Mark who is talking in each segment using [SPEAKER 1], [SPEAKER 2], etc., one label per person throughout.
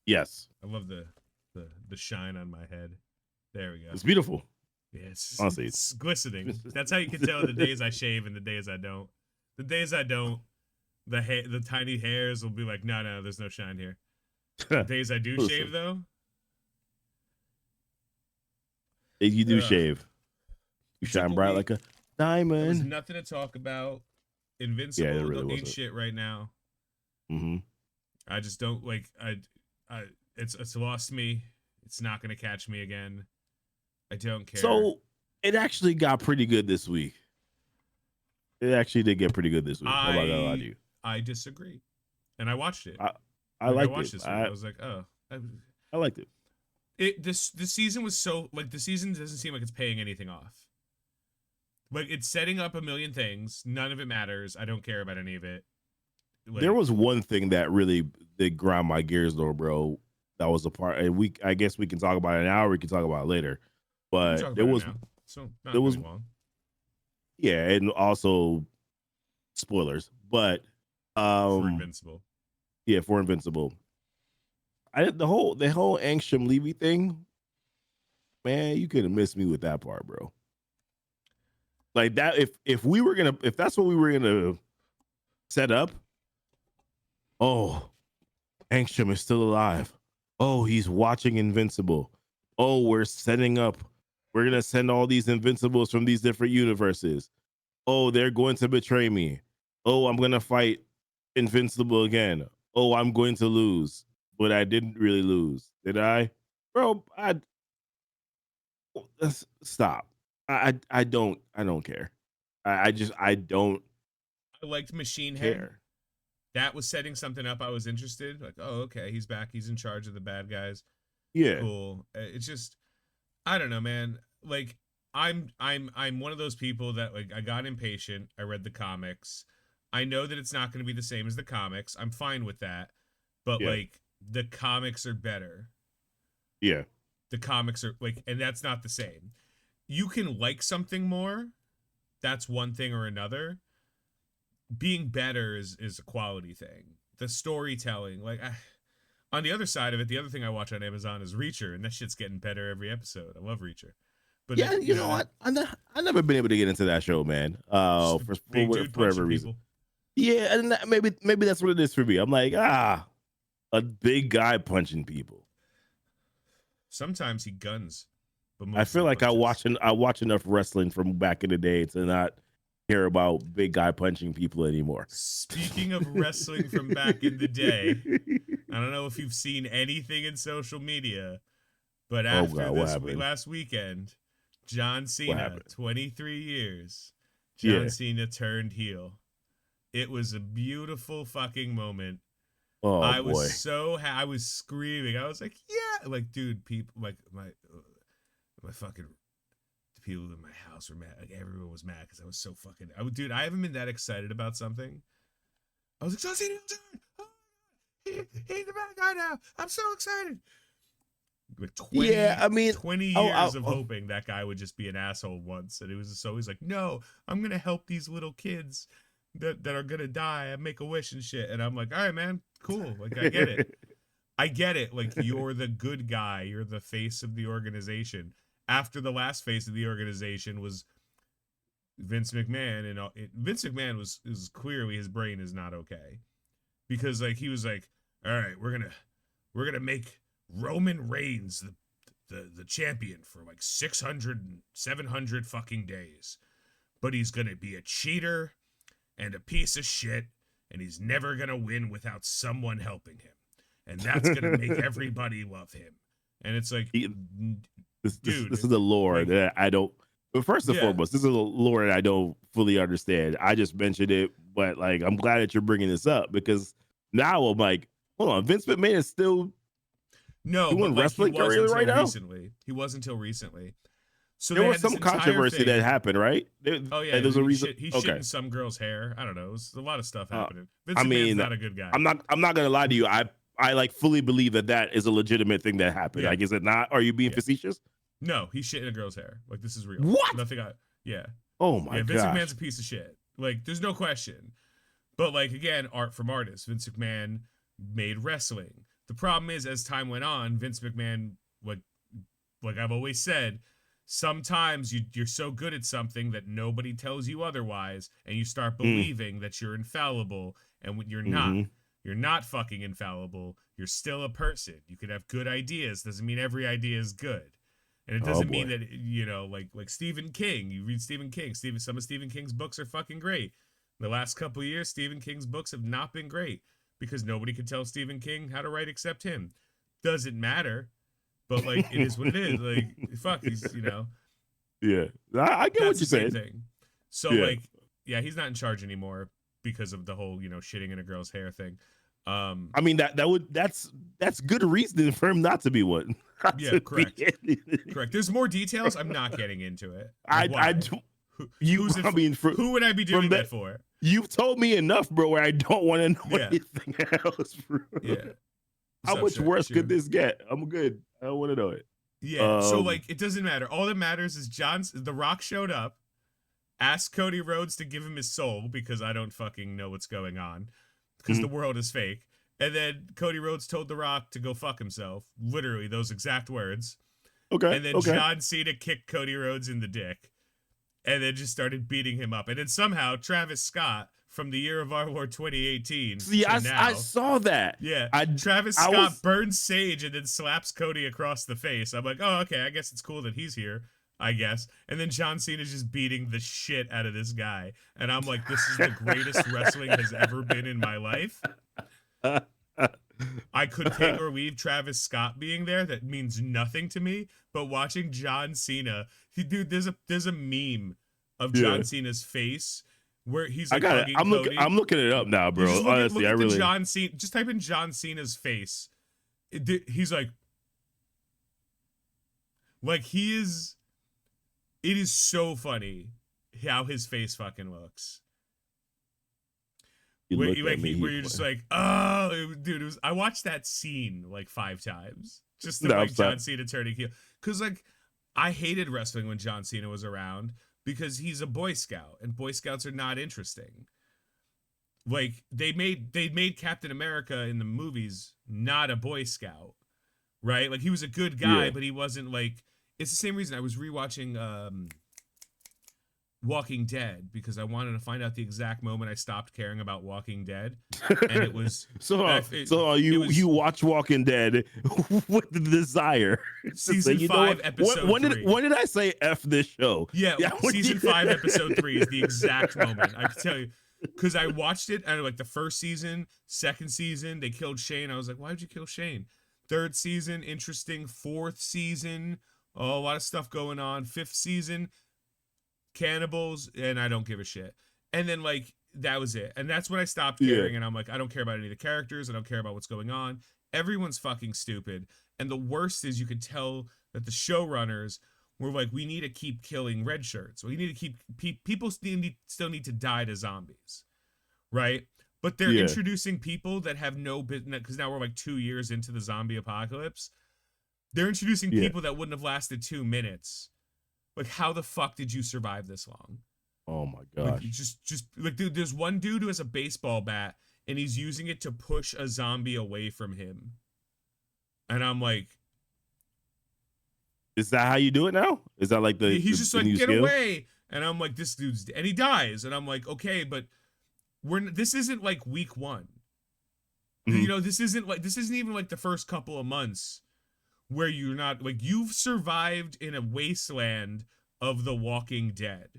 [SPEAKER 1] Yes,
[SPEAKER 2] I love the shine on my head. There we go.
[SPEAKER 1] it's beautiful.
[SPEAKER 2] Yeah,
[SPEAKER 1] Honestly,
[SPEAKER 2] it's glistening. That's how you can tell the days I shave and the days I don't. The days I don't, the tiny hairs will be like, no, there's no shine here. The days I do shave
[SPEAKER 1] listen,
[SPEAKER 2] though,
[SPEAKER 1] if you do
[SPEAKER 2] ugh.
[SPEAKER 1] shave, you
[SPEAKER 2] It took
[SPEAKER 1] shine
[SPEAKER 2] a
[SPEAKER 1] bright
[SPEAKER 2] week.
[SPEAKER 1] like a
[SPEAKER 2] There was
[SPEAKER 1] diamond.
[SPEAKER 2] nothing to talk about.
[SPEAKER 1] Yeah, there
[SPEAKER 2] Invincible
[SPEAKER 1] really
[SPEAKER 2] ain't
[SPEAKER 1] wasn't.
[SPEAKER 2] shit right now.
[SPEAKER 1] Mm-hmm.
[SPEAKER 2] I just don't like. I it's lost me. It's not gonna catch me again. I don't care.
[SPEAKER 1] So it actually got pretty good this week. It actually did get pretty good this week. I'm not gonna lie to
[SPEAKER 2] I
[SPEAKER 1] you.
[SPEAKER 2] I disagree, and I watched it.
[SPEAKER 1] I
[SPEAKER 2] Like I
[SPEAKER 1] liked
[SPEAKER 2] watched
[SPEAKER 1] it.
[SPEAKER 2] this week. I was like, oh,
[SPEAKER 1] I liked it.
[SPEAKER 2] this season was so like the season doesn't seem like it's paying anything off. Like it's setting up a million things. None of it matters. I don't care about any of it.
[SPEAKER 1] There
[SPEAKER 2] Like
[SPEAKER 1] was one thing that really did grind my gears though, bro. That was a part, and I guess we can talk about it now, or we can talk about it later.
[SPEAKER 2] we can
[SPEAKER 1] But
[SPEAKER 2] talk about it now. So
[SPEAKER 1] there
[SPEAKER 2] not
[SPEAKER 1] was,
[SPEAKER 2] really long.
[SPEAKER 1] yeah, and also spoilers, but
[SPEAKER 2] For
[SPEAKER 1] um,
[SPEAKER 2] Invincible.
[SPEAKER 1] yeah, for Invincible, the whole Angstrom Levy thing, man, you could have missed me with that part, bro. Like that, if that's what we were gonna set up, oh, Angstrom is still alive. Oh, he's watching Invincible. Oh, we're setting up. We're gonna send all these Invincibles from these different universes. Oh, they're going to betray me. Oh, I'm gonna fight Invincible again. Oh, I'm going to lose, but I didn't really lose, did I, bro? Stop. I don't care. I don't
[SPEAKER 2] I liked Machine Head.
[SPEAKER 1] care.
[SPEAKER 2] That was setting something up. I was interested. Like, oh, okay, he's back. He's in charge of the bad guys.
[SPEAKER 1] Yeah,
[SPEAKER 2] Cool. It's just, I don't know, man. Like, I'm one of those people that like I got impatient. I read the comics. I know that it's not going to be the same as the comics. I'm fine with that. But
[SPEAKER 1] yeah,
[SPEAKER 2] like, the comics are better.
[SPEAKER 1] yeah,
[SPEAKER 2] The comics are like, and that's not the same. You can like something more. That's one thing or another. Being better is a quality thing. The storytelling, like on the other side of it, the other thing I watch on Amazon is Reacher, and that shit's getting better every episode. I love Reacher, but
[SPEAKER 1] yeah. You know
[SPEAKER 2] that
[SPEAKER 1] what? I never been able to get into that show, man.
[SPEAKER 2] just a
[SPEAKER 1] For
[SPEAKER 2] big dude
[SPEAKER 1] whatever
[SPEAKER 2] punching
[SPEAKER 1] reason.
[SPEAKER 2] people.
[SPEAKER 1] Yeah, and maybe that's what it is for me. I'm like, a big guy punching people.
[SPEAKER 2] Sometimes he guns, but
[SPEAKER 1] I
[SPEAKER 2] mostly
[SPEAKER 1] feel like
[SPEAKER 2] punches.
[SPEAKER 1] I watch enough wrestling from back in the day to not care about big guy punching people anymore.
[SPEAKER 2] Speaking of wrestling from back in the day, I don't know if you've seen anything in social media, but
[SPEAKER 1] Oh
[SPEAKER 2] after
[SPEAKER 1] God, what
[SPEAKER 2] this
[SPEAKER 1] happened?
[SPEAKER 2] last weekend, John
[SPEAKER 1] What
[SPEAKER 2] Cena,
[SPEAKER 1] happened?
[SPEAKER 2] 23 years, John
[SPEAKER 1] Yeah.
[SPEAKER 2] Cena turned heel. It was a beautiful fucking moment.
[SPEAKER 1] Oh
[SPEAKER 2] I was
[SPEAKER 1] boy.
[SPEAKER 2] so I was screaming. I was like, yeah, like dude, people like my fucking the people in my house were mad. Like everyone was mad because I was so fucking. Dude, I haven't been that excited about something. I was like, John Cena, oh, he's the bad guy now. I'm so excited. Like
[SPEAKER 1] Yeah, I mean,
[SPEAKER 2] 20
[SPEAKER 1] oh,
[SPEAKER 2] years of hoping that guy would just be an asshole once, and it was just always like, no, I'm gonna help these little kids that are gonna die and make a wish and shit. And I'm like, all right, man, cool. Like I get it. I get it. Like you're the good guy. You're the face of the organization. After the last face of the organization was Vince McMahon, and Vince McMahon was clearly his brain is not okay because like he was like, all right, we're gonna make Roman Reigns the champion for like 600 700 fucking days, but he's gonna be a cheater and a piece of shit, and he's never gonna win without someone helping him, and that's gonna make everybody love him. And it's like,
[SPEAKER 1] this
[SPEAKER 2] dude,
[SPEAKER 1] is a lore
[SPEAKER 2] like,
[SPEAKER 1] that I don't. But first and
[SPEAKER 2] yeah,
[SPEAKER 1] foremost, this is a lore that I don't fully understand. I just mentioned it, but like, I'm glad that you're bringing this up because now I'm like, hold on, Vince McMahon is still
[SPEAKER 2] no, but
[SPEAKER 1] doing
[SPEAKER 2] like he
[SPEAKER 1] wrestling
[SPEAKER 2] was
[SPEAKER 1] career right
[SPEAKER 2] until
[SPEAKER 1] now.
[SPEAKER 2] recently. He was until recently. So
[SPEAKER 1] There
[SPEAKER 2] they
[SPEAKER 1] was
[SPEAKER 2] had this
[SPEAKER 1] some
[SPEAKER 2] entire
[SPEAKER 1] controversy that
[SPEAKER 2] thing.
[SPEAKER 1] happened, right?
[SPEAKER 2] Oh yeah,
[SPEAKER 1] There's a reason.
[SPEAKER 2] he shit
[SPEAKER 1] Okay.
[SPEAKER 2] in some girl's hair. I don't know. It was a lot of stuff
[SPEAKER 1] Uh,
[SPEAKER 2] happening. Vince
[SPEAKER 1] I
[SPEAKER 2] McMahon's
[SPEAKER 1] mean,
[SPEAKER 2] not a good guy.
[SPEAKER 1] I'm not gonna lie to you. I like fully believe that is a legitimate thing that happened.
[SPEAKER 2] Yeah,
[SPEAKER 1] Like, is it not? Are you being
[SPEAKER 2] yeah.
[SPEAKER 1] facetious?
[SPEAKER 2] No, he shit in a girl's hair. Like this is real.
[SPEAKER 1] What?
[SPEAKER 2] Nothing. Yeah,
[SPEAKER 1] Oh my
[SPEAKER 2] yeah. Vince McMahon's
[SPEAKER 1] gosh.
[SPEAKER 2] a piece of shit. Like there's no question. But like again, art from artists. Vince McMahon made wrestling. The problem is, as time went on, Vince McMahon, like I've always said, sometimes you're so good at something that nobody tells you otherwise, and you start
[SPEAKER 1] Mm.
[SPEAKER 2] believing that you're infallible, and when you're not.
[SPEAKER 1] Mm-hmm.
[SPEAKER 2] You're not fucking infallible. You're still a person. You could have good ideas. Doesn't mean every idea is good. And it
[SPEAKER 1] Oh
[SPEAKER 2] doesn't mean
[SPEAKER 1] boy.
[SPEAKER 2] that, like Stephen King. You read Stephen King. Some of Stephen King's books are fucking great. The last couple of years, Stephen King's books have not been great because nobody could tell Stephen King how to write except him. Doesn't matter, but like it is what it is. Like fuck, he's
[SPEAKER 1] Yeah, I get
[SPEAKER 2] that's
[SPEAKER 1] what
[SPEAKER 2] the
[SPEAKER 1] you're
[SPEAKER 2] same
[SPEAKER 1] saying.
[SPEAKER 2] thing. So
[SPEAKER 1] Yeah,
[SPEAKER 2] like, yeah, he's not in charge anymore because of the whole shitting in a girl's hair thing.
[SPEAKER 1] I mean that's good reason for him not to be one. Not
[SPEAKER 2] Yeah,
[SPEAKER 1] to be
[SPEAKER 2] correct. Correct. There's more details. I'm not getting into it. Like,
[SPEAKER 1] I
[SPEAKER 2] why?
[SPEAKER 1] do you.
[SPEAKER 2] Who's it
[SPEAKER 1] I
[SPEAKER 2] for?
[SPEAKER 1] mean,
[SPEAKER 2] Who would I be
[SPEAKER 1] from
[SPEAKER 2] doing that for?
[SPEAKER 1] you've told me enough, bro. Where I don't want to know
[SPEAKER 2] Yeah.
[SPEAKER 1] anything else, bro.
[SPEAKER 2] Yeah.
[SPEAKER 1] How
[SPEAKER 2] What's up,
[SPEAKER 1] much worse
[SPEAKER 2] Shrew?
[SPEAKER 1] could this get? I'm good. I don't want to know it.
[SPEAKER 2] Yeah. So like, it doesn't matter. All that matters is The Rock showed up, asked Cody Rhodes to give him his soul because I don't fucking know what's going on because the world is fake. And then Cody Rhodes told The Rock to go fuck himself. Literally those exact words.
[SPEAKER 1] Okay.
[SPEAKER 2] And then John Cena kicked Cody Rhodes in the dick. And then just started beating him up. And then somehow Travis Scott from the year of our Lord 2018
[SPEAKER 1] See,
[SPEAKER 2] to now,
[SPEAKER 1] I saw that.
[SPEAKER 2] yeah,
[SPEAKER 1] I
[SPEAKER 2] Travis
[SPEAKER 1] I
[SPEAKER 2] Scott
[SPEAKER 1] was
[SPEAKER 2] burns Sage and then slaps Cody across the face. I'm like, oh, okay, I guess it's cool that he's here, I guess. And then John Cena's just beating the shit out of this guy. And I'm like, this is the greatest wrestling has ever been in my life. I could take or leave Travis Scott being there. That means nothing to me. But watching John Cena, dude, there's a meme of John
[SPEAKER 1] yeah.
[SPEAKER 2] Cena's face where he's
[SPEAKER 1] I
[SPEAKER 2] like
[SPEAKER 1] got it.
[SPEAKER 2] hugging Cody.
[SPEAKER 1] I'm looking it up now,
[SPEAKER 2] You
[SPEAKER 1] bro.
[SPEAKER 2] just
[SPEAKER 1] Honestly,
[SPEAKER 2] look
[SPEAKER 1] I
[SPEAKER 2] at the
[SPEAKER 1] really.
[SPEAKER 2] John Cena. Just type in John Cena's face. He's like he is. It is so funny how his face fucking looks.
[SPEAKER 1] You
[SPEAKER 2] Where,
[SPEAKER 1] look
[SPEAKER 2] like
[SPEAKER 1] at me.
[SPEAKER 2] where you're just like, oh, dude, I watched that scene like 5 times just to
[SPEAKER 1] No, I'm
[SPEAKER 2] like
[SPEAKER 1] sorry.
[SPEAKER 2] John Cena turning heel. Because like I hated wrestling when John Cena was around because he's a Boy Scout and Boy Scouts are not interesting. Like they made Captain America in the movies not a Boy Scout, right? Like he was a good guy,
[SPEAKER 1] Yeah.
[SPEAKER 2] but he wasn't like. It's the same reason I was rewatching Walking Dead because I wanted to find out the exact moment I stopped caring about Walking Dead, and it was
[SPEAKER 1] You watch Walking Dead with the desire to say,
[SPEAKER 2] season
[SPEAKER 1] you know
[SPEAKER 2] 5,
[SPEAKER 1] what?
[SPEAKER 2] episode
[SPEAKER 1] When
[SPEAKER 2] 3.
[SPEAKER 1] did I say F this show?
[SPEAKER 2] Yeah,
[SPEAKER 1] when
[SPEAKER 2] season 5, episode 3 is the exact moment. I can tell you because I watched it and like the first season, second season, they killed Shane. I was like, why'd you kill Shane? Third season, interesting. Fourth season, oh, a lot of stuff going on. Fifth season, cannibals, and I don't give a shit. And then like that was it. And that's when I stopped caring. And I'm like, I don't care about any of the characters. I don't care about what's going on. Everyone's fucking stupid. And the worst is you could tell that the showrunners were like, we need to keep killing red shirts. We need to keep people still need to die to zombies, right? But they're introducing people that have no business because now we're like 2 years into the zombie apocalypse. They're introducing people that wouldn't have lasted 2 minutes. Like, how the fuck did you survive this long?
[SPEAKER 1] Oh my gosh!
[SPEAKER 2] Like, just like, dude, there's one dude who has a baseball bat and he's using it to push a zombie away from him, and I'm like,
[SPEAKER 1] is that how you do it now? Is that like
[SPEAKER 2] he's just like, get
[SPEAKER 1] skill?
[SPEAKER 2] away, and I'm like, this dude's, and he dies, and I'm like, okay, but this isn't like week 1.
[SPEAKER 1] Mm-hmm.
[SPEAKER 2] This isn't even like the first couple of months where you're not like you've survived in a wasteland of the Walking Dead,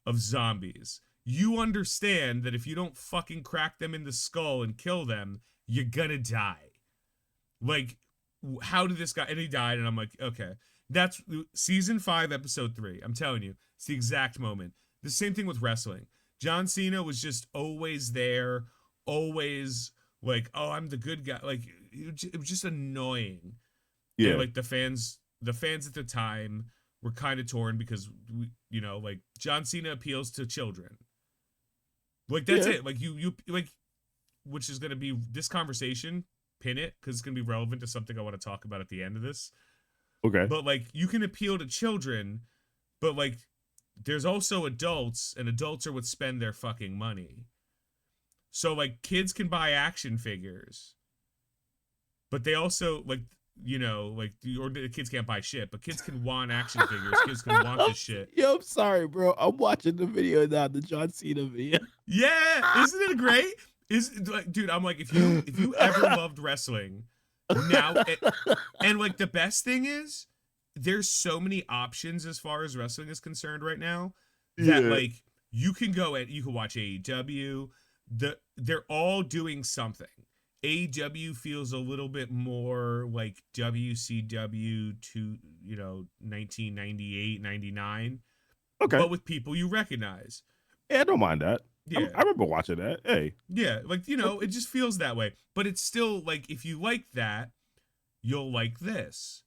[SPEAKER 2] of zombies. You understand that if you don't fucking crack them in the skull and kill them, you're gonna die. Like, how did this guy? And he died, and I'm like, okay, that's season 5, episode 3. I'm telling you, it's the exact moment. The same thing with wrestling. John Cena was just always there, always like, oh, I'm the good guy. Like, it was just annoying.
[SPEAKER 1] Yeah.
[SPEAKER 2] And like the fans at the time were kind of torn because like John Cena appeals to children. Like that's it. Like you like, which is gonna be this conversation. Pin it because it's gonna be relevant to something I want to talk about at the end of this.
[SPEAKER 1] Okay.
[SPEAKER 2] But like you can appeal to children, but like there's also adults, and adults are what spend their fucking money. So like kids can buy action figures. but they also like, like or the kids can't buy shit, but kids can want action figures. Kids can want this shit.
[SPEAKER 1] Yo, I'm sorry, bro. I'm watching the video now, the John Cena video.
[SPEAKER 2] Yeah, isn't it great? Dude, I'm like, if you ever loved wrestling, now and like the best thing is there's so many options as far as wrestling is concerned right now that
[SPEAKER 1] Yeah.
[SPEAKER 2] like you can go and you can watch AEW. They're all doing something. AEW feels a little bit more like WCW to 1998, 99,
[SPEAKER 1] Okay.
[SPEAKER 2] but with people you recognize.
[SPEAKER 1] Yeah, I don't mind that.
[SPEAKER 2] Yeah.
[SPEAKER 1] I remember watching that. Hey.
[SPEAKER 2] Yeah, like it just feels that way. But it's still like if you like that, you'll like this.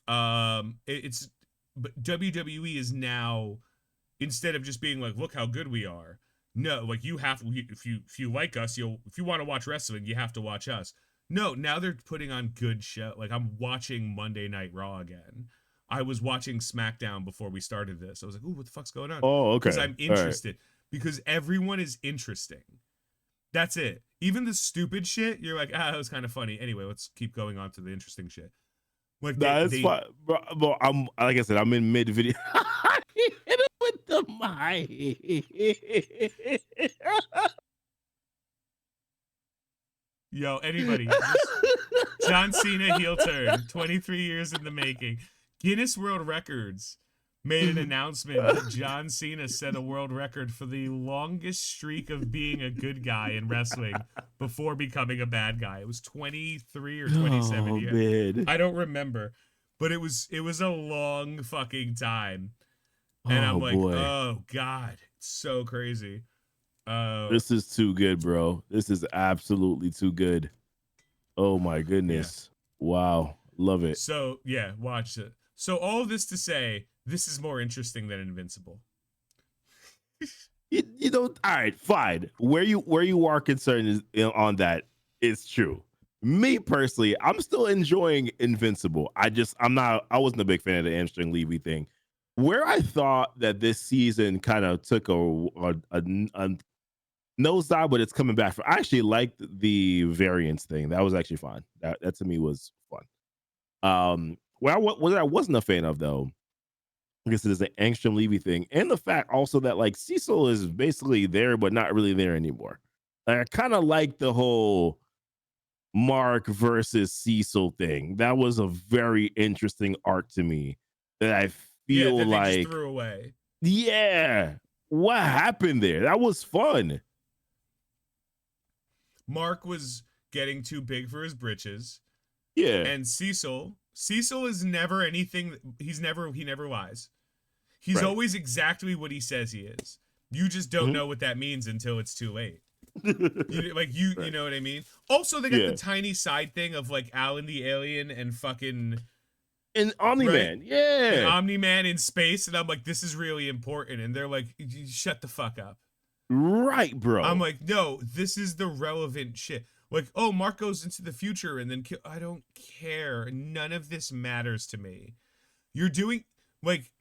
[SPEAKER 2] It's but WWE is now, instead of just being like, look how good we are. No, like you have, if you like us, if you want to watch wrestling, you have to watch us. No, now they're putting on good show. Like I'm watching Monday Night Raw again. I was watching SmackDown before we started this. I was like, ooh, what the fuck's going on?
[SPEAKER 1] Oh, okay.
[SPEAKER 2] Because I'm interested. Because everyone is interesting. That's it. Even the stupid shit, you're like, that was kind of funny. Anyway, let's keep going on to the interesting shit. Like
[SPEAKER 1] It's fine. Bro, I'm like I said, I'm in mid video. Hit him with the mic.
[SPEAKER 2] Yo, anybody. John Cena heel turn, 23 years in the making. Guinness World Records made an announcement that John Cena set a world record for the longest streak of being a good guy in wrestling before becoming a bad guy. It was 23 or 27 years.
[SPEAKER 1] Man.
[SPEAKER 2] I don't remember, but it was a long fucking time. And I'm like,
[SPEAKER 1] boy.
[SPEAKER 2] oh God, it's so crazy.
[SPEAKER 1] This is too good, bro. This is absolutely too good. Oh my goodness. Yeah. Wow. Love it.
[SPEAKER 2] So yeah, watch it. So all of this to say, this is more interesting than Invincible.
[SPEAKER 1] you don't. All right, fine. Where you are concerned is on that. It's true. Me personally, I'm still enjoying Invincible. I wasn't a big fan of the hamstring Levy thing. Where I thought that this season kind of took a nosedive, but it's coming back. I actually liked the variance thing. That was actually fun. That to me was fun. What I wasn't a fan of though, I guess it is the Angstrom Levy thing, and the fact also that like Cecil is basically there but not really there anymore. Like, I kind of like the whole Mark versus Cecil thing. That was a very interesting arc to me that I feel
[SPEAKER 2] that
[SPEAKER 1] like
[SPEAKER 2] they just threw away.
[SPEAKER 1] Yeah, what happened there? That was fun.
[SPEAKER 2] Mark was getting too big for his britches.
[SPEAKER 1] Yeah,
[SPEAKER 2] and Cecil is never anything. He never lies. He's always exactly what he says he is. You just don't know what that means until it's too late. You know what I mean? Also, they got the tiny side thing of like Alan the Alien and fucking
[SPEAKER 1] and Omni-Man, yeah,
[SPEAKER 2] and Omni-Man in space, and I'm like, this is really important, and they're like, shut the fuck up,
[SPEAKER 1] right, bro?
[SPEAKER 2] I'm like, no, this is the relevant shit. Like, oh, Mark goes into the future and then I don't care. None of this matters to me. You're doing like,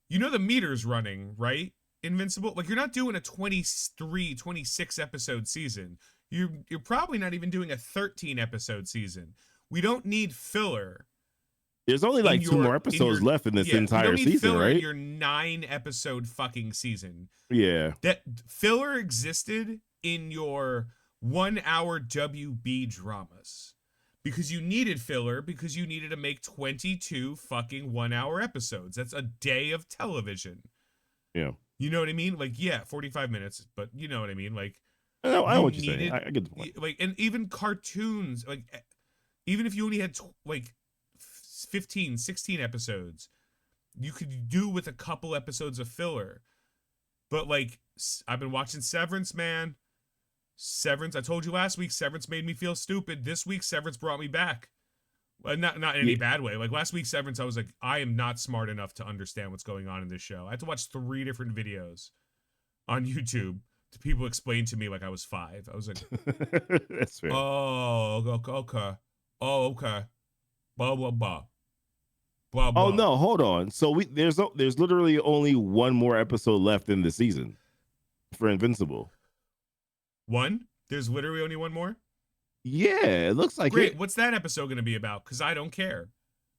[SPEAKER 2] the meter's running, right? Invincible. Like, you're not doing a 23, 26 episode season. You're probably not even doing a 13 episode season. We don't need filler.
[SPEAKER 1] There's only like 2 more episodes left in this entire season, right?
[SPEAKER 2] Your 9 episode fucking season.
[SPEAKER 1] Yeah.
[SPEAKER 2] That filler existed in your 1 hour WB dramas because you needed filler because you needed to make 22 fucking 1 hour episodes. That's a day of television.
[SPEAKER 1] Yeah.
[SPEAKER 2] You know what I mean? Like, yeah, 45 minutes, but you know what I mean? Like,
[SPEAKER 1] I know what you're saying. I get the point.
[SPEAKER 2] Like, and even cartoons, like, even if you only had 15, 16 episodes, you could do with a couple episodes of filler. But like, I've been watching Severance, man. Severance, I told you last week, Severance made me feel stupid. This week, Severance brought me back. Not in any bad way. Like last week, Severance, I was like, I am not smart enough to understand what's going on in this show. I had to watch 3 different videos on YouTube to people explain to me like I was 5. I was like,
[SPEAKER 1] that's fair.
[SPEAKER 2] Oh, okay. Oh, okay. Blah, blah, blah. Blah, blah.
[SPEAKER 1] Oh no, hold on. So there's literally only 1 more episode left in the season for Invincible.
[SPEAKER 2] 1? There's literally only 1 more?
[SPEAKER 1] Yeah, it looks like
[SPEAKER 2] Great.
[SPEAKER 1] it.
[SPEAKER 2] What's that episode going to be about? Because I don't care.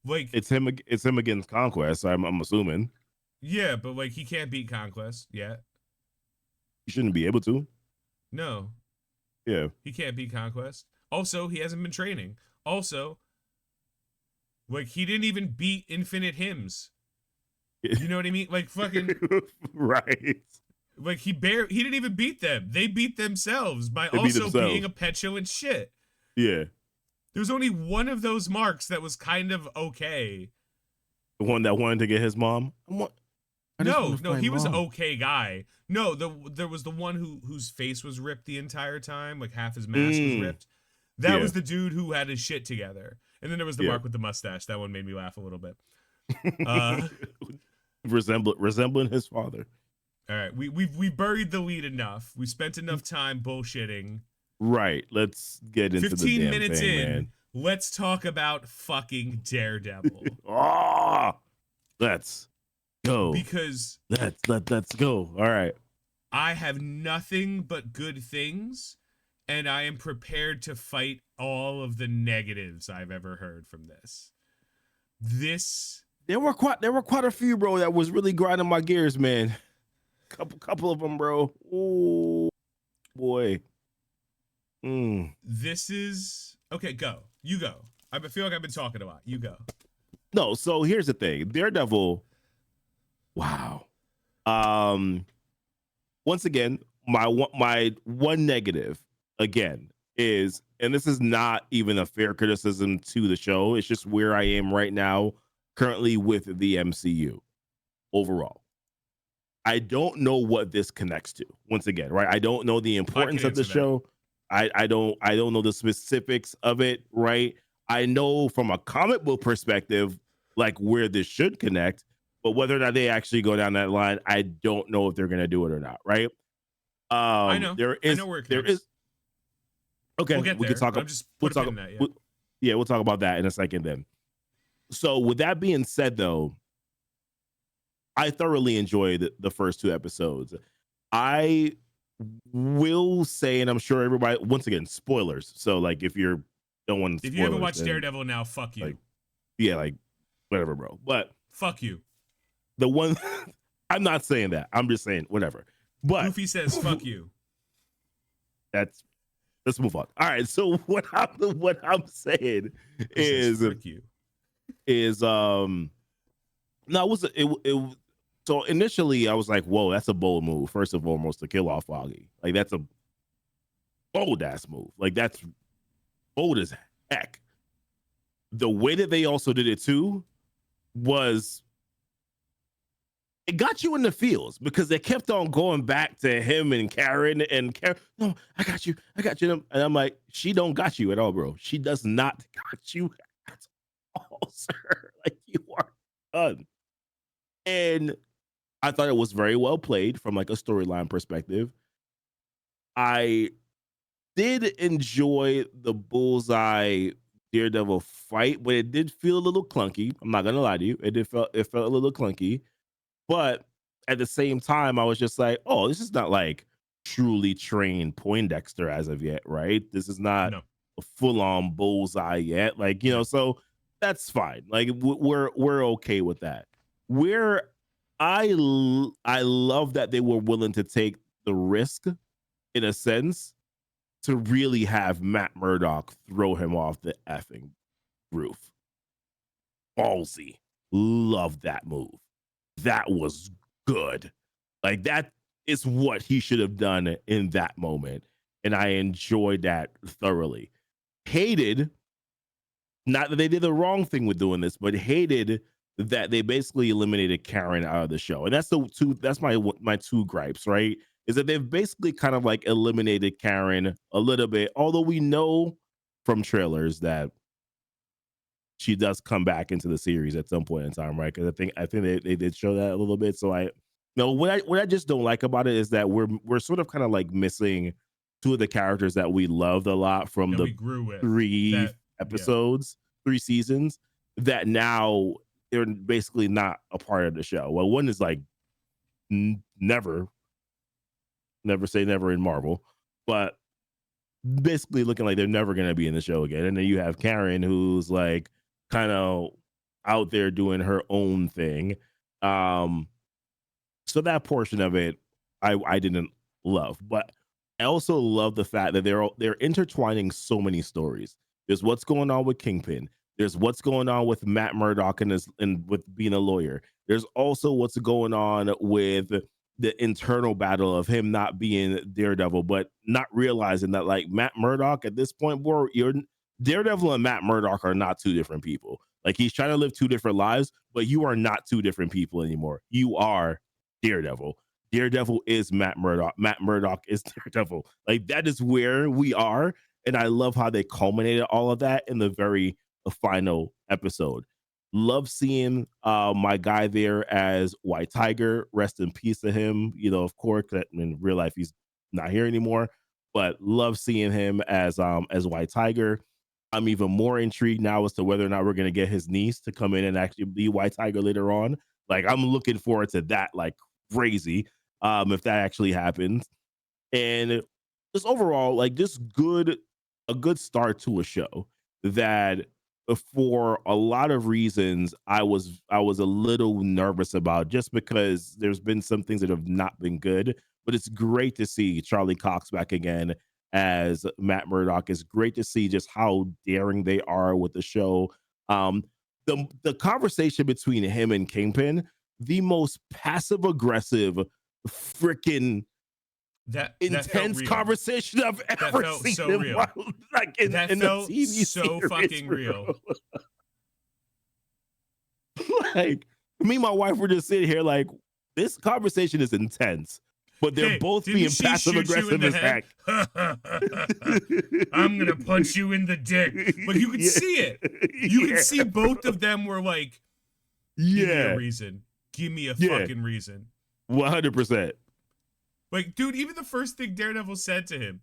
[SPEAKER 2] Like,
[SPEAKER 1] It's him. It's him against Conquest. I'm assuming
[SPEAKER 2] yeah, but like he can't beat Conquest yet.
[SPEAKER 1] he shouldn't be able to.
[SPEAKER 2] No,
[SPEAKER 1] Yeah.
[SPEAKER 2] he can't beat Conquest. Also, he hasn't been training. Also, like he didn't even beat Infinite Hymns. You know what I mean? Like fucking
[SPEAKER 1] Right.
[SPEAKER 2] like he didn't even beat them. They beat themselves by
[SPEAKER 1] They beat
[SPEAKER 2] also being
[SPEAKER 1] themselves.
[SPEAKER 2] a petulant shit.
[SPEAKER 1] Yeah.
[SPEAKER 2] There was only one of those marks that was kind of okay.
[SPEAKER 1] The one that wanted to get his mom. I just want
[SPEAKER 2] No,
[SPEAKER 1] to
[SPEAKER 2] no,
[SPEAKER 1] find
[SPEAKER 2] he was an
[SPEAKER 1] mom.
[SPEAKER 2] okay guy. No, there was the one whose face was ripped the entire time, like half his mask was
[SPEAKER 1] Mm,
[SPEAKER 2] ripped. That
[SPEAKER 1] yeah.
[SPEAKER 2] was the dude who had his shit together. And then there was the
[SPEAKER 1] Yeah.
[SPEAKER 2] mark with the mustache. That one made me laugh a little bit. Uh
[SPEAKER 1] Resembling his father.
[SPEAKER 2] all right, we buried the lead enough. We spent enough time bullshitting.
[SPEAKER 1] Right. Let's get into the
[SPEAKER 2] 15
[SPEAKER 1] damn
[SPEAKER 2] minutes
[SPEAKER 1] thing,
[SPEAKER 2] in,
[SPEAKER 1] man.
[SPEAKER 2] let's talk about fucking Daredevil.
[SPEAKER 1] Oh, let's go.
[SPEAKER 2] Because
[SPEAKER 1] Let's go. All right.
[SPEAKER 2] I have nothing but good things, and I am prepared to fight all of the negatives I've ever heard from this. This
[SPEAKER 1] There were quite a few, bro, that was really grinding my gears, man. Couple of them, bro. Oh boy.
[SPEAKER 2] this is okay. Go, you go. I feel like I've been talking a lot. You go.
[SPEAKER 1] No, so here's the thing. Daredevil. Wow. Once again, my one negative again is, and this is not even a fair criticism to the show. It's just where I am right now, currently with the MCU overall. I don't know what this connects to. Once again, right? I don't know the importance of the
[SPEAKER 2] answer that.
[SPEAKER 1] show. I don't know the specifics of it, right? I know from a comic book perspective, like where this should connect, but whether or not they actually go down that line, I don't know if they're gonna do it or not, right?
[SPEAKER 2] I know. I know where it
[SPEAKER 1] There
[SPEAKER 2] connects.
[SPEAKER 1] is okay,
[SPEAKER 2] We'll get
[SPEAKER 1] we
[SPEAKER 2] there.
[SPEAKER 1] can talk.
[SPEAKER 2] I'm just
[SPEAKER 1] We'll
[SPEAKER 2] put a
[SPEAKER 1] talk.
[SPEAKER 2] pin in that. Yeah.
[SPEAKER 1] Yeah, we'll talk about that in a second. Then, so with that being said, though, I thoroughly enjoyed the first two episodes. I will say, and I'm sure everybody, once again, spoilers. So, like, if you don't want spoilers,
[SPEAKER 2] If you haven't watched
[SPEAKER 1] then,
[SPEAKER 2] Daredevil now, fuck you.
[SPEAKER 1] like, yeah, like, whatever, bro. But
[SPEAKER 2] Fuck you.
[SPEAKER 1] the one, I'm not saying that. I'm just saying whatever. But
[SPEAKER 2] Goofy says fuck you.
[SPEAKER 1] that's let's move on. All right. So what I'm saying
[SPEAKER 2] He says,
[SPEAKER 1] is
[SPEAKER 2] frick you.
[SPEAKER 1] No, it so initially I was like, whoa, that's a bold move. First and foremost, to kill off Foggy. Like that's a bold ass move. Like that's bold as heck. The way that they also did it too was it got you in the feels because they kept on going back to him and Karen and Karen. No, I got you. And I'm like, she don't got you at all, bro. She does not got you at all, sir. Like you are done. And I thought it was very well played from like a storyline perspective. I did enjoy the Bullseye Daredevil fight, but it did feel a little clunky. I'm not gonna lie to you. It felt a little clunky. But at the same time, I was just like, oh, this is not like truly trained Poindexter as of yet, right? This is not a full-on Bullseye yet. Like, you know, so that's fine. Like we're okay with that. Where I love that they were willing to take the risk in a sense to really have Matt Murdock throw him off the effing roof. Ballsy. Love that move. That was good. Like that is what he should have done in that moment. And I enjoyed that thoroughly. Hated, not that they did the wrong thing with doing this, but hated that they basically eliminated Karen out of the show. And that's my two gripes, right? Is that they've basically kind of like eliminated Karen a little bit, although we know from trailers that she does come back into the series at some point in time, right? Because I think they did show that a little bit. So what I just don't like about it is that we're sort of kind of like missing two of the characters that we loved a lot from
[SPEAKER 2] that
[SPEAKER 1] the
[SPEAKER 2] we grew with.
[SPEAKER 1] three episodes, 3 seasons, that now they're basically not a part of the show. Well, one is like never say never in Marvel, but basically looking like they're never going to be in the show again. And then you have Karen, who's like kind of out there doing her own thing. Um, so that portion of it, I didn't love, but I also love the fact that they're intertwining so many stories. There's what's going on with Kingpin. There's what's going on with Matt Murdock and with being a lawyer. There's also what's going on with the internal battle of him not being Daredevil, but not realizing that like Matt Murdock at this point, bro, you're Daredevil and Matt Murdock are not two different people. Like he's trying to live two different lives, but you are not two different people anymore. You are Daredevil. Daredevil is Matt Murdock. Matt Murdock is Daredevil. Like that is where we are. And I love how they culminated all of that in the very final episode. Love seeing my guy there as White Tiger. Rest in peace to him. You know, of course, in real life he's not here anymore. But love seeing him as White Tiger. I'm even more intrigued now as to whether or not we're gonna get his niece to come in and actually be White Tiger later on. Like I'm looking forward to that like crazy if that actually happens. And just overall, like just a good start to a show that for a lot of reasons I was a little nervous about just because there's been some things that have not been good, but it's great to see Charlie Cox back again as Matt Murdock. It's great to see just how daring they are with the show. Um the conversation between him and Kingpin, the most passive aggressive freaking
[SPEAKER 2] that felt
[SPEAKER 1] intense
[SPEAKER 2] real.
[SPEAKER 1] conversation I've ever seen
[SPEAKER 2] so real.
[SPEAKER 1] like in
[SPEAKER 2] That
[SPEAKER 1] the
[SPEAKER 2] felt
[SPEAKER 1] TV
[SPEAKER 2] so
[SPEAKER 1] series,
[SPEAKER 2] fucking
[SPEAKER 1] bro.
[SPEAKER 2] real.
[SPEAKER 1] Like me and my wife were just sitting here like this conversation is intense, but they're
[SPEAKER 2] Hey,
[SPEAKER 1] both
[SPEAKER 2] didn't
[SPEAKER 1] being
[SPEAKER 2] she
[SPEAKER 1] passive
[SPEAKER 2] shoot you in
[SPEAKER 1] aggressive
[SPEAKER 2] the
[SPEAKER 1] as
[SPEAKER 2] head?
[SPEAKER 1] heck.
[SPEAKER 2] I'm gonna punch you in the dick. Like you could
[SPEAKER 1] Yeah.
[SPEAKER 2] see it. You could
[SPEAKER 1] Yeah,
[SPEAKER 2] see both
[SPEAKER 1] bro.
[SPEAKER 2] of them were like, give me a
[SPEAKER 1] Yeah,
[SPEAKER 2] reason. Give me a
[SPEAKER 1] yeah,
[SPEAKER 2] fucking reason.
[SPEAKER 1] 100%.
[SPEAKER 2] Like, dude, even the first thing Daredevil said to him,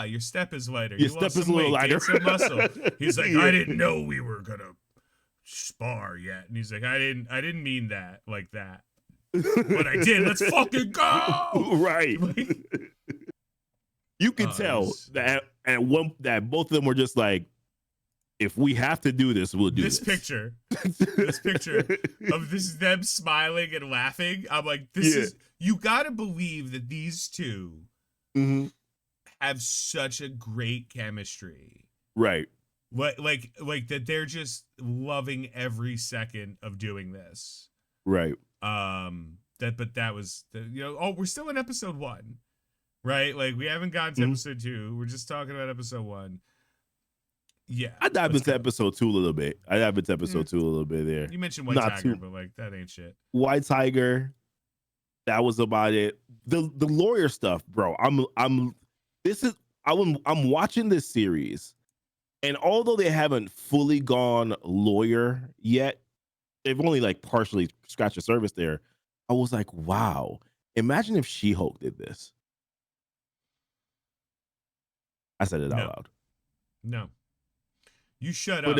[SPEAKER 2] your step is lighter.
[SPEAKER 1] Your
[SPEAKER 2] You lost
[SPEAKER 1] step is a
[SPEAKER 2] some
[SPEAKER 1] little
[SPEAKER 2] weight,
[SPEAKER 1] lighter.
[SPEAKER 2] gained some muscle. He's like, I
[SPEAKER 1] Yeah.
[SPEAKER 2] didn't know we were gonna spar yet. And he's like, I didn't mean that like that. But I did. Let's fucking go.
[SPEAKER 1] Right.
[SPEAKER 2] Like,
[SPEAKER 1] You could tell
[SPEAKER 2] was,
[SPEAKER 1] that both of them were just like, if we have to do this, we'll do this.
[SPEAKER 2] this picture of this is them smiling and laughing. I'm like, you gotta believe that these two have such a great chemistry.
[SPEAKER 1] Right.
[SPEAKER 2] Like that they're just loving every second of doing this.
[SPEAKER 1] Right.
[SPEAKER 2] That was we're still in episode 1, right? Like we haven't gotten to episode 2. We're just talking about episode 1. Yeah,
[SPEAKER 1] I dive into episode 2 a little bit. There.
[SPEAKER 2] You mentioned White
[SPEAKER 1] Not
[SPEAKER 2] Tiger,
[SPEAKER 1] too.
[SPEAKER 2] but like that ain't shit.
[SPEAKER 1] White Tiger. That was about it. The lawyer stuff, bro. I'm watching this series, and although they haven't fully gone lawyer yet, they've only like partially scratched the surface there. I was like, wow. Imagine if She-Hulk did this. I said it out loud.
[SPEAKER 2] No. You shut up.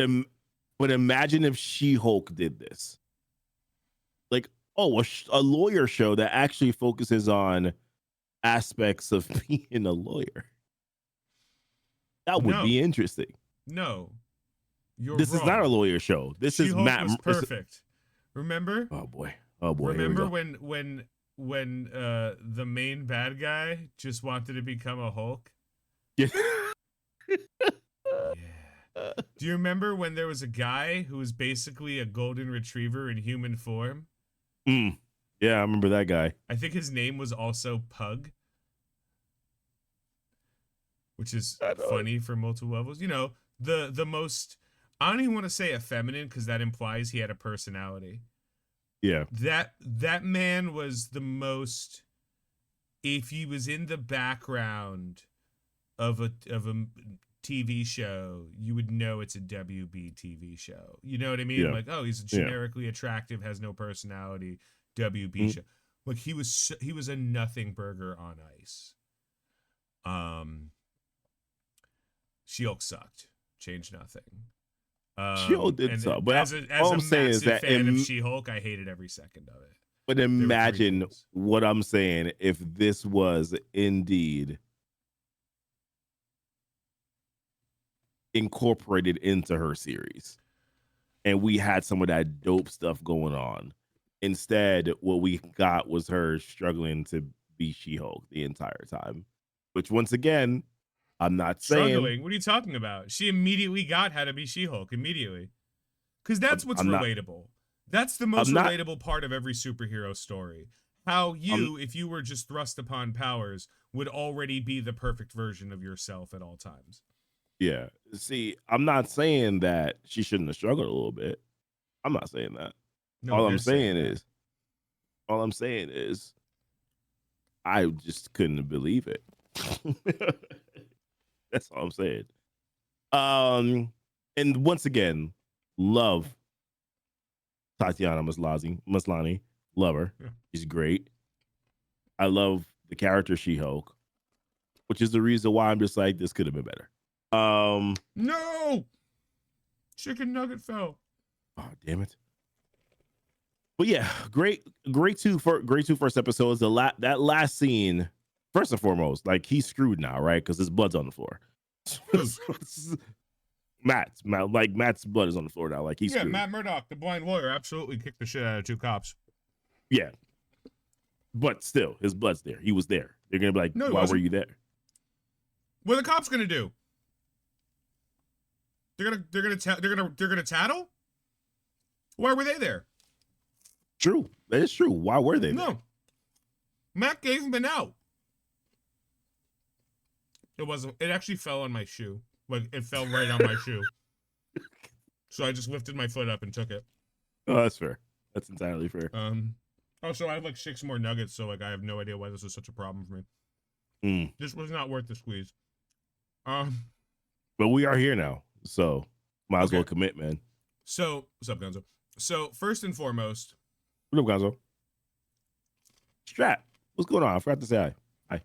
[SPEAKER 1] But imagine if She-Hulk did this. Like, a lawyer show that actually focuses on aspects of being a lawyer. That would be interesting.
[SPEAKER 2] No.
[SPEAKER 1] This
[SPEAKER 2] wrong.
[SPEAKER 1] is not a lawyer show. This
[SPEAKER 2] She-Hulk
[SPEAKER 1] is Matt.
[SPEAKER 2] Was perfect. Remember?
[SPEAKER 1] Oh boy.
[SPEAKER 2] Remember when the main bad guy just wanted to become a Hulk?
[SPEAKER 1] Yeah.
[SPEAKER 2] Yeah. Do you remember when there was a guy who was basically a golden retriever in human form?
[SPEAKER 1] Yeah, I remember that guy.
[SPEAKER 2] I think his name was also Pug, which is funny for multiple levels. You know, the most, I don't even want to say effeminate because that implies he had a personality.
[SPEAKER 1] Yeah.
[SPEAKER 2] That man was the most, if he was in the background of a TV show, you would know it's a WB TV show. You know what I mean?
[SPEAKER 1] Yeah.
[SPEAKER 2] Like, oh, he's generically attractive, has no personality, WB show. Like he was a nothing burger on ice. She-Hulk sucked. Changed nothing.
[SPEAKER 1] She-Hulk did suck, but
[SPEAKER 2] as a massive fan of She-Hulk, I hated every second of it.
[SPEAKER 1] But imagine what I'm saying if this was indeed incorporated into her series. And we had some of that dope stuff going on. Instead, what we got was her struggling to be She-Hulk the entire time. Which, once again, I'm not saying
[SPEAKER 2] Struggling? What are you talking about? She immediately got how to be She-Hulk immediately. Because that's what's relatable. That's the most relatable part of every superhero story. How you, if you were just thrust upon powers, would already be the perfect version of yourself at all times.
[SPEAKER 1] Yeah. See, I'm not saying that she shouldn't have struggled a little bit. I'm not saying that.
[SPEAKER 2] No,
[SPEAKER 1] all I'm saying is, I just couldn't believe it. That's all I'm saying. And once again, love Tatiana Maslany. Love her. Yeah. She's great. I love the character She-Hulk, which is the reason why I'm just like, this could have been better.
[SPEAKER 2] No! Chicken nugget fell.
[SPEAKER 1] Oh, damn it. But yeah, great two first episodes. That last scene, first and foremost, like he's screwed now, right? Because his blood's on the floor. Matt's blood is on the floor now. Like he's screwed.
[SPEAKER 2] Matt Murdock, the blind lawyer, absolutely kicked the shit out of two cops.
[SPEAKER 1] Yeah, but still, his blood's there. He was there. They're gonna be like, no, why were you there?
[SPEAKER 2] What are the cops gonna do? They're gonna tattle? Why were they there?
[SPEAKER 1] True, that is true. Why were they there?
[SPEAKER 2] No, Matt gave him an out. It wasn't. It actually fell on my shoe. Like it fell right on my shoe. So I just lifted my foot up and took it.
[SPEAKER 1] Oh, that's fair. That's entirely fair.
[SPEAKER 2] Also, I have like 6 more nuggets, so like I have no idea why this is such a problem for me. This was not worth the squeeze.
[SPEAKER 1] But we are here now, so might as well commit, man.
[SPEAKER 2] So, what's up, Gonzo? So, first and foremost,
[SPEAKER 1] what up, Gonzo? Strat, what's going on? I forgot to say hi. Hi.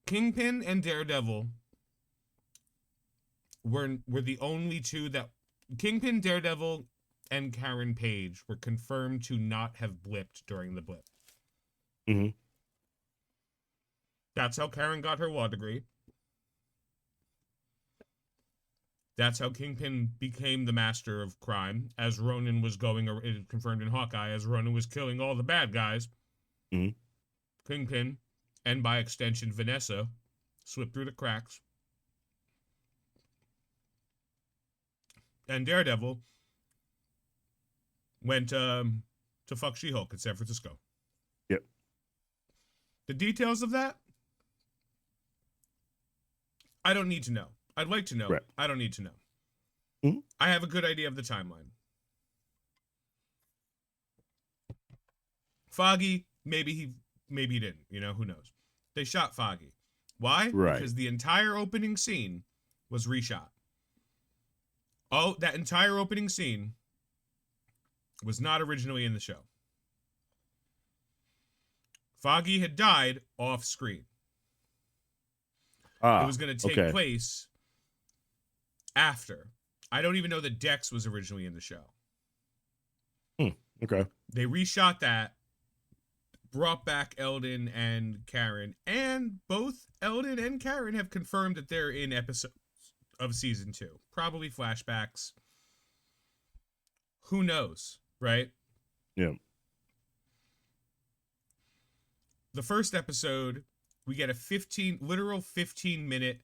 [SPEAKER 2] Kingpin and Daredevil were the only two that Kingpin, Daredevil, and Karen Page were confirmed to not have blipped during the blip.
[SPEAKER 1] Mm-hmm.
[SPEAKER 2] That's how Karen got her law degree. That's how Kingpin became the master of crime, as Ronan was going, it confirmed in Hawkeye, as Ronan was killing all the bad guys.
[SPEAKER 1] Mm-hmm.
[SPEAKER 2] Kingpin, and by extension Vanessa, slipped through the cracks. And Daredevil went to fuck She-Hulk in San Francisco.
[SPEAKER 1] Yep.
[SPEAKER 2] The details of that, I don't need to know. I'd like to know. Right. I don't need to know. Mm-hmm. I have a good idea of the timeline. Foggy, maybe he didn't. You know, who knows? They shot Foggy. Why?
[SPEAKER 1] Right.
[SPEAKER 2] Because the entire opening scene was reshot. Oh, that entire opening scene was not originally in the show. Foggy had died off screen. It was going to take place after. I don't even know that Dex was originally in the show.
[SPEAKER 1] Okay.
[SPEAKER 2] They reshot that, brought back Eldon and Karen, and both Eldon and Karen have confirmed that they're in episodes of season 2. Probably flashbacks. Who knows, right?
[SPEAKER 1] Yeah.
[SPEAKER 2] The first episode, we get a literal 15-minute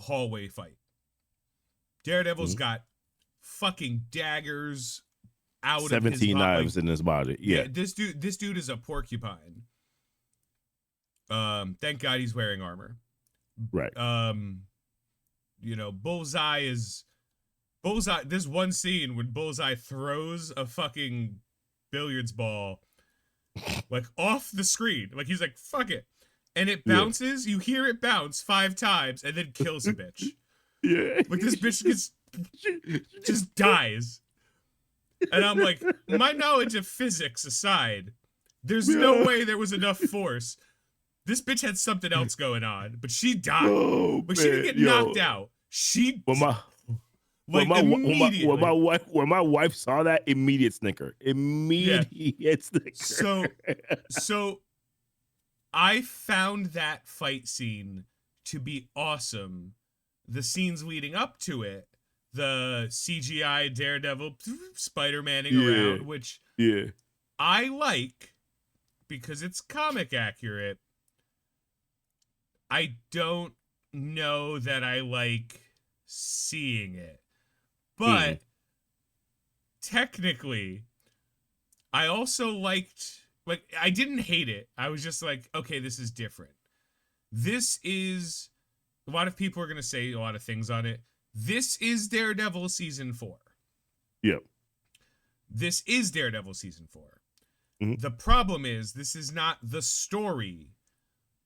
[SPEAKER 2] hallway fight. Daredevil's got fucking daggers out of his body.
[SPEAKER 1] 17 knives in his body. Yeah.
[SPEAKER 2] This dude is a porcupine. Thank God he's wearing armor.
[SPEAKER 1] Right.
[SPEAKER 2] You know, Bullseye. There's one scene when Bullseye throws a fucking billiards ball like off the screen. Like he's like, fuck it. And it bounces. Yeah. You hear it bounce 5 times and then kills a bitch.
[SPEAKER 1] Yeah.
[SPEAKER 2] Like this bitch just dies. And I'm like, my knowledge of physics aside, there's no way there was enough force. This bitch had something else going on, but she died.
[SPEAKER 1] Oh,
[SPEAKER 2] but she didn't get knocked out. She
[SPEAKER 1] when my wife saw that, immediate snicker. Immediate snicker.
[SPEAKER 2] So I found that fight scene to be awesome. The scenes leading up to it, the CGI Daredevil Spider-Manning
[SPEAKER 1] Yeah,
[SPEAKER 2] around, which
[SPEAKER 1] yeah.
[SPEAKER 2] I like because it's comic accurate. I don't know that I like seeing it.
[SPEAKER 1] Mm,
[SPEAKER 2] But technically, I also liked, like, I didn't hate it. I was just like, okay, this is different. This is, a lot of people are going to say a lot of things on it. This is Daredevil season 4.
[SPEAKER 1] yep.
[SPEAKER 2] This is Daredevil season 4.
[SPEAKER 1] Mhm.
[SPEAKER 2] The problem is, this is not the story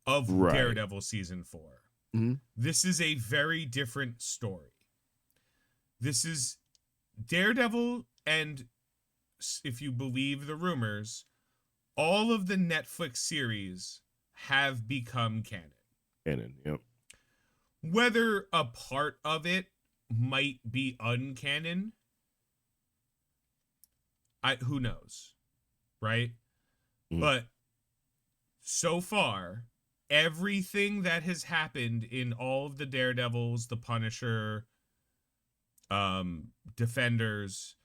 [SPEAKER 2] of
[SPEAKER 1] Right.
[SPEAKER 2] Daredevil season 4.
[SPEAKER 1] Mhm.
[SPEAKER 2] This is a very different story. This is Daredevil, and if you believe the rumors, all of the Netflix series have become canon.
[SPEAKER 1] Canon. Yep.
[SPEAKER 2] Whether a part of it might be uncanon, who knows, right?
[SPEAKER 1] Mhm.
[SPEAKER 2] But so far, everything that has happened in all of the Daredevils, the Punisher, Defenders,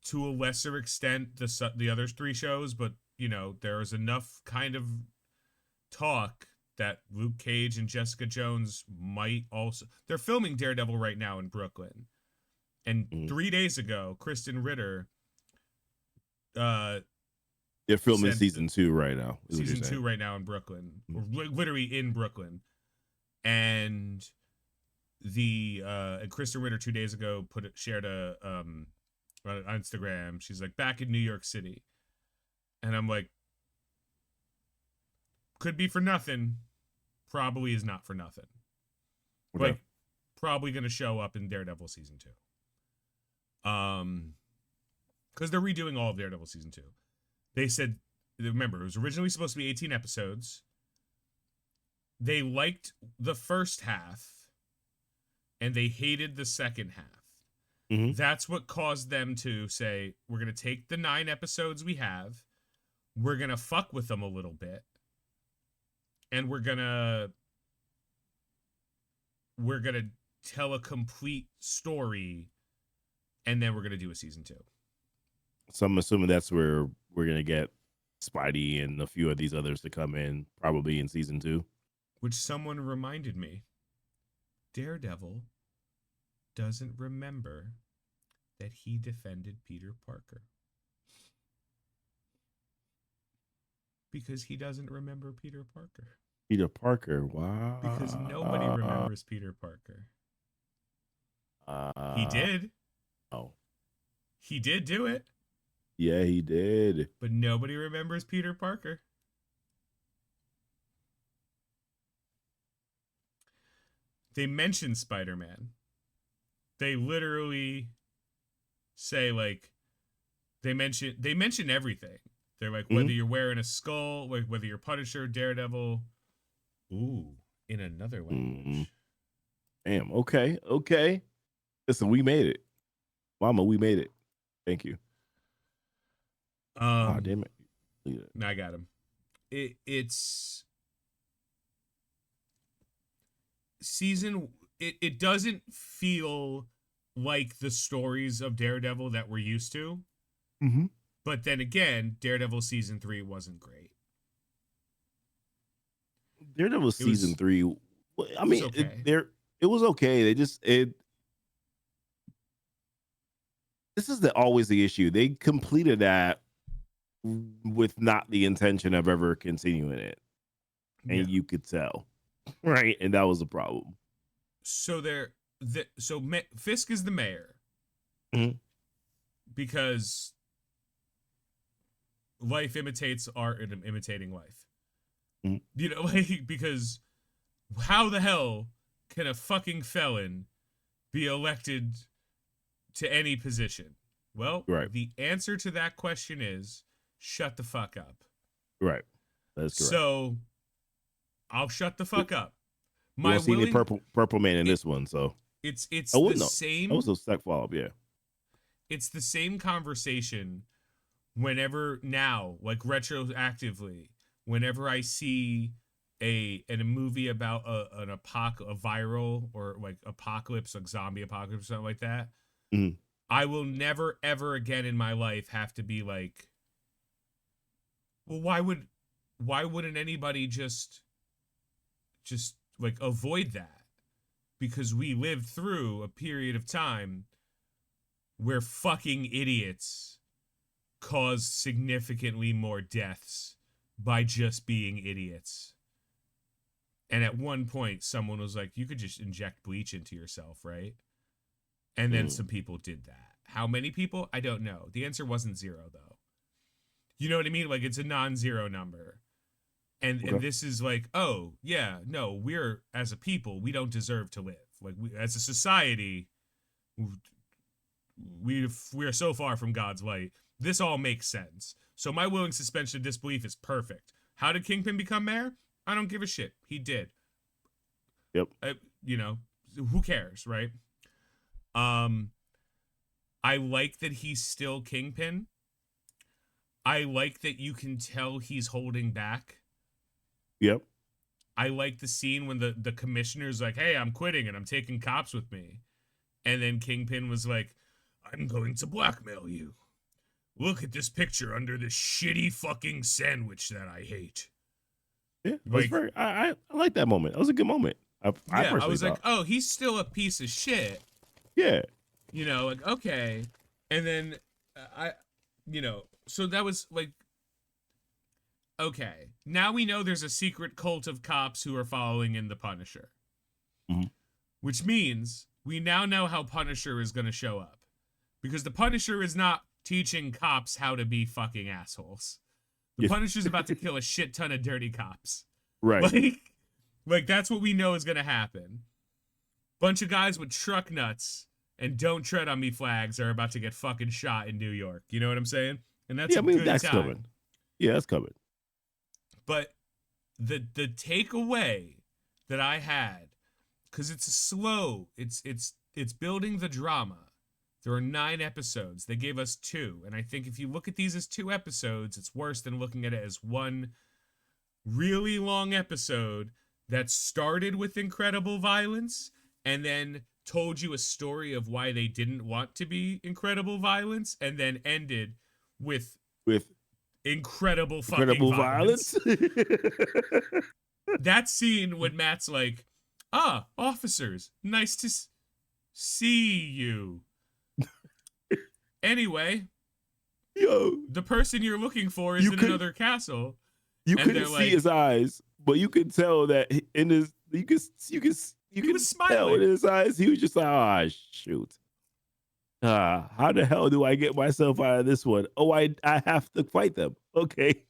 [SPEAKER 2] to a lesser extent the other 3 shows, but there is enough kind of talk that Luke Cage and Jessica Jones might also. They're filming Daredevil right now in Brooklyn, and
[SPEAKER 1] Mhm.
[SPEAKER 2] 3 days ago, Kristen Ritter uh
[SPEAKER 1] They're filming
[SPEAKER 2] sent
[SPEAKER 1] season 2 right now. Is what you're
[SPEAKER 2] season
[SPEAKER 1] saying?
[SPEAKER 2] 2 right now in Brooklyn, or
[SPEAKER 1] Mhm.
[SPEAKER 2] literally in Brooklyn, and the and Kristen Ritter 2 days ago shared a on Instagram. She's like, back in New York City, and I'm like, could be for nothing, probably is not for nothing.
[SPEAKER 1] Okay.
[SPEAKER 2] Like, probably gonna show up in Daredevil season 2. Because they're redoing all of Daredevil season 2. They said, remember, it was originally supposed to be 18 episodes. They liked the first half and they hated the second half.
[SPEAKER 1] Mhm.
[SPEAKER 2] That's what caused them to say, we're going to take the 9 episodes we have, we're going to fuck with them a little bit, and we're going to tell a complete story, and then we're going to do a season 2.
[SPEAKER 1] So I'm assuming that's where we're gonna get Spidey and a few of these others to come in, probably in season 2.
[SPEAKER 2] Which someone reminded me, Daredevil doesn't remember that he defended Peter Parker. Because he doesn't remember Peter Parker.
[SPEAKER 1] Peter Parker.
[SPEAKER 2] Because nobody
[SPEAKER 1] Wow.
[SPEAKER 2] remembers Peter Parker. He
[SPEAKER 1] Uh,
[SPEAKER 2] did.
[SPEAKER 1] oh,
[SPEAKER 2] He did do it.
[SPEAKER 1] yeah, he did.
[SPEAKER 2] But nobody remembers Peter Parker. They mention Spider-Man. They literally say, like, they mention everything. They're like, whether
[SPEAKER 1] Mhm.
[SPEAKER 2] you're wearing a skull, like whether you're Punisher, Daredevil. Ooh, in another
[SPEAKER 1] Mhm.
[SPEAKER 2] language.
[SPEAKER 1] Damn. Okay. Okay. Listen, we made it, Mama. We made it. Thank you. Ah,
[SPEAKER 2] Um,
[SPEAKER 1] damn it. Look at that.
[SPEAKER 2] I got him. It's season. It doesn't feel like the stories of Daredevil that we're used to.
[SPEAKER 1] Mhm.
[SPEAKER 2] But then again, Daredevil season 3 wasn't great.
[SPEAKER 1] Daredevil
[SPEAKER 2] It
[SPEAKER 1] season
[SPEAKER 2] was
[SPEAKER 1] 3. I
[SPEAKER 2] it was
[SPEAKER 1] mean,
[SPEAKER 2] okay.
[SPEAKER 1] it was okay. They just it. This is always the issue. They completed that with not the intention of ever continuing it, and
[SPEAKER 2] Yeah.
[SPEAKER 1] you could tell, right? And that was the problem.
[SPEAKER 2] So Fisk is the mayor
[SPEAKER 1] Mhm.
[SPEAKER 2] because life imitates art and imitating life.
[SPEAKER 1] Mhm.
[SPEAKER 2] Like, because how the hell can a fucking felon be elected to any position? Well,
[SPEAKER 1] Right.
[SPEAKER 2] the answer to that question is shut the fuck up.
[SPEAKER 1] Right. That's correct.
[SPEAKER 2] So I'll shut the
[SPEAKER 1] We,
[SPEAKER 2] fuck up.
[SPEAKER 1] we
[SPEAKER 2] My
[SPEAKER 1] won't see any
[SPEAKER 2] willing
[SPEAKER 1] purple man in
[SPEAKER 2] it
[SPEAKER 1] this one, so
[SPEAKER 2] it's
[SPEAKER 1] I
[SPEAKER 2] the
[SPEAKER 1] wouldn't know. That was
[SPEAKER 2] same
[SPEAKER 1] a sec follow up. Yeah.
[SPEAKER 2] it's the same conversation whenever now, like retroactively, whenever I see a movie about a viral or like apocalypse, like zombie apocalypse, or something like that,
[SPEAKER 1] Mhm.
[SPEAKER 2] I will never ever again in my life have to be like, well, why wouldn't anybody just like avoid that? Because we lived through a period of time where fucking idiots caused significantly more deaths by just being idiots. And at one point, someone was like, you could just inject bleach into yourself, right? And then some people did that. How many people? I don't know. The answer wasn't 0, though. You know what I mean? Like, it's a non-zero number. And this is like, oh, yeah, no, we're, as a people, we don't deserve to live. Like, we, as a society, we are so far from God's light. This all makes sense. So my willing suspension of disbelief is perfect. How did Kingpin become mayor? I don't give a shit. He did.
[SPEAKER 1] Yep.
[SPEAKER 2] You know, who cares, right? I like that he's still Kingpin. I like that you can tell he's holding back.
[SPEAKER 1] Yep.
[SPEAKER 2] I like the scene when the commissioner's like, hey, I'm quitting and I'm taking cops with me. And then Kingpin was like, I'm going to blackmail you. Look at this picture under this shitty fucking sandwich that I hate.
[SPEAKER 1] Yeah,
[SPEAKER 2] like,
[SPEAKER 1] I like that moment. That was a good moment.
[SPEAKER 2] I was like, oh, he's still a piece of shit.
[SPEAKER 1] Yeah.
[SPEAKER 2] You know, like, okay. And then so that was like, okay. Now we know there's a secret cult of cops who are following in the Punisher.
[SPEAKER 1] Mm-hmm.
[SPEAKER 2] Which means we now know how Punisher is going to show up. Because the Punisher is not teaching cops how to be fucking assholes. The Punisher's about to kill a shit ton of dirty cops.
[SPEAKER 1] Right.
[SPEAKER 2] Like that's what we know is going to happen. Bunch of guys with truck nuts and don't tread on me flags are about to get fucking shot in New York. You know what I'm saying? And that's
[SPEAKER 1] that's
[SPEAKER 2] time.
[SPEAKER 1] coming. Yeah, that's coming.
[SPEAKER 2] But the takeaway that I had, because it's slow, it's building the drama. There are 9 episodes. They gave us 2. And I think if you look at these as 2 episodes, it's worse than looking at it as one really long episode that started with incredible violence and then told you a story of why they didn't want to be incredible violence and then ended with incredible fucking violence. That scene when Matt's like, officers, nice to see you. Anyway, the person you're looking for is in another castle.
[SPEAKER 1] You couldn't see his eyes, but you could tell that in his you could
[SPEAKER 2] was smiling.
[SPEAKER 1] tell in his eyes he was just like, shoot. How the hell do I get myself out of this one? Oh, I have to fight them. Okay.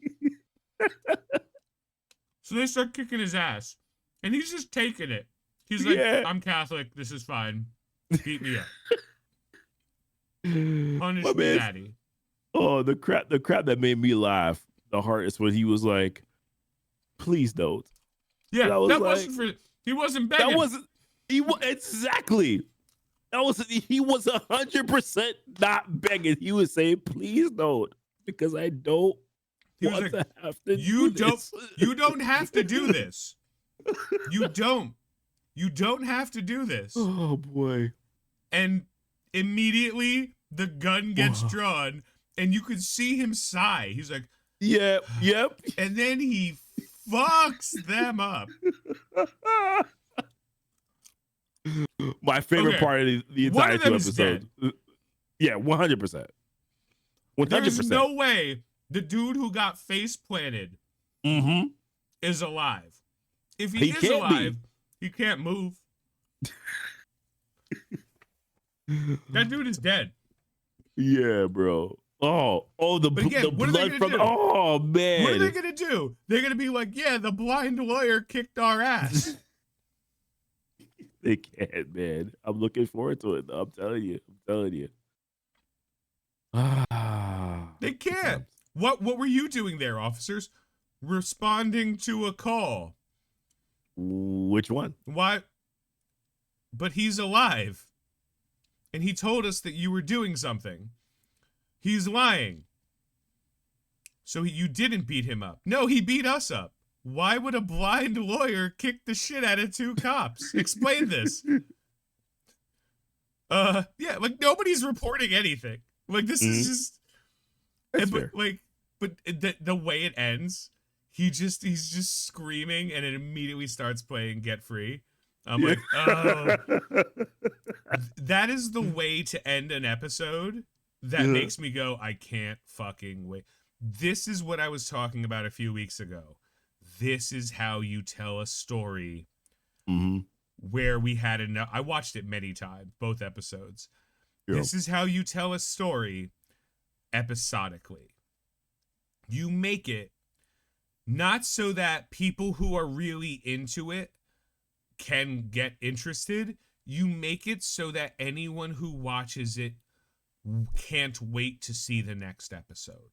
[SPEAKER 2] So they start kicking his ass, and he's just taking it. He's like, I'm Catholic. This is fine. Beat me up. Punish me, daddy.
[SPEAKER 1] Oh, the crap that made me laugh the hardest when he was like, please don't.
[SPEAKER 2] Yeah, that wasn't for, he wasn't begging.
[SPEAKER 1] That wasn't, exactly. He was 100% not begging. He was saying, please don't, because I don't want to have to do this.
[SPEAKER 2] You don't have to do this. You don't have to do this.
[SPEAKER 1] Oh, boy.
[SPEAKER 2] And immediately the gun gets drawn and you could see him sigh. He's like,
[SPEAKER 1] yep.
[SPEAKER 2] And then he fucks them up.
[SPEAKER 1] My favorite part of the entire 2 episodes.
[SPEAKER 2] Dead.
[SPEAKER 1] Yeah, 100%. 100%.
[SPEAKER 2] There's no way the dude who got face planted is alive. If he is alive, he can't move. That dude is dead.
[SPEAKER 1] Yeah, bro. The blood from. Oh man,
[SPEAKER 2] what are they gonna do? They're gonna be like, yeah, the blind lawyer kicked our ass.
[SPEAKER 1] They can't, man. I'm looking forward to it. I'm telling you.
[SPEAKER 2] They can't. What were you doing there, officers? Responding to a call.
[SPEAKER 1] Which one?
[SPEAKER 2] What? But he's alive. And he told us that you were doing something. He's lying. So you didn't beat him up. No, he beat us up. Why would a blind lawyer kick the shit out of two cops? Explain this. Yeah, like nobody's reporting anything. Like this is just
[SPEAKER 1] That's
[SPEAKER 2] but
[SPEAKER 1] fair.
[SPEAKER 2] like but the way it ends, he's just screaming and it immediately starts playing Get Free. I'm
[SPEAKER 1] Yeah.
[SPEAKER 2] like, "Oh, that is the way to end an episode that makes me go, I can't fucking wait." This is what I was talking about a few weeks ago. This is how you tell a story where we had enough. I watched it many times, both episodes.
[SPEAKER 1] Yeah.
[SPEAKER 2] This is how you tell a story episodically. You make it not so that people who are really into it can get interested. You make it so that anyone who watches it can't wait to see the next episode.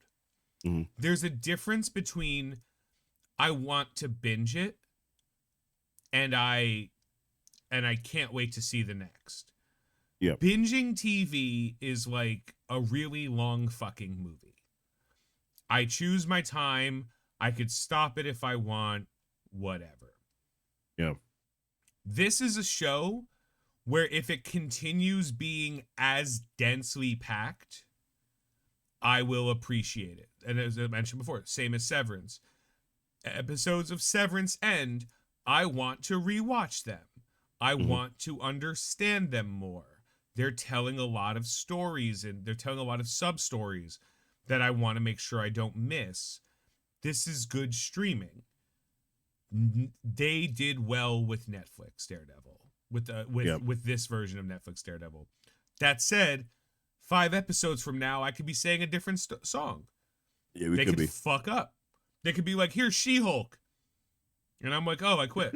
[SPEAKER 2] There's a difference between I want to binge it and I can't wait to see the next.
[SPEAKER 1] Yeah.
[SPEAKER 2] Binging TV is like a really long fucking movie. I choose my time. I could stop it if I want, whatever.
[SPEAKER 1] Yeah.
[SPEAKER 2] This is a show where if it continues being as densely packed, I will appreciate it. And as I mentioned before, same as Severance. Episodes of Severance end, I want to rewatch them. I want to understand them more. They're telling a lot of stories and they're telling a lot of sub-stories that I want to make sure I don't miss. This is good streaming. They did well with Netflix Daredevil, with this version of Netflix Daredevil. That said, 5 episodes from now, I could be saying a different song.
[SPEAKER 1] Yeah,
[SPEAKER 2] they could fuck up. They could be like, here's She-Hulk. And I'm like, oh, I quit.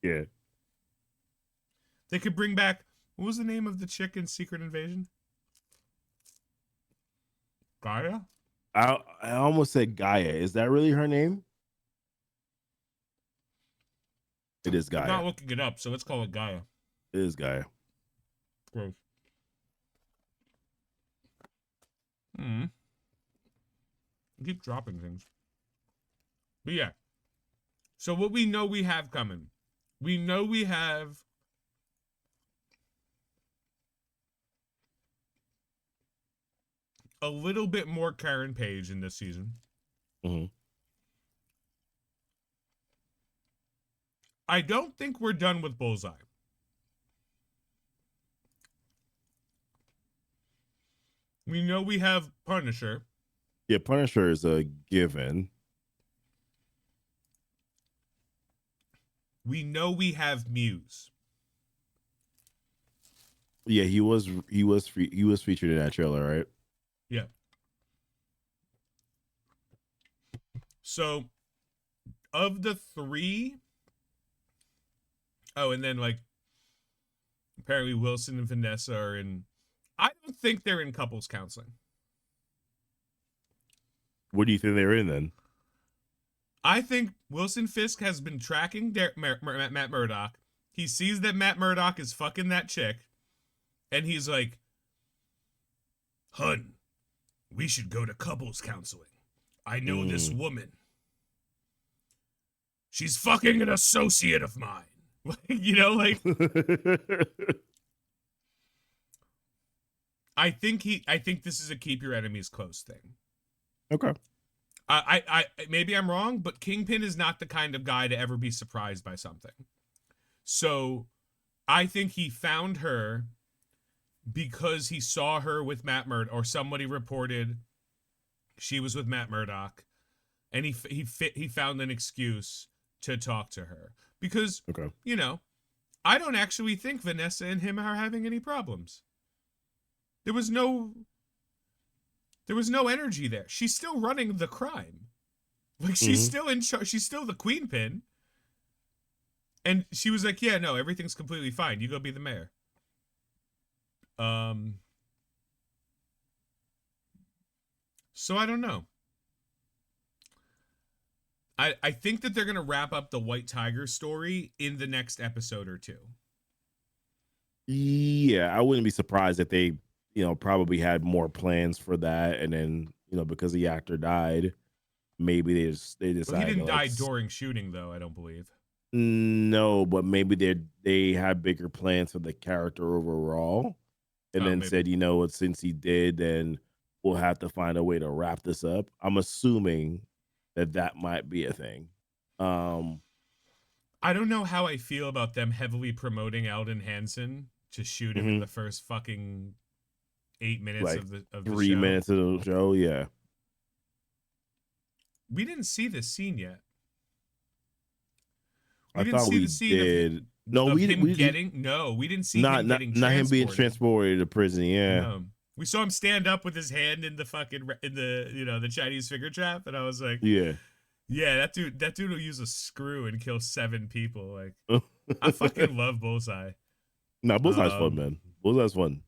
[SPEAKER 1] Yeah.
[SPEAKER 2] They could bring back, what was the name of the chick in Secret Invasion? Gaia?
[SPEAKER 1] I almost said Gaia. Is that really her name? It is Gaia.
[SPEAKER 2] I'm not looking it up, so let's call it Gaia.
[SPEAKER 1] It is Gaia.
[SPEAKER 2] Gross. I keep dropping things. But yeah. So what we know we have coming. We know we have a little bit more Karen Page in this season. I don't think we're done with Bullseye. We know we have Punisher.
[SPEAKER 1] Yeah, Punisher is a given.
[SPEAKER 2] We know we have Muse.
[SPEAKER 1] Yeah, he was featured in that trailer, right?
[SPEAKER 2] Yeah. So, of the 3, oh, and then like apparently Wilson and Vanessa are in. I don't think they're in couples counseling.
[SPEAKER 1] What do you think they're in then?
[SPEAKER 2] I think Wilson Fisk has been tracking Matt Murdock. He sees that Matt Murdock is fucking that chick, and he's like, "Hun, we should go to couples counseling. I know this woman. She's fucking an associate of mine." You know, like I think this is a keep your enemies close thing.
[SPEAKER 1] Okay.
[SPEAKER 2] I maybe I'm wrong, but Kingpin is not the kind of guy to ever be surprised by something. So I think he found her because he saw her with Matt Murdock, or somebody reported she was with Matt Murdock, and he found an excuse to talk to her because you know, I don't actually think Vanessa and him are having any problems. There was no energy there. She's still running the crime. Like she's still in charge. She's still the queen pin. And she was like, "Yeah, no, everything's completely fine. You go be the mayor." So I don't know. I think that they're gonna wrap up the White Tiger story in the next episode or 2.
[SPEAKER 1] Yeah, I wouldn't be surprised if they, probably had more plans for that, and then, because the actor died, maybe they
[SPEAKER 2] Well, he
[SPEAKER 1] decided to
[SPEAKER 2] didn't
[SPEAKER 1] like
[SPEAKER 2] die during shooting, though. I don't believe.
[SPEAKER 1] no, but maybe they had bigger plans for the character overall, and
[SPEAKER 2] Oh,
[SPEAKER 1] then
[SPEAKER 2] maybe.
[SPEAKER 1] said, you know what, since he did, then we'll have to find a way to wrap this up. I'm assuming that might be a thing. Um,
[SPEAKER 2] I don't know how I feel about them heavily promoting Alden Hansen to shoot him in
[SPEAKER 1] mhm,
[SPEAKER 2] the first fucking 8 minutes
[SPEAKER 1] like
[SPEAKER 2] of the
[SPEAKER 1] 3 minutes
[SPEAKER 2] show.
[SPEAKER 1] of the show, yeah.
[SPEAKER 2] We didn't see this scene yet. We
[SPEAKER 1] I
[SPEAKER 2] didn't
[SPEAKER 1] thought
[SPEAKER 2] see
[SPEAKER 1] we
[SPEAKER 2] the scene of him,
[SPEAKER 1] did. No, we did
[SPEAKER 2] getting. No, we didn't see
[SPEAKER 1] not
[SPEAKER 2] him
[SPEAKER 1] not
[SPEAKER 2] getting
[SPEAKER 1] not him being
[SPEAKER 2] transported.
[SPEAKER 1] transported to prison. Yeah,
[SPEAKER 2] No, we saw him stand up with his hand in the fucking in the the Chinese finger trap, and I was like,
[SPEAKER 1] yeah.
[SPEAKER 2] yeah, that dude will use a screw and kill 7 people. Like, I fucking love Bullseye.
[SPEAKER 1] Nah, Bullseye's fun,
[SPEAKER 2] Um,
[SPEAKER 1] man. Bullseye's fun.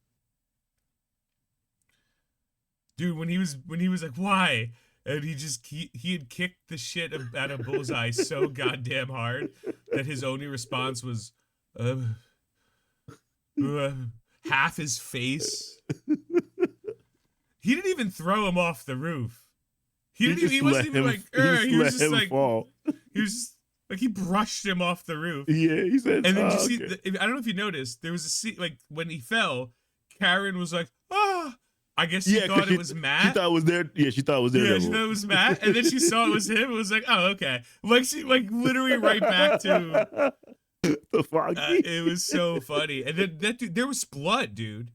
[SPEAKER 2] dude, when he was like, why? And he had kicked the shit out of Bullseye so goddamn hard that his only response was, uh, uh, half his face. He didn't even throw him off the roof. He wasn't even like,
[SPEAKER 1] he just
[SPEAKER 2] he was
[SPEAKER 1] let
[SPEAKER 2] just
[SPEAKER 1] him
[SPEAKER 2] like,
[SPEAKER 1] fall.
[SPEAKER 2] he was just, like, he brushed him off the roof.
[SPEAKER 1] Yeah, he said,
[SPEAKER 2] And then you
[SPEAKER 1] oh,
[SPEAKER 2] see,
[SPEAKER 1] okay.
[SPEAKER 2] I don't know if you noticed, there was a scene, like, when he fell, Karen was like, ah. I guess she
[SPEAKER 1] Yeah,
[SPEAKER 2] thought
[SPEAKER 1] because
[SPEAKER 2] it was
[SPEAKER 1] she
[SPEAKER 2] Matt.
[SPEAKER 1] thought it was there. Yeah, she thought it was
[SPEAKER 2] Yeah, she
[SPEAKER 1] Daredevil.
[SPEAKER 2] thought it was Matt. And then she saw it was him. It was like, oh, okay. Like, she, like, literally right back to,
[SPEAKER 1] the Foggy.
[SPEAKER 2] it was so funny. And then that dude, there was blood, dude.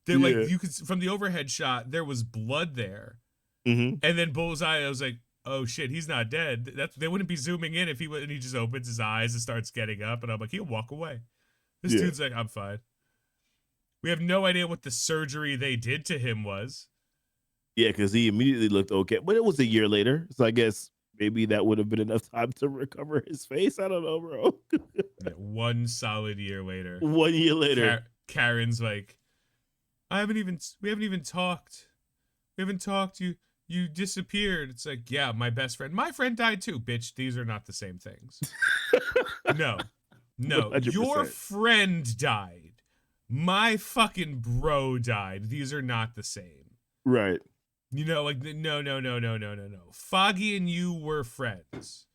[SPEAKER 2] There,
[SPEAKER 1] Yeah.
[SPEAKER 2] like, you could, from the overhead shot, there was blood there.
[SPEAKER 1] Mm-hmm.
[SPEAKER 2] And then Bullseye, I was like, oh shit, he's not dead. They wouldn't be zooming in if he would. And he just opens his eyes and starts getting up. And I'm like, he'll walk away. This
[SPEAKER 1] Yeah.
[SPEAKER 2] dude's like, I'm fine. We have no idea what the surgery they did to him was.
[SPEAKER 1] Yeah, because he immediately looked okay. But it was a year later. So I guess maybe that would have been enough time to recover his face. I don't know, bro.
[SPEAKER 2] Yeah, 1 solid year later.
[SPEAKER 1] 1 year later.
[SPEAKER 2] Karen's like, we haven't even talked. We haven't talked. You disappeared. It's like, yeah, my best friend. My friend died too, bitch. These are not the same things. No.
[SPEAKER 1] 100%.
[SPEAKER 2] Your friend died. My fucking bro died. These are not the same.
[SPEAKER 1] Right.
[SPEAKER 2] You know, like, no. Foggy and you were friends.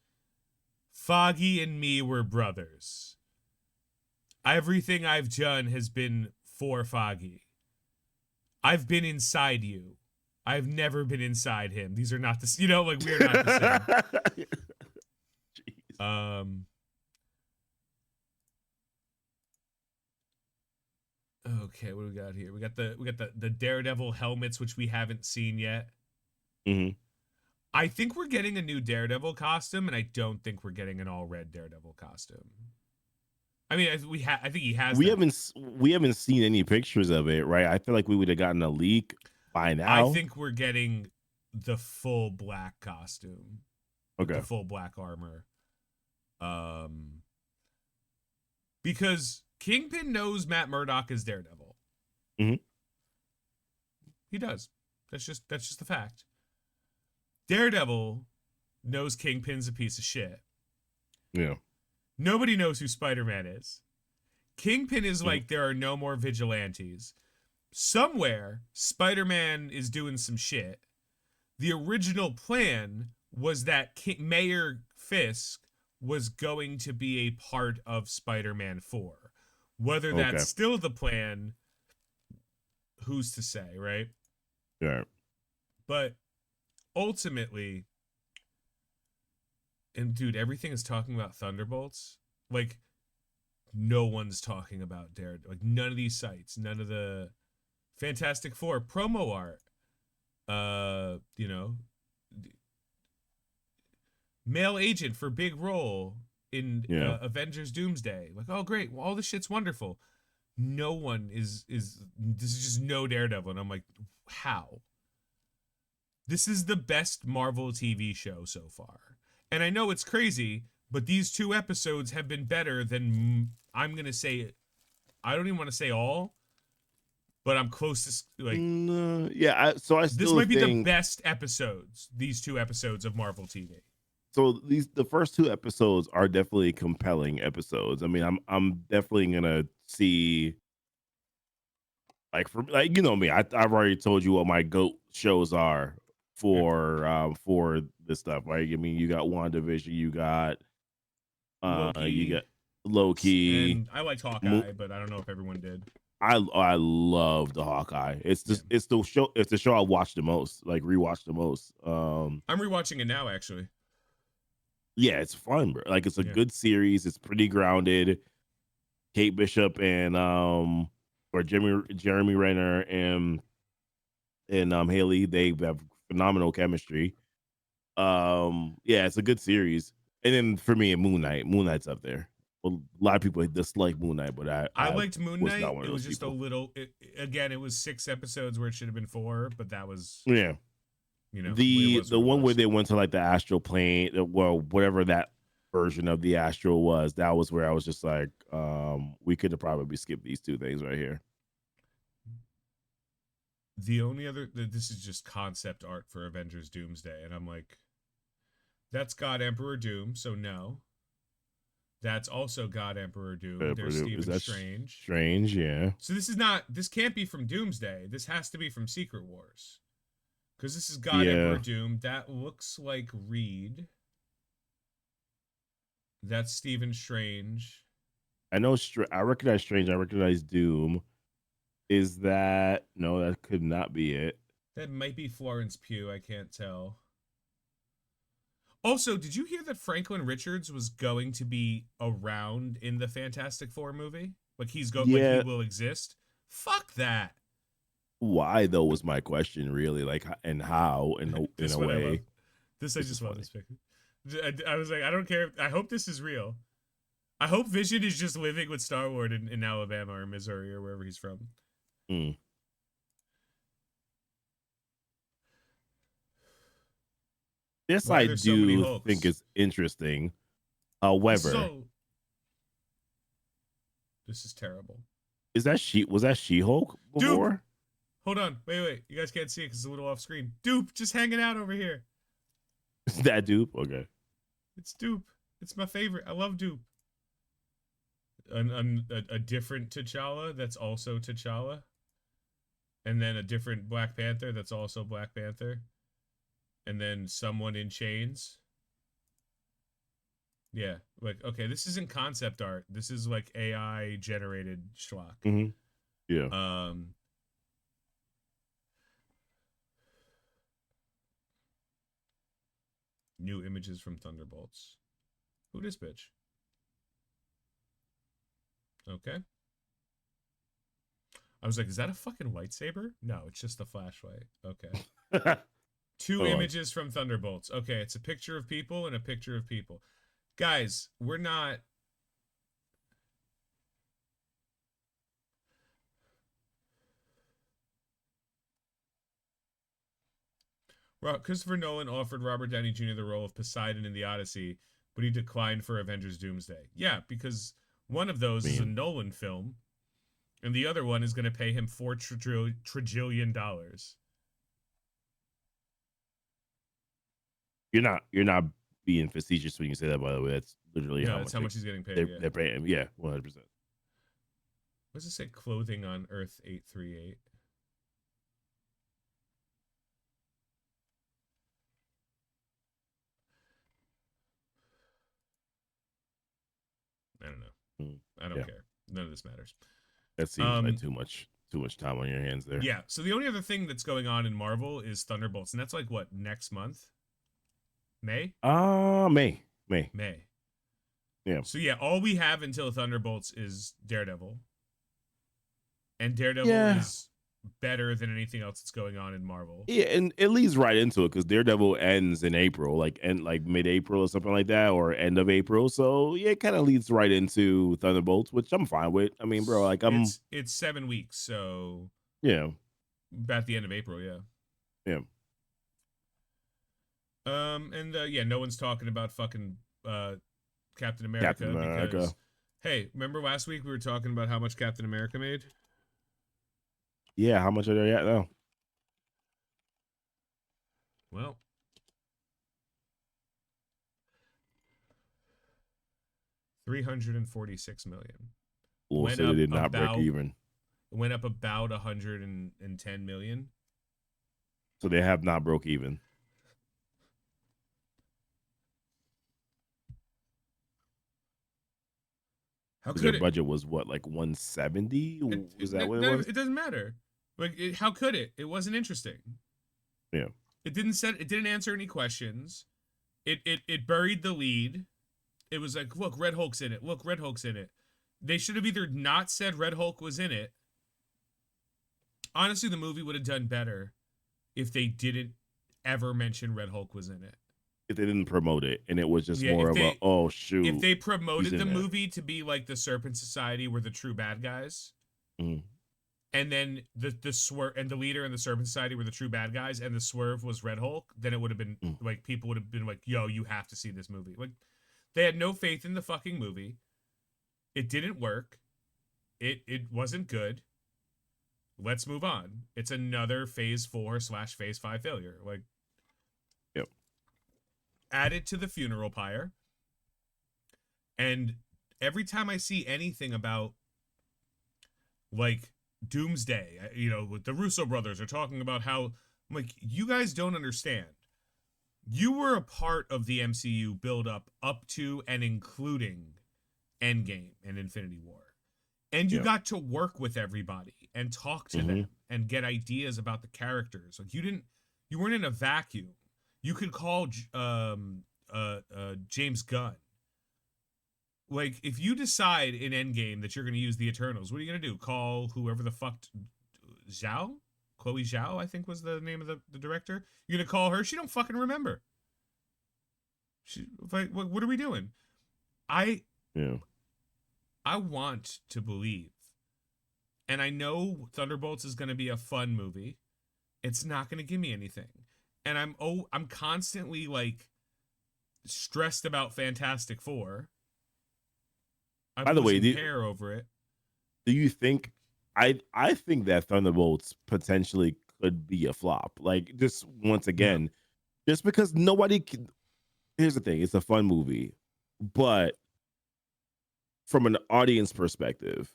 [SPEAKER 2] Foggy and me were brothers. Everything I've done has been for Foggy. I've been inside you. I've never been inside him. These are not the, like, we're not the same.
[SPEAKER 1] Jeez.
[SPEAKER 2] Okay, what do we got here? We got the Daredevil helmets, which we haven't seen yet.
[SPEAKER 1] Mm-hmm.
[SPEAKER 2] I think we're getting a new Daredevil costume, and I don't think we're getting an all red Daredevil costume. I mean, I think he has.
[SPEAKER 1] We haven't seen any pictures of it, right? I feel like we would have gotten a leak by now.
[SPEAKER 2] I think we're getting the full black costume.
[SPEAKER 1] Okay.
[SPEAKER 2] The full black armor. Because Kingpin knows Matt Murdock is Daredevil.
[SPEAKER 1] Mm-hmm.
[SPEAKER 2] He does. That's just the fact. Daredevil knows Kingpin's a piece of shit.
[SPEAKER 1] Yeah.
[SPEAKER 2] Nobody knows who Spider-Man is. Kingpin is like, there are no more vigilantes. Somewhere, Spider-Man is doing some shit. The original plan was that Mayor Fisk was going to be a part of Spider-Man 4. Whether that's still the plan, who's to say, right?
[SPEAKER 1] Yeah.
[SPEAKER 2] But ultimately, and dude, everything is talking about Thunderbolts. Like, no one's talking about Daredevil. Like, none of these sites, none of the Fantastic Four promo art. Male agent for big role in Avengers Doomsday. Like, oh great, well, all this shit's wonderful. No one is this is just no Daredevil, and I'm like, how? This is the best Marvel TV show so far. And I know it's crazy, but these 2 episodes have been better than, I'm going to say, I don't even want to say all, but I'm close to, like...
[SPEAKER 1] So I still
[SPEAKER 2] this might be
[SPEAKER 1] think
[SPEAKER 2] the best episodes, these 2 episodes of Marvel TV.
[SPEAKER 1] So the first 2 episodes are definitely compelling episodes. I mean, I'm definitely going to see, like, for, like, you know me, I've already told you what my GOAT shows are. for this stuff, right? I mean, you got WandaVision, you
[SPEAKER 2] Loki,
[SPEAKER 1] got Loki.
[SPEAKER 2] and I liked
[SPEAKER 1] Mo-
[SPEAKER 2] Hawkeye, but I don't know if everyone did.
[SPEAKER 1] I love the Hawkeye. It's
[SPEAKER 2] Yeah.
[SPEAKER 1] just it's the show I watched the most, like rewatched the most.
[SPEAKER 2] I'm rewatching it now, actually.
[SPEAKER 1] Yeah, it's fun, bro. Like it's a
[SPEAKER 2] Yeah.
[SPEAKER 1] good series. It's pretty grounded. Kate Bishop and or Jeremy Renner and Haley, they have phenomenal chemistry. Yeah, it's a good series. And then for me, Moon Knight. Moon Knight's up there. Well, a lot of people dislike Moon Knight, but
[SPEAKER 2] I
[SPEAKER 1] I
[SPEAKER 2] liked Moon
[SPEAKER 1] was not
[SPEAKER 2] Knight.
[SPEAKER 1] one
[SPEAKER 2] It
[SPEAKER 1] of
[SPEAKER 2] was
[SPEAKER 1] those
[SPEAKER 2] just a
[SPEAKER 1] people.
[SPEAKER 2] little. Again, it was 6 episodes where it should have been 4, but that was,
[SPEAKER 1] Yeah.
[SPEAKER 2] you know, it
[SPEAKER 1] The
[SPEAKER 2] was
[SPEAKER 1] the
[SPEAKER 2] what it
[SPEAKER 1] one where
[SPEAKER 2] was.
[SPEAKER 1] they went to like the astral plane, well, whatever that version of the astral was, that was where I was just like, we could have probably skipped these two things right here.
[SPEAKER 2] The only other, this is just concept art for Avengers Doomsday, and I'm like, that's God Emperor Doom, so no. That's also God Emperor Doom. There's
[SPEAKER 1] Is
[SPEAKER 2] Stephen
[SPEAKER 1] that
[SPEAKER 2] Strange.
[SPEAKER 1] strange? Yeah.
[SPEAKER 2] So this can't be from Doomsday. This has to be from Secret Wars. Because this is God
[SPEAKER 1] Yeah.
[SPEAKER 2] Emperor Doom. That looks like Reed. That's Stephen Strange.
[SPEAKER 1] I know. I recognize Strange. I recognize Doom. Is that no? That could not be it.
[SPEAKER 2] That might be Florence Pugh. I can't tell. Also, did you hear that Franklin Richards was going to be around in the Fantastic Four movie? Like like he
[SPEAKER 1] Yeah.
[SPEAKER 2] will exist? Fuck that.
[SPEAKER 1] Why though was my question really, like, and how in
[SPEAKER 2] This
[SPEAKER 1] a
[SPEAKER 2] one I love.
[SPEAKER 1] way.
[SPEAKER 2] This I
[SPEAKER 1] This is
[SPEAKER 2] just love
[SPEAKER 1] funny.
[SPEAKER 2] this picture. I was like, I don't care. I hope this is real. I hope Vision is just living with Star Lord in Alabama or Missouri or wherever he's from.
[SPEAKER 1] Mm. This
[SPEAKER 2] Why
[SPEAKER 1] I
[SPEAKER 2] are there so many
[SPEAKER 1] do think
[SPEAKER 2] Hulks?
[SPEAKER 1] is interesting.
[SPEAKER 2] This is
[SPEAKER 1] However,
[SPEAKER 2] all. This is terrible.
[SPEAKER 1] was that She Hulk
[SPEAKER 2] Dupe!
[SPEAKER 1] before?
[SPEAKER 2] Hold on. Wait. You guys can't see it because it's a little off screen. Dupe, just hanging out over here.
[SPEAKER 1] That dupe? Okay.
[SPEAKER 2] It's Dupe. It's my favorite. I love Dupe. A different T'Challa that's also T'Challa. And then a different Black Panther that's also Black Panther. And then someone in chains. Yeah. Like, okay, this isn't concept art. This is like AI generated schlock.
[SPEAKER 1] Mm-hmm. Yeah.
[SPEAKER 2] New images from Thunderbolts. Who this bitch? Okay. I was like, is that a fucking lightsaber? No, it's just a flashlight. Okay. Two
[SPEAKER 1] Hold on.
[SPEAKER 2] images from Thunderbolts. Okay, it's a picture of people and a picture of people. Guys, we're not. Christopher Nolan offered Robert Downey Jr. the role of Poseidon in the Odyssey, but he declined for Avengers Doomsday. Yeah, because one of those is a Nolan film, and the other one is going to pay him $4 trillion.
[SPEAKER 1] You're not being facetious when you say that, by the way. That's literally
[SPEAKER 2] how much he's getting paid.
[SPEAKER 1] They're paying him. Yeah, 100%.
[SPEAKER 2] What does it say? Clothing on Earth 838. I don't know. I don't care. None of this matters.
[SPEAKER 1] That seems like too much time on your hands there.
[SPEAKER 2] Yeah. So the only other thing that's going on in Marvel is Thunderbolts, and that's like what, next month? May.
[SPEAKER 1] May. Yeah.
[SPEAKER 2] So yeah, all we have until Thunderbolts is Daredevil, and Daredevil is better than anything else that's going on in Marvel.
[SPEAKER 1] Yeah, and it leads right into it because Daredevil ends in April, like mid-April or something like that, or end of April. So yeah, it kind of leads right into Thunderbolts, which I'm fine with. I mean, bro, like
[SPEAKER 2] it's 7 weeks, so
[SPEAKER 1] yeah,
[SPEAKER 2] at the end of April, yeah.
[SPEAKER 1] Yeah.
[SPEAKER 2] And yeah, no one's talking about fucking Captain America because hey, remember last week we were talking about how much Captain America made?
[SPEAKER 1] Yeah, how much are they at now?
[SPEAKER 2] Well, $346 million.
[SPEAKER 1] Well, so they did not break even.
[SPEAKER 2] Went up about $110 million.
[SPEAKER 1] So they have not broke even.
[SPEAKER 2] How
[SPEAKER 1] Because their
[SPEAKER 2] could it?
[SPEAKER 1] budget was what, like 170? Was that what it was?
[SPEAKER 2] It doesn't matter. Like, how could it? It wasn't interesting.
[SPEAKER 1] Yeah.
[SPEAKER 2] It didn't answer any questions. It buried the lead. It was like, look, Red Hulk's in it. Look, Red Hulk's in it. They should have either not said Red Hulk was in it. Honestly, the movie would have done better if they didn't ever mention Red Hulk was in it.
[SPEAKER 1] If they didn't promote it and it was just
[SPEAKER 2] Yeah,
[SPEAKER 1] more of a, oh shoot,
[SPEAKER 2] if they
[SPEAKER 1] he's
[SPEAKER 2] promoted
[SPEAKER 1] in
[SPEAKER 2] the
[SPEAKER 1] there.
[SPEAKER 2] movie to be like the Serpent Society were the true bad guys,
[SPEAKER 1] Mhm.
[SPEAKER 2] and then the swerve and the leader in the Serpent Society were the true bad guys, and the swerve was Red Hulk, then it would have been like people would have been like, "Yo, you have to see this movie." Like, they had no faith in the fucking movie. It didn't work. It wasn't good. Let's move on. It's another Phase 4/Phase 5 failure. Like,
[SPEAKER 1] Yep.
[SPEAKER 2] add it to the funeral pyre. And every time I see anything about like Doomsday, you know, the Russo brothers are talking about how, I'm like, you guys don't understand. You were a part of the MCU build up to and including Endgame and Infinity War. And you got to work with everybody and talk to them and get ideas about the characters. Like, you weren't in a vacuum. You could call James Gunn. Like, if you decide in Endgame that you're going to use the Eternals, what are you going to do? Call whoever the fuck, Chloe Zhao, I think was the name of the director. You're going to call her? She don't fucking remember. She, like, what are we doing? I want to believe, and I know Thunderbolts is going to be a fun movie. It's not going to give me anything, and I'm constantly like stressed about Fantastic Four. I'm
[SPEAKER 1] By the way,
[SPEAKER 2] losing hair over it.
[SPEAKER 1] Do you think? I think that Thunderbolts potentially could be a flop. Like, just once again, just because nobody can. Here's the thing: it's a fun movie, but from an audience perspective,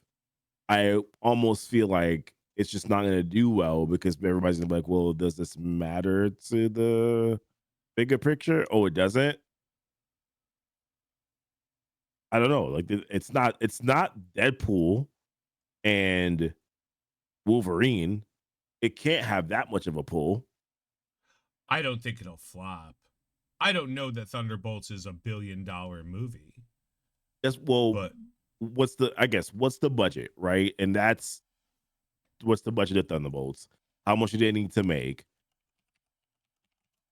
[SPEAKER 1] I almost feel like it's just not going to do well because everybody's gonna be like, "Well, does this matter to the bigger picture? Oh, it doesn't." I don't know. Like, it's not Deadpool and Wolverine. It can't have that much of a pull.
[SPEAKER 2] I don't think it'll flop. I don't know that Thunderbolts is $1 billion movie.
[SPEAKER 1] Yes, well,
[SPEAKER 2] but
[SPEAKER 1] what's the budget, right? And that's what's the budget of Thunderbolts? How much do they need to make?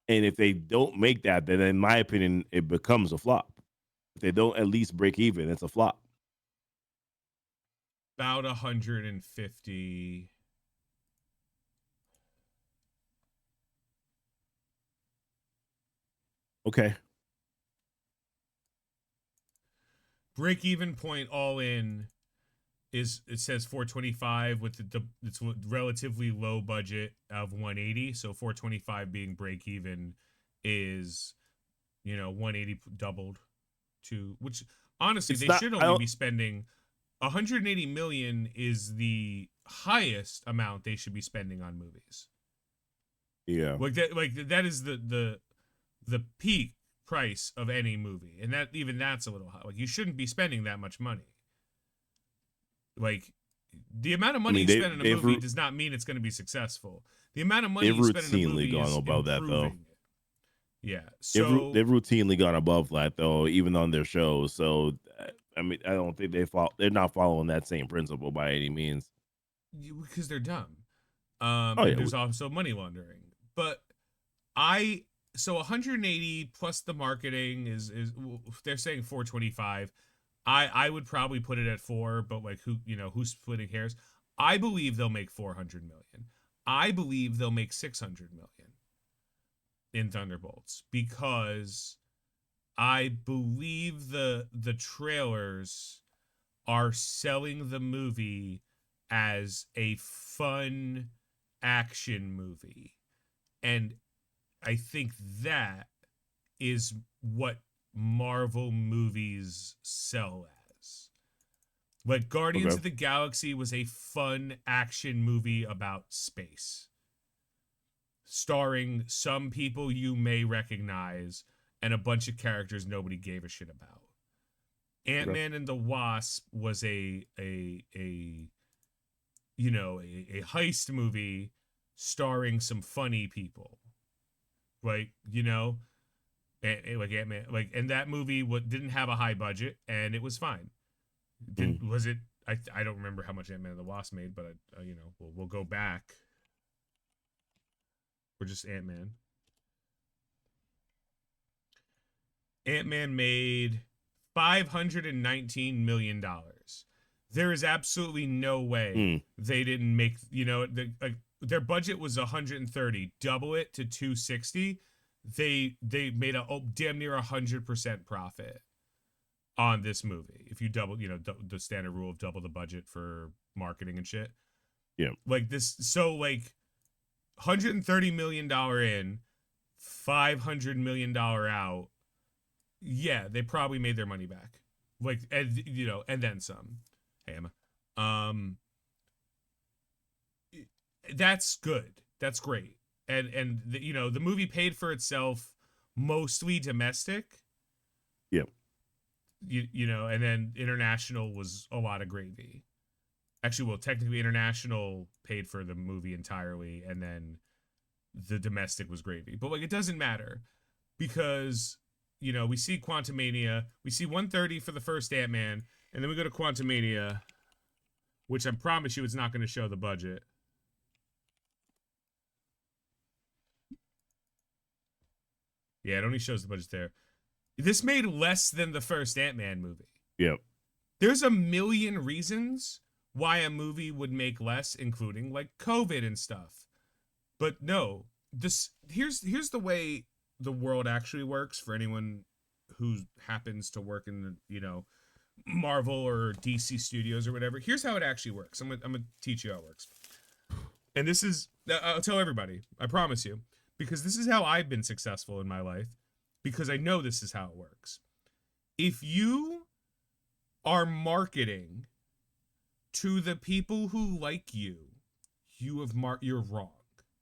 [SPEAKER 1] And if they don't make that, then in my opinion, it becomes a flop. If they don't at least break even, it's a flop.
[SPEAKER 2] About 150.
[SPEAKER 1] Okay.
[SPEAKER 2] Break even point all in is, it says 425 with it's relatively low budget of 180. So 425 being break even is, 180 doubled to, which honestly
[SPEAKER 1] It's
[SPEAKER 2] they
[SPEAKER 1] not,
[SPEAKER 2] should only be spending 180 million is the highest amount they should be spending on movies.
[SPEAKER 1] Yeah.
[SPEAKER 2] Like that is the peak price of any movie, and that's a little high. Like, you shouldn't be spending that much money. Like, the amount of money you spend in a movie does not mean it's going to be successful. The amount of money you spend in a movie is
[SPEAKER 1] above that, though.
[SPEAKER 2] Yeah, so
[SPEAKER 1] they've routinely gone above that, though, even on their shows. So, I mean, I don't think they're not following that same principle by any means.
[SPEAKER 2] Because they're dumb. There's also money laundering. But so 180 plus the marketing is they're saying 425. I would probably put it at 4, but like, who's splitting hairs? I believe they'll make 400 million. I believe they'll make 600 million in Thunderbolts, because I believe the trailers are selling the movie as a fun action movie. And I think that is what Marvel movies sell as. Like, Guardians of the Galaxy was a fun action movie about space, starring some people you may recognize and a bunch of characters nobody gave a shit about.
[SPEAKER 1] Okay.
[SPEAKER 2] Ant-Man and the Wasp was a a heist movie starring some funny people, like like Ant-Man, like, and that movie didn't have a high budget and it was fine.
[SPEAKER 1] Mm.
[SPEAKER 2] Did was it? I don't remember how much Ant-Man and the Wasp made, but we'll go back. We're just Ant-Man. Ant-Man made $519 million. There is absolutely no way
[SPEAKER 1] Mm.
[SPEAKER 2] they didn't make, their budget was 130, double it to 260. They made a damn near 100% profit on this movie. If you double, the standard rule of double the budget for marketing and shit.
[SPEAKER 1] Yeah.
[SPEAKER 2] Like this, so like $130 million in, $500 million out. Yeah, they probably made their money back. Like, and then some. Hey, Emma. Um, that's good. That's great. And the movie paid for itself, mostly domestic.
[SPEAKER 1] Yeah.
[SPEAKER 2] And then international was a lot of gravy. Actually, well, technically international paid for the movie entirely, and then the domestic was gravy. But like, it doesn't matter because we see Quantumania, we see 130 for the first Ant-Man, and then we go to Quantumania, which I promise you it's not going to show the budget. Yeah, it only shows the budget there. This made less than the first Ant-Man movie.
[SPEAKER 1] Yep.
[SPEAKER 2] There's a million reasons why a movie would make less, including like COVID and stuff. But no, here's the way the world actually works for anyone who happens to work in the, Marvel or DC Studios or whatever. Here's how it actually works. I'm gonna teach you how it works. And this is, I'll tell everybody, I promise you, because this is how I've been successful in my life, because I know this is how it works. If you are marketing to the people who like you, you're wrong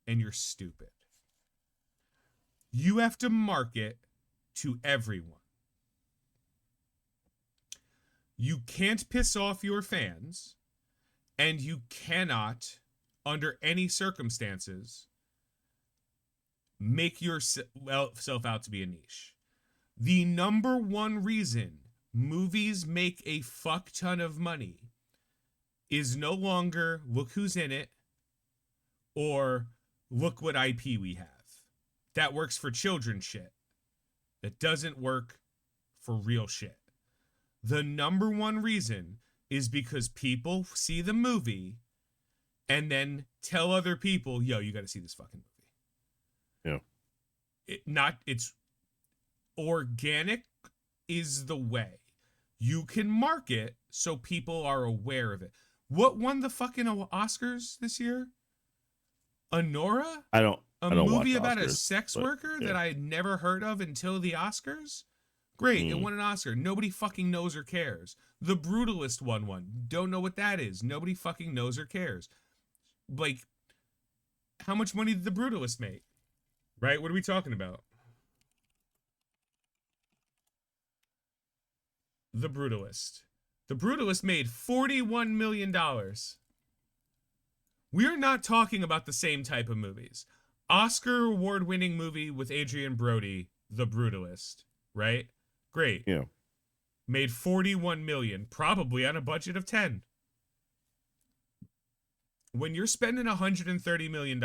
[SPEAKER 2] and you're stupid. You have to market to everyone. You can't piss off your fans, and you cannot, under any circumstances, make yourself out to be a niche. The number one reason movies make a fuck ton of money is no longer look who's in it or look what IP we have. That works for children's shit. That doesn't work for real shit. The number one reason is because people see the movie and then tell other people, yo, you got to see this fucking movie.
[SPEAKER 1] Yeah.
[SPEAKER 2] It's organic is the way. You can market so people are aware of it. What won the fucking Oscars this year? Honora?
[SPEAKER 1] I don't
[SPEAKER 2] movie
[SPEAKER 1] watch
[SPEAKER 2] about
[SPEAKER 1] Oscars,
[SPEAKER 2] a sex worker
[SPEAKER 1] yeah.
[SPEAKER 2] that I had never heard of until the Oscars? Great, it won an Oscar. Nobody fucking knows or cares. The Brutalist won one. Don't know what that is. Nobody fucking knows or cares. Like, how much money did The Brutalist make? Right? What are we talking about? The Brutalist. The Brutalist made $41 million. We're not talking about the same type of movies. Oscar award-winning movie with Adrian Brody, The Brutalist, right? Great.
[SPEAKER 1] Yeah.
[SPEAKER 2] Made 41 million, probably on a budget of 10. When you're spending $130 million,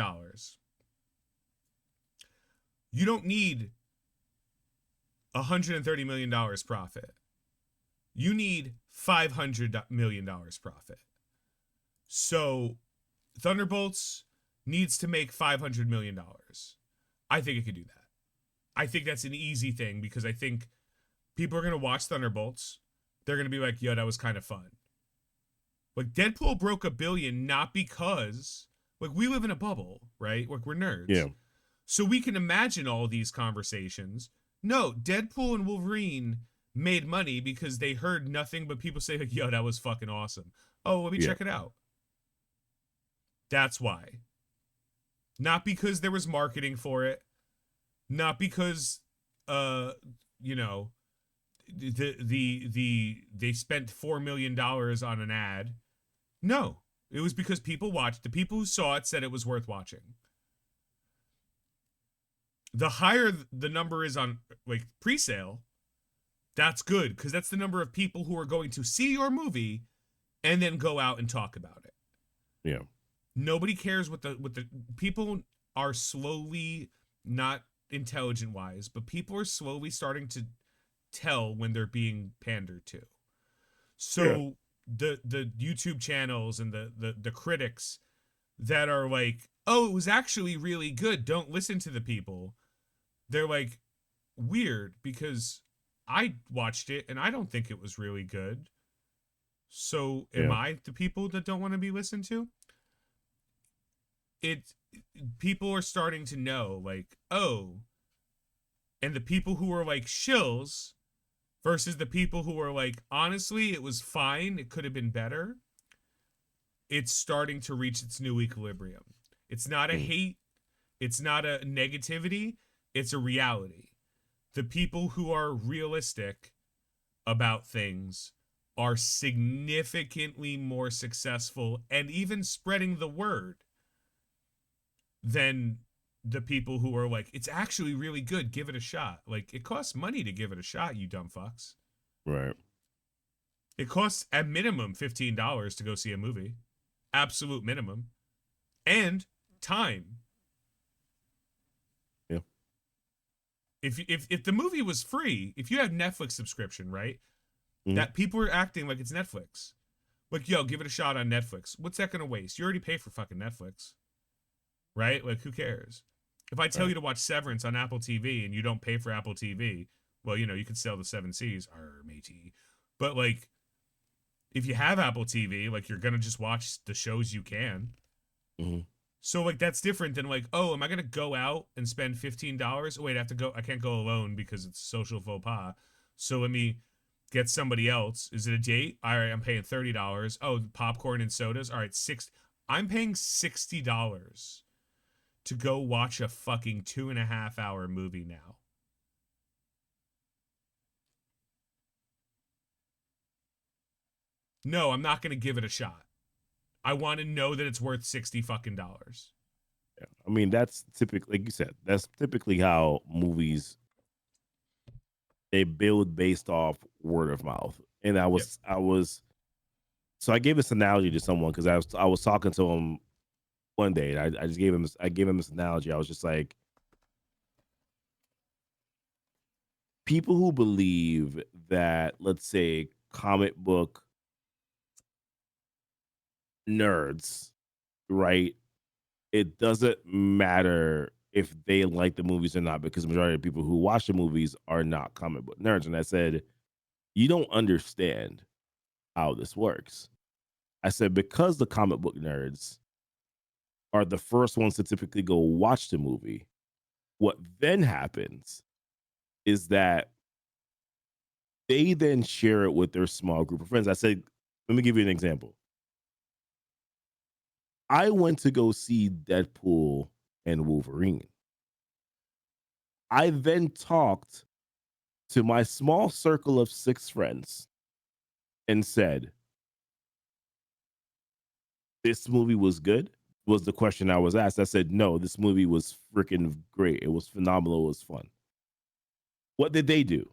[SPEAKER 2] you don't need $130 million profit. You need $500 million profit. So Thunderbolts needs to make $500 million. I think it could do that. I think that's an easy thing because I think people are going to watch Thunderbolts. They're going to be like, yo, that was kind of fun. Like, Deadpool broke $1 billion not because, like, we live in a bubble, right? Like, we're nerds.
[SPEAKER 1] Yeah.
[SPEAKER 2] So we can imagine all these conversations. No, Deadpool and Wolverine made money because they heard nothing but people say, like, yo, that was fucking awesome. Oh, let me check it out. That's why. Not because there was marketing for it. Not because, they spent $4 million on an ad. No, it was because people watched. The people who saw it said it was worth watching. The higher the number is on like pre-sale, that's good because that's the number of people who are going to see your movie and then go out and talk about it.
[SPEAKER 1] Yeah.
[SPEAKER 2] Nobody cares what the people are slowly, not intelligent wise, but people are slowly starting to tell when they're being pandered to. So the YouTube channels and the critics that are like, "Oh, it was actually really good. Don't listen to the people." They're like weird because I watched it and I don't think it was really good. So am
[SPEAKER 1] Yeah.
[SPEAKER 2] I the people that don't want to be listened to? It People are starting to know like, oh, and the people who are like shills versus the people who are like, honestly, it was fine. It could have been better. It's starting to reach its new equilibrium. It's not a hate. It's not a negativity. It's a reality. The people who are realistic about things are significantly more successful and even spreading the word than the people who are like, it's actually really good. Give it a shot. Like, it costs money to give it a shot, you dumb fucks.
[SPEAKER 1] Right.
[SPEAKER 2] It costs at minimum $15 to go see a movie. Absolute minimum. And time.
[SPEAKER 1] Yeah.
[SPEAKER 2] If the movie was free, if you have Netflix subscription, right?
[SPEAKER 1] Mhm.
[SPEAKER 2] That people are acting like it's Netflix. Like, yo, give it a shot on Netflix. What's that gonna waste? You already pay for fucking Netflix. Right? Like, who cares? If I tell
[SPEAKER 1] Right.
[SPEAKER 2] you to watch Severance on Apple TV and you don't pay for Apple TV, well, you know, you can sell the seven C's, matey. But like, if you have Apple TV, like you're gonna just watch the shows you can.
[SPEAKER 1] Mhm.
[SPEAKER 2] So like that's different than like, oh, am I gonna go out and spend $15? Oh, wait, I have to go. I can't go alone because it's a social faux pas. So let me get somebody else. Is it a date? All right, I'm paying $30. Oh, popcorn and sodas. All right, I'm paying $60 to go watch a fucking 2.5 hour movie now. No, I'm not gonna give it a shot. I want to know that it's worth 60 fucking dollars.
[SPEAKER 1] Yeah. I mean, that's typically, like you said, that's typically how movies they build based off word of mouth. And
[SPEAKER 2] Yep.
[SPEAKER 1] so I gave this analogy to someone because I was talking to him one day, and I just gave him this analogy. I was just like, people who believe that, let's say, comic book nerds, right? It doesn't matter if they like the movies or not because the majority of people who watch the movies are not comic book nerds. And I said, you don't understand how this works. I said, because the comic book nerds are the first ones to typically go watch the movie, what then happens is that they then share it with their small group of friends. I said, let me give you an example. I went to go see Deadpool and Wolverine. I then talked to my small circle of 6 friends and said, this movie was good? Was the question I was asked. I said, no, this movie was freaking great. It was phenomenal. It was fun. What did they do?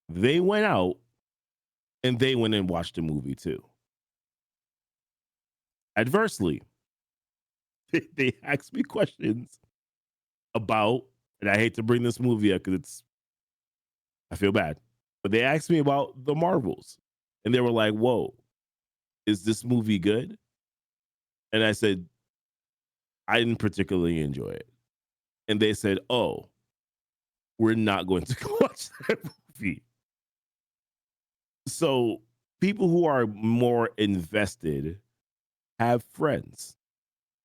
[SPEAKER 1] They went out and they went and watched the movie too. Adversely, they asked me questions about, and I hate to bring this movie up because I feel bad, but they asked me about the Marvels and they were like, whoa, is this movie good? And I said, I didn't particularly enjoy it. And they said, oh, we're not going to go watch that movie. So people who are more invested have friends.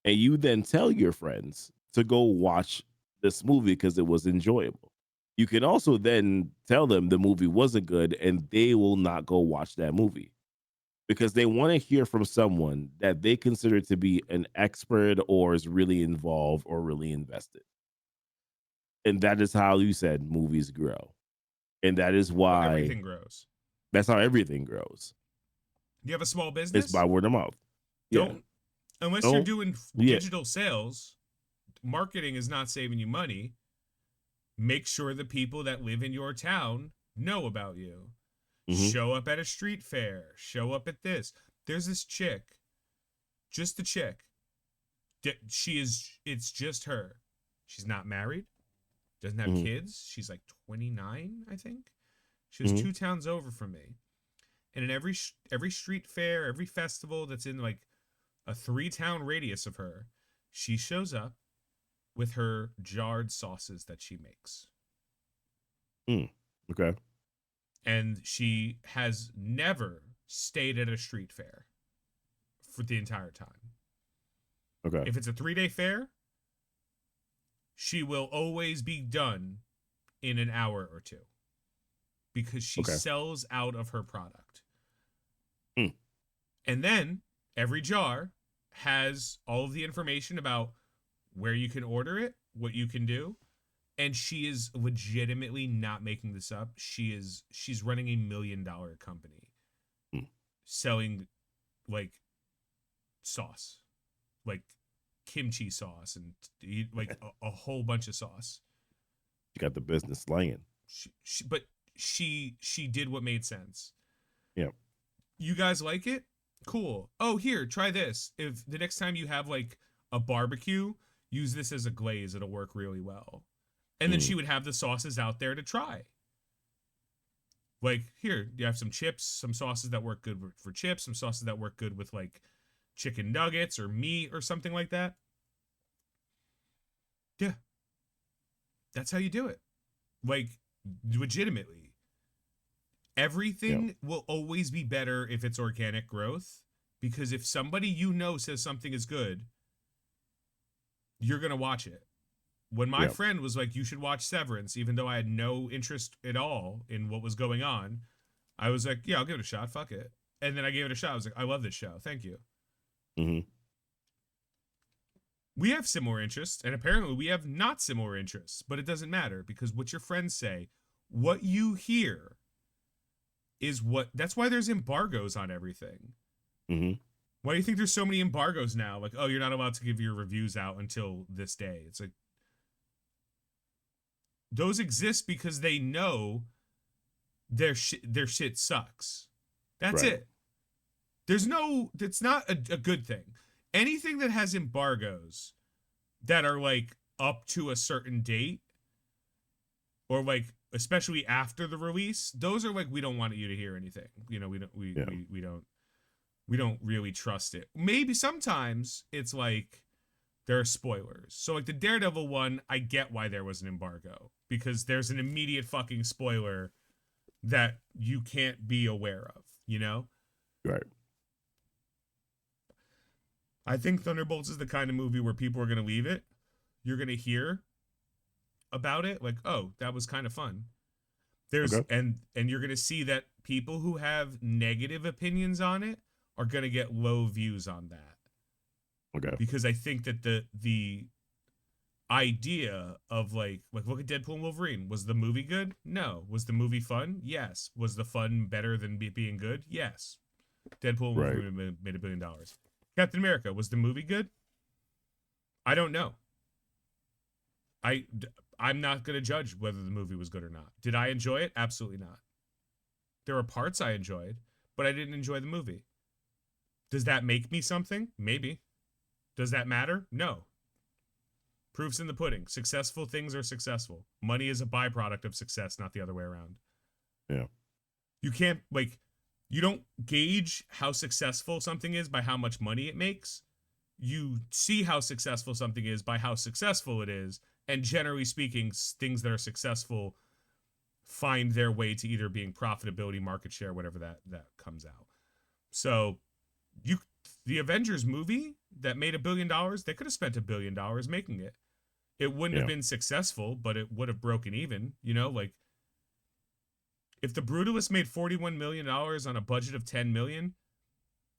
[SPEAKER 1] And you then tell your friends to go watch this movie because it was enjoyable. You can also then tell them the movie wasn't good and they will not go watch that movie because they want to hear from someone that they consider to be an expert or is really involved or really invested. And that is how you said movies grow. And that is
[SPEAKER 2] Well,
[SPEAKER 1] why
[SPEAKER 2] everything grows.
[SPEAKER 1] that's how everything grows.
[SPEAKER 2] You have a small
[SPEAKER 1] It's by
[SPEAKER 2] business?
[SPEAKER 1] word of mouth. Yeah.
[SPEAKER 2] Don't, unless you're
[SPEAKER 1] Don't,
[SPEAKER 2] doing
[SPEAKER 1] yeah.
[SPEAKER 2] digital sales, marketing is not saving you money. Make sure the people that live in your town know about you.
[SPEAKER 1] Mm-hmm.
[SPEAKER 2] Show up at a street fair. Show up at this. There's this chick, just a chick. It's just her. She's not married, doesn't have
[SPEAKER 1] Mm-hmm.
[SPEAKER 2] kids. She's like 29, I think. She was
[SPEAKER 1] Mm-hmm.
[SPEAKER 2] 2 towns over from me. And in every street fair, every festival that's in like a 3 town radius of her, she shows up with her jarred sauces that she makes.
[SPEAKER 1] Mm. Okay.
[SPEAKER 2] And she has never stayed at a street fair for the entire time.
[SPEAKER 1] Okay.
[SPEAKER 2] If it's a 3-day fair, she will always be done in an hour or two because she sells out of her product.
[SPEAKER 1] Mm.
[SPEAKER 2] And then every jar has all of the information about where you can order it, what you can do. And she is legitimately not making this up. She's running $1 million company selling like sauce, like kimchi sauce and like a whole bunch of sauce.
[SPEAKER 1] You got the business slaying.
[SPEAKER 2] But she did what made sense.
[SPEAKER 1] Yeah.
[SPEAKER 2] You guys like it? Cool. Oh, here, try this. If the next time you have like a barbecue, use this as a glaze. It'll work really well. And then she would have the sauces out there to try. Like, here, you have some chips, some sauces that work good for chips, some sauces that work good with like chicken nuggets or meat or something like that. Yeah. That's how you do it. Like, legitimately. Everything will always be better if it's organic growth. Because if somebody you know says something is good, you're going to watch it. When my friend was like, you should watch Severance, even though I had no interest at all in what was going on, I was like, yeah, I'll give it a shot. Fuck it. And then I gave it a shot. I was like, I love this show. Thank you.
[SPEAKER 1] Mm-hmm.
[SPEAKER 2] We have similar interests, and apparently we have not similar interests, but it doesn't matter because what your friends say, what you hear is what, that's why there's embargoes on everything.
[SPEAKER 1] Mm-hmm.
[SPEAKER 2] Why do you think there's so many embargoes now? Like, oh, you're not allowed to give your reviews out until this day. It's like, those exist because they know their shit sucks. That's it. There's no, it's not a good thing. Anything that has embargoes that are like up to a certain date or like especially after the release, those are like, we don't want you to hear anything. You know, we don't really trust it. Maybe sometimes it's like there are spoilers. So like the Daredevil one, I get why there was an embargo because there's an immediate fucking spoiler that you can't be aware of, you know?
[SPEAKER 1] Right.
[SPEAKER 2] I think Thunderbolts is the kind of movie where people are going to leave it. You're going to hear about it like, "Oh, that was kind of fun." There's and you're going to see that people who have negative opinions on it are going to get low views on that.
[SPEAKER 1] Okay.
[SPEAKER 2] Because I think that the idea of like look at Deadpool and Wolverine. Was the movie good? No. Was the movie fun? Yes. Was the fun better than being good? Yes. Deadpool and Wolverine made $1 billion. Captain America, was the movie good? I don't know. I'm not going to judge whether the movie was good or not. Did I enjoy it? Absolutely not. There were parts I enjoyed, but I didn't enjoy the movie. Does that make me something? Maybe. Does that matter? No. Proof's in the pudding. Successful things are successful. Money is a byproduct of success, not the other way around.
[SPEAKER 1] Yeah.
[SPEAKER 2] You can't, like, you don't gauge how successful something is by how much money it makes. You see how successful something is by how successful it is. And generally speaking, things that are successful find their way to either being profitability, market share, whatever that comes out. So the Avengers movie that made $1 billion, they could have spent $1 billion making it. It wouldn't have been successful, but it would have broken even, you know, like if the Brutalist made $41 million on a budget of 10 million,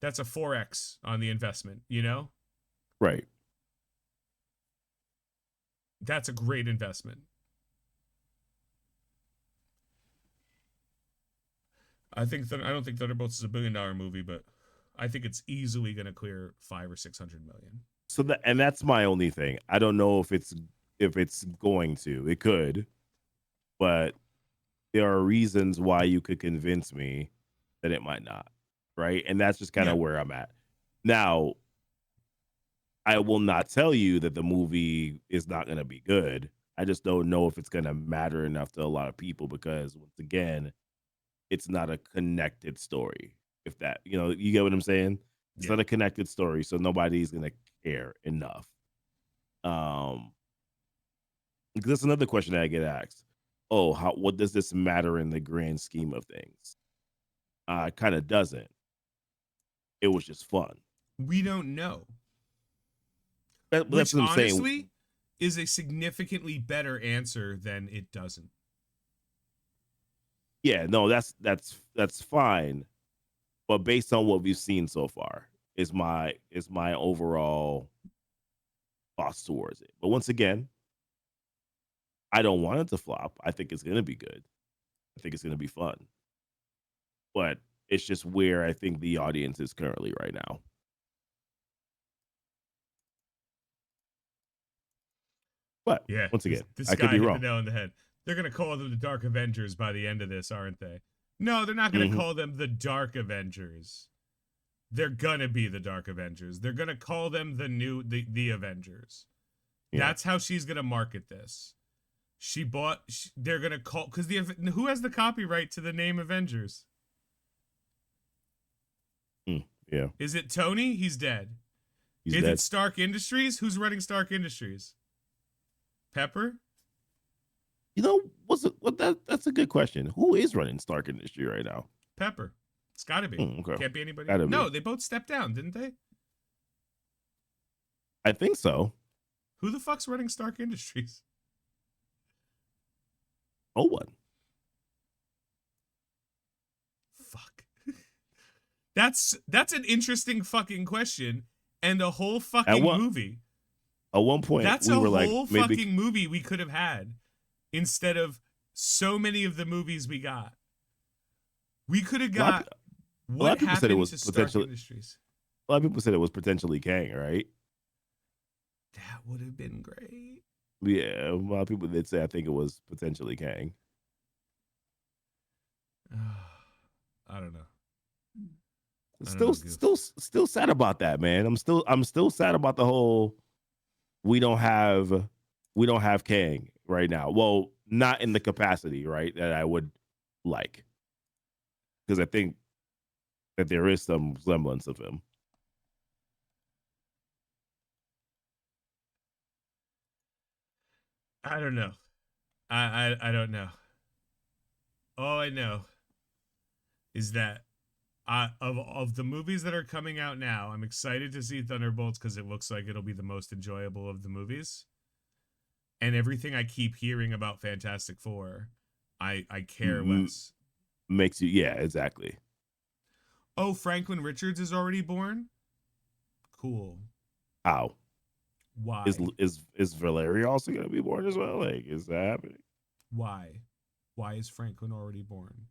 [SPEAKER 2] that's a 4x on the investment, you know?
[SPEAKER 1] Right.
[SPEAKER 2] That's a great investment. I don't think Thunderbolts is a $1 billion movie, but I think it's easily going to clear 500 or 600 million.
[SPEAKER 1] So that's my only thing. I don't know if it's going to. It could, but there are reasons why you could convince me that it might not. Right? And that's just kind of
[SPEAKER 2] Yeah.
[SPEAKER 1] where I'm at. Now, I will not tell you that the movie is not going to be good. I just don't know if it's going to matter enough to a lot of people because once again, it's not a connected story. If that, you get what I'm saying? It's
[SPEAKER 2] Yeah.
[SPEAKER 1] not a connected story, so nobody's going to care enough. Because that's another question that I get asked. Oh, what does this matter in the grand scheme of things? It kind of doesn't. It was just fun.
[SPEAKER 2] We don't know.
[SPEAKER 1] That's
[SPEAKER 2] Which
[SPEAKER 1] what I'm saying.
[SPEAKER 2] honestly is a significantly better answer than it doesn't.
[SPEAKER 1] Yeah, no, that's fine. But based on what we've seen so far, is my overall thoughts towards it. But once again, I don't want it to flop. I think it's gonna be good. I think it's gonna be fun. But it's just where I think the audience is currently right now. But
[SPEAKER 2] Yeah,
[SPEAKER 1] once again,
[SPEAKER 2] this
[SPEAKER 1] I could
[SPEAKER 2] guy
[SPEAKER 1] be
[SPEAKER 2] hit the
[SPEAKER 1] wrong.
[SPEAKER 2] nail on the head. They're gonna call them the Dark Avengers by the end of this, aren't they? No, they're not gonna
[SPEAKER 1] Mm-hmm.
[SPEAKER 2] call them the Dark Avengers. They're gonna be the Dark Avengers. They're gonna call them the Avengers.
[SPEAKER 1] Yeah.
[SPEAKER 2] That's how she's gonna market this. They're gonna call because who has the copyright to the name Avengers?
[SPEAKER 1] Yeah.
[SPEAKER 2] Is it Tony? He's dead.
[SPEAKER 1] He's
[SPEAKER 2] Is
[SPEAKER 1] dead.
[SPEAKER 2] it Stark Industries? Who's running Stark Industries? Pepper?
[SPEAKER 1] That's a good question. Who is running Stark Industry right now?
[SPEAKER 2] Pepper. It's got to be.
[SPEAKER 1] Okay.
[SPEAKER 2] Can't be anybody.
[SPEAKER 1] Gotta
[SPEAKER 2] No,
[SPEAKER 1] be.
[SPEAKER 2] they both stepped down, didn't they?
[SPEAKER 1] I think so.
[SPEAKER 2] Who the fuck's running Stark Industries?
[SPEAKER 1] Oh, what?
[SPEAKER 2] Fuck. That's an interesting fucking question and a whole fucking movie.
[SPEAKER 1] At one point,
[SPEAKER 2] That's
[SPEAKER 1] we
[SPEAKER 2] a
[SPEAKER 1] were like,
[SPEAKER 2] whole
[SPEAKER 1] maybe
[SPEAKER 2] fucking movie we could have had instead of so many of the movies we got. We could have got
[SPEAKER 1] a lot of people said it
[SPEAKER 2] happened
[SPEAKER 1] was
[SPEAKER 2] to Stark
[SPEAKER 1] potentially.
[SPEAKER 2] Industries.
[SPEAKER 1] A lot of people said it was potentially Kang, right?
[SPEAKER 2] That would have been great.
[SPEAKER 1] Yeah, a lot of people did say I think it was potentially Kang.
[SPEAKER 2] I don't know.
[SPEAKER 1] Still sad about that, man. I'm still sad about the whole we don't have Kang right now. Well, not in the capacity, right, that I would like. Because I think that there is some semblance of him.
[SPEAKER 2] I don't know. I don't know. All I know is that of the movies that are coming out now, I'm excited to see Thunderbolts because it looks like it'll be the most enjoyable of the movies. And everything I keep hearing about Fantastic Four, I care less.
[SPEAKER 1] Makes you, yeah, exactly.
[SPEAKER 2] Oh, Franklin Richards is already born? Cool.
[SPEAKER 1] How?
[SPEAKER 2] Why?
[SPEAKER 1] Is Valeria also gonna be born as well? Like, is that happening?
[SPEAKER 2] Why? Why is Franklin already born?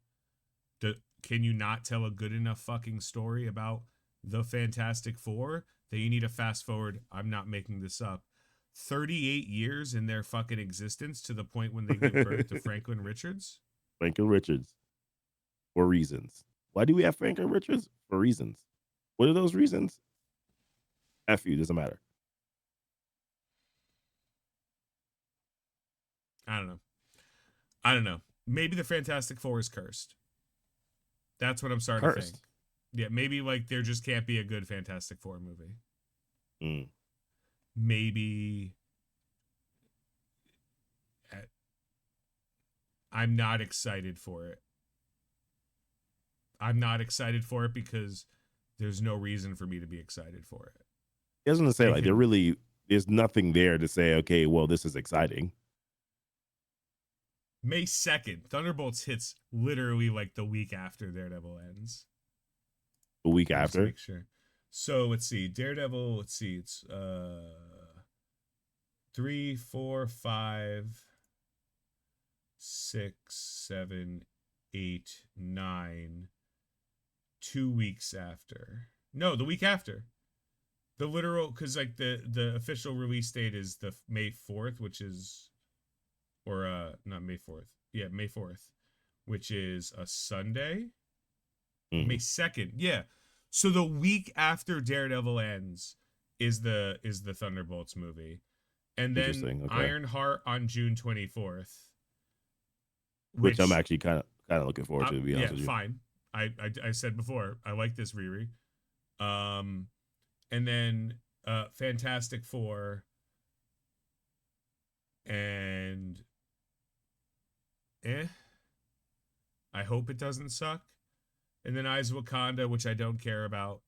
[SPEAKER 2] Can you not tell a good enough fucking story about the Fantastic Four that you need to fast forward? I'm not making this up. 38 years in their fucking existence to the point when they give birth to Franklin Richards?
[SPEAKER 1] Franklin Richards. For reasons. Why do we have Franklin Richards? For reasons. What are those reasons? F you, doesn't matter.
[SPEAKER 2] I don't know. Maybe the Fantastic Four is cursed. That's what I'm starting to think. Yeah, maybe like there just can't be a good Fantastic Four movie. Maybe I'm not excited for it. I'm not excited for it because there's no reason for me to be excited for it.
[SPEAKER 1] I was going to say, like, there's nothing there to say, okay, well, this is exciting.
[SPEAKER 2] May 2nd, Thunderbolts hits literally like the week after Daredevil ends.
[SPEAKER 1] The week after?
[SPEAKER 2] Make sure. So let's see. Daredevil, let's see. It's 3, 4, 5, 6, 7, 8, 9. 2 weeks after. No, the week after. The literal, because like the official release date is the May 4th, which is, or not May 4th. Yeah, May 4th, which is a Sunday. May 2nd. Yeah. So the week after Daredevil ends is the Thunderbolts movie. And then
[SPEAKER 1] Interesting. Okay.
[SPEAKER 2] Ironheart on June 24th,
[SPEAKER 1] Which I'm
[SPEAKER 2] which
[SPEAKER 1] actually kind of looking forward to be
[SPEAKER 2] yeah,
[SPEAKER 1] honest with you.
[SPEAKER 2] fine. I said before, I like this Riri. And then Fantastic Four and I hope it doesn't suck. And then Eyes of Wakanda, which I don't care about.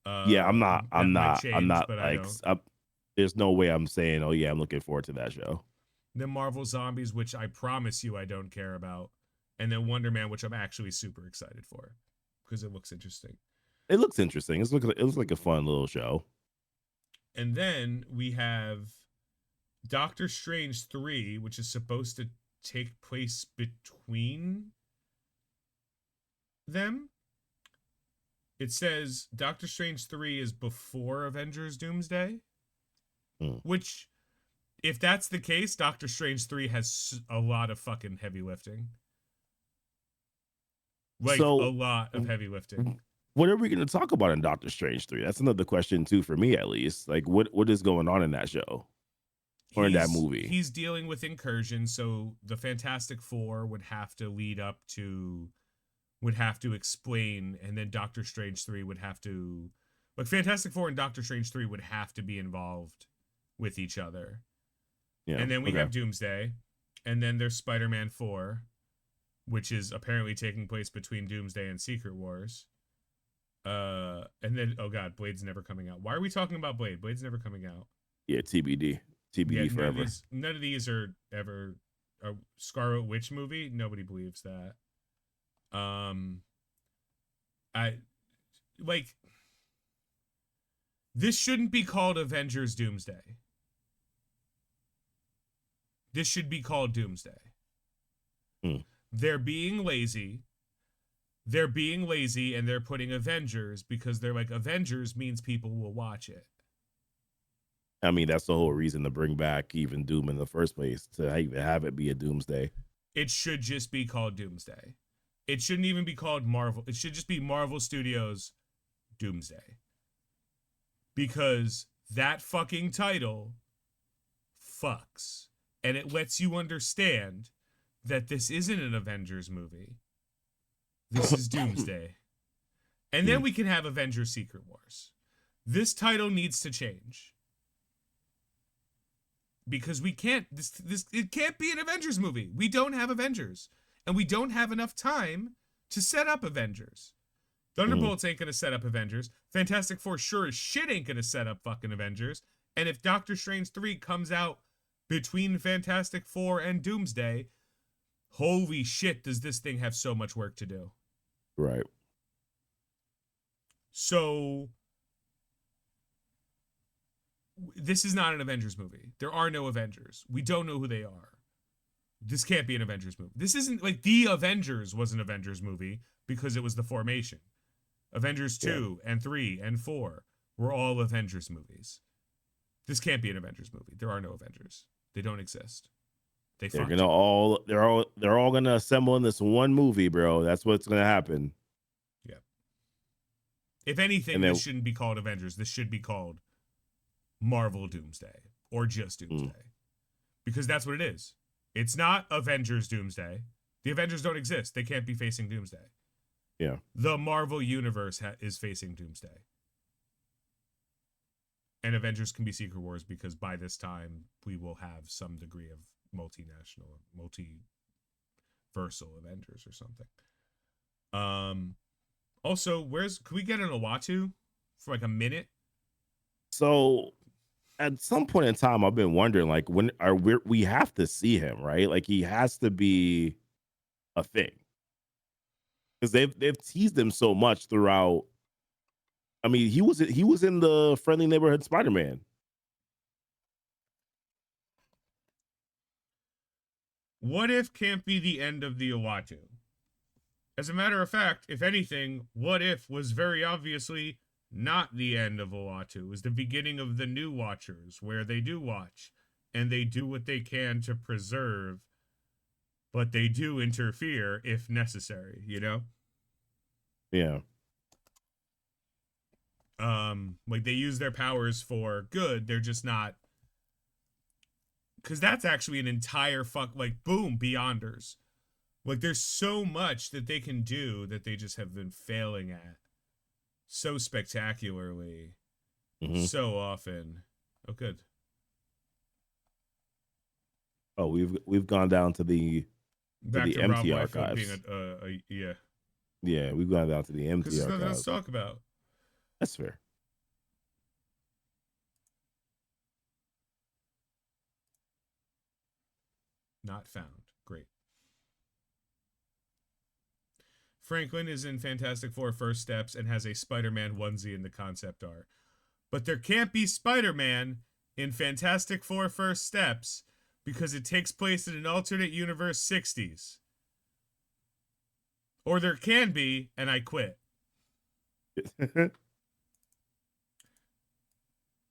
[SPEAKER 1] Yeah,
[SPEAKER 2] That might change, but I
[SPEAKER 1] like
[SPEAKER 2] don't.
[SPEAKER 1] there's no way I'm saying, oh yeah, I'm looking forward to that show.
[SPEAKER 2] Then Marvel Zombies, which I promise you I don't care about. And then Wonder Man, which I'm actually super excited for because it looks interesting.
[SPEAKER 1] It looks interesting. It looks like a fun little show.
[SPEAKER 2] And then we have Doctor Strange 3, which is supposed to take place between them. It says Doctor Strange 3 is before Avengers Doomsday, which, if that's the case, Doctor Strange 3 has a lot of fucking heavy lifting. Like,
[SPEAKER 1] so,
[SPEAKER 2] a lot of heavy lifting.
[SPEAKER 1] What are we going to talk about in Doctor Strange 3? That's another question, too, for me, at least. Like, what is going on in that show? Or in that movie?
[SPEAKER 2] He's dealing with incursion, so the Fantastic Four would have to lead up to, would have to explain, and then Doctor Strange 3 would have to, like, Fantastic Four and Doctor Strange 3 would have to be involved with each other. Yeah. And then we have Doomsday, and then there's Spider-Man 4, which is apparently taking place between Doomsday and Secret Wars. And then, oh god, Blade's never coming out. Why are we talking about Blade? Blade's never coming out.
[SPEAKER 1] Yeah, TBD. TBD forever.
[SPEAKER 2] None of these are ever a Scarlet Witch movie. Nobody believes that. I like, this shouldn't be called Avengers Doomsday. This should be called Doomsday. They're being lazy. They're being lazy and they're putting Avengers because they're like, Avengers means people will watch it.
[SPEAKER 1] I mean, that's the whole reason to bring back even Doom in the first place, to even have it be a Doomsday.
[SPEAKER 2] It should just be called Doomsday. It shouldn't even be called Marvel. It should just be Marvel Studios Doomsday. Because that fucking title fucks. And it lets you understand that this isn't an Avengers movie. This is Doomsday. And then we can have Avengers Secret Wars. This title needs to change. Because we can't, it can't be an Avengers movie. We don't have Avengers. And we don't have enough time to set up Avengers. Thunderbolts ain't gonna set up Avengers. Fantastic Four sure as shit ain't gonna set up fucking Avengers. And if Doctor Strange 3 comes out between Fantastic Four and Doomsday, holy shit, does this thing have so much work to do.
[SPEAKER 1] Right.
[SPEAKER 2] So this is not an Avengers movie. There are no Avengers. We don't know who they are. This can't be an Avengers movie. This isn't like The Avengers was an Avengers movie because it was the formation. Avengers 2 and 3 and 4 were all Avengers movies. This can't be an Avengers movie. There are no Avengers. They don't exist. They're
[SPEAKER 1] all gonna assemble in this one movie, bro. That's what's gonna happen.
[SPEAKER 2] Yeah. If anything, this shouldn't be called Avengers. This should be called Marvel Doomsday or just Doomsday. Because that's what it is. It's not Avengers Doomsday. The Avengers don't exist. They can't be facing Doomsday.
[SPEAKER 1] Yeah.
[SPEAKER 2] The Marvel Universe is facing Doomsday. And Avengers can be Secret Wars because by this time we will have some degree of multinational, multiversal Avengers or something. Also, can we get an Uatu for like a minute?
[SPEAKER 1] So at some point in time, I've been wondering, like, when we have to see him, right? Like, he has to be a thing because they've teased him so much throughout. I mean, he was in the Friendly Neighborhood Spider-Man.
[SPEAKER 2] What if can't be the end of the Uatu? As a matter of fact, if anything, What If was very obviously not the end of Uatu. It was the beginning of the new Watchers, where they do watch and they do what they can to preserve, but they do interfere if necessary, you know?
[SPEAKER 1] Yeah.
[SPEAKER 2] Like they use their powers for good, they're just not, because that's actually an entire like boom, Beyonders. Like there's so much that they can do that they just have been failing at so spectacularly,
[SPEAKER 1] Mm-hmm.
[SPEAKER 2] so often. Oh, good.
[SPEAKER 1] Oh, we've gone down to the
[SPEAKER 2] Back to Rob
[SPEAKER 1] empty
[SPEAKER 2] Liefeld being
[SPEAKER 1] archives.
[SPEAKER 2] a yeah,
[SPEAKER 1] Yeah, we've gone down to the
[SPEAKER 2] because
[SPEAKER 1] empty
[SPEAKER 2] there's nothing else
[SPEAKER 1] archives.
[SPEAKER 2] to talk about.
[SPEAKER 1] That's fair.
[SPEAKER 2] Not found. Great. Franklin is in Fantastic Four First Steps and has a Spider-Man onesie in the concept art. But there can't be Spider-Man in Fantastic Four First Steps because it takes place in an alternate universe 60s. Or there can be, and I quit.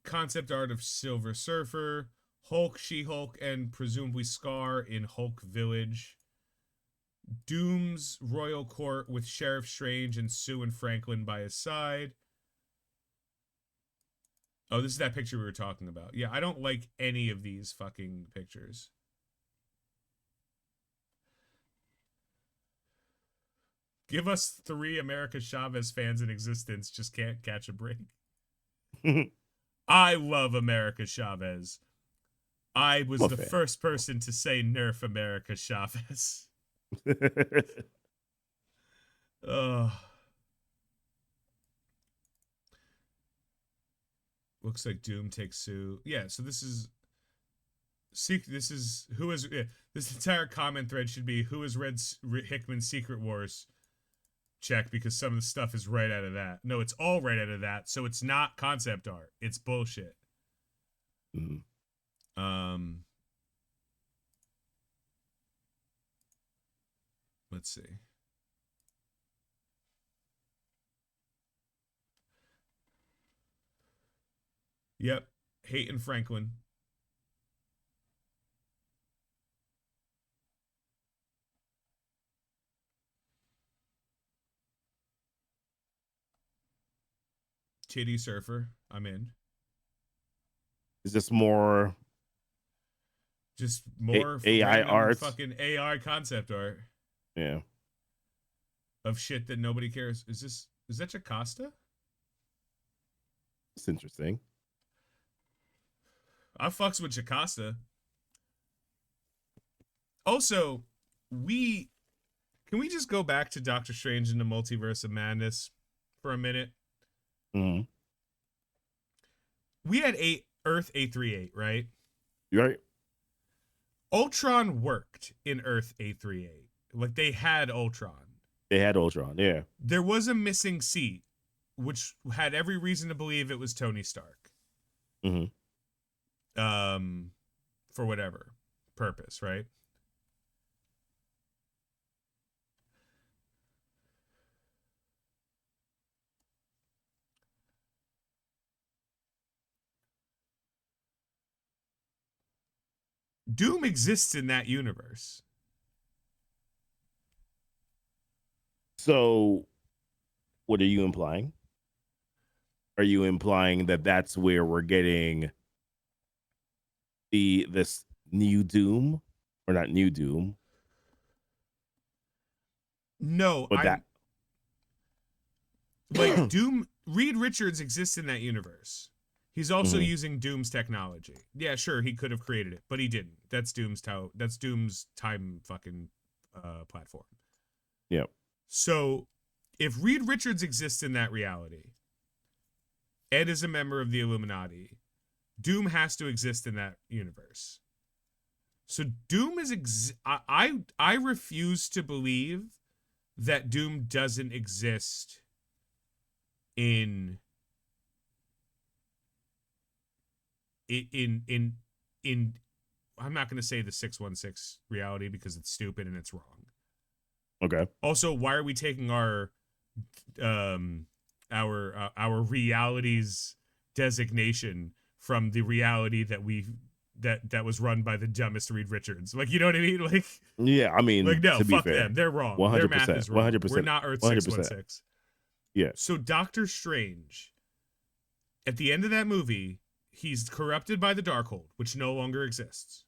[SPEAKER 2] Concept art of Silver Surfer, Hulk, She-Hulk, and presumably Scar in Hulk Village. Doom's royal court with Sheriff Strange and Sue and Franklin by his side. Oh, this is that picture we were talking about. Yeah, I don't like any of these fucking pictures. Give us 3 America Chavez fans in existence, just can't catch a break. I love America Chavez. I was the first person to say nerf America Chavez. Ugh. Looks like Doom takes Sue. Yeah, so this is who is this entire comment thread should be who has read Hickman's Secret Wars. Check, because some of the stuff is right out of that. No, it's all right out of that. So it's not concept art. It's bullshit. Mm-hmm. Let's see. Yep. Hayton Franklin. Titty Surfer. I'm in.
[SPEAKER 1] Is this more
[SPEAKER 2] just more
[SPEAKER 1] AI
[SPEAKER 2] random
[SPEAKER 1] art?
[SPEAKER 2] Fucking AI concept art.
[SPEAKER 1] Yeah.
[SPEAKER 2] Of shit that nobody cares. Is that Jocasta?
[SPEAKER 1] It's interesting.
[SPEAKER 2] I fucks with Jocasta. Also, can we just go back to Doctor Strange in the Multiverse of Madness for a minute?
[SPEAKER 1] Mm-hmm.
[SPEAKER 2] We had Earth 838, right?
[SPEAKER 1] You're right.
[SPEAKER 2] Ultron worked in Earth 838. Like they had Ultron.
[SPEAKER 1] They had Ultron, yeah.
[SPEAKER 2] There was a missing seat, which had every reason to believe it was Tony Stark.
[SPEAKER 1] Mm-hmm.
[SPEAKER 2] For whatever purpose, right? Doom exists in that universe.
[SPEAKER 1] So, what are you implying? Are you implying that that's where we're getting this new Doom, or not new Doom?
[SPEAKER 2] No,
[SPEAKER 1] but that
[SPEAKER 2] like Doom. Reed Richards exists in that universe. He's also using Doom's technology. Yeah, sure, he could have created it, but he didn't. That's Doom's time fucking platform.
[SPEAKER 1] Yep.
[SPEAKER 2] So, if Reed Richards exists in that reality, Ed is a member of the Illuminati, Doom has to exist in that universe. So Doom is I refuse to believe that Doom doesn't exist in I'm not going to say the 616 reality because it's stupid and it's wrong.
[SPEAKER 1] Okay.
[SPEAKER 2] Also, why are we taking um our reality's designation from the reality that was run by the dumbest Reed Richards? Like, you know what I mean?
[SPEAKER 1] Yeah, I
[SPEAKER 2] Like
[SPEAKER 1] mean,
[SPEAKER 2] no,
[SPEAKER 1] to be
[SPEAKER 2] fuck them.
[SPEAKER 1] fair,
[SPEAKER 2] They're wrong. Their math
[SPEAKER 1] 100%,
[SPEAKER 2] is wrong. We're
[SPEAKER 1] 100%,
[SPEAKER 2] not Earth
[SPEAKER 1] 100%.
[SPEAKER 2] 616.
[SPEAKER 1] Yeah.
[SPEAKER 2] So Doctor Strange, at the end of that movie, he's corrupted by the Darkhold, which no longer exists.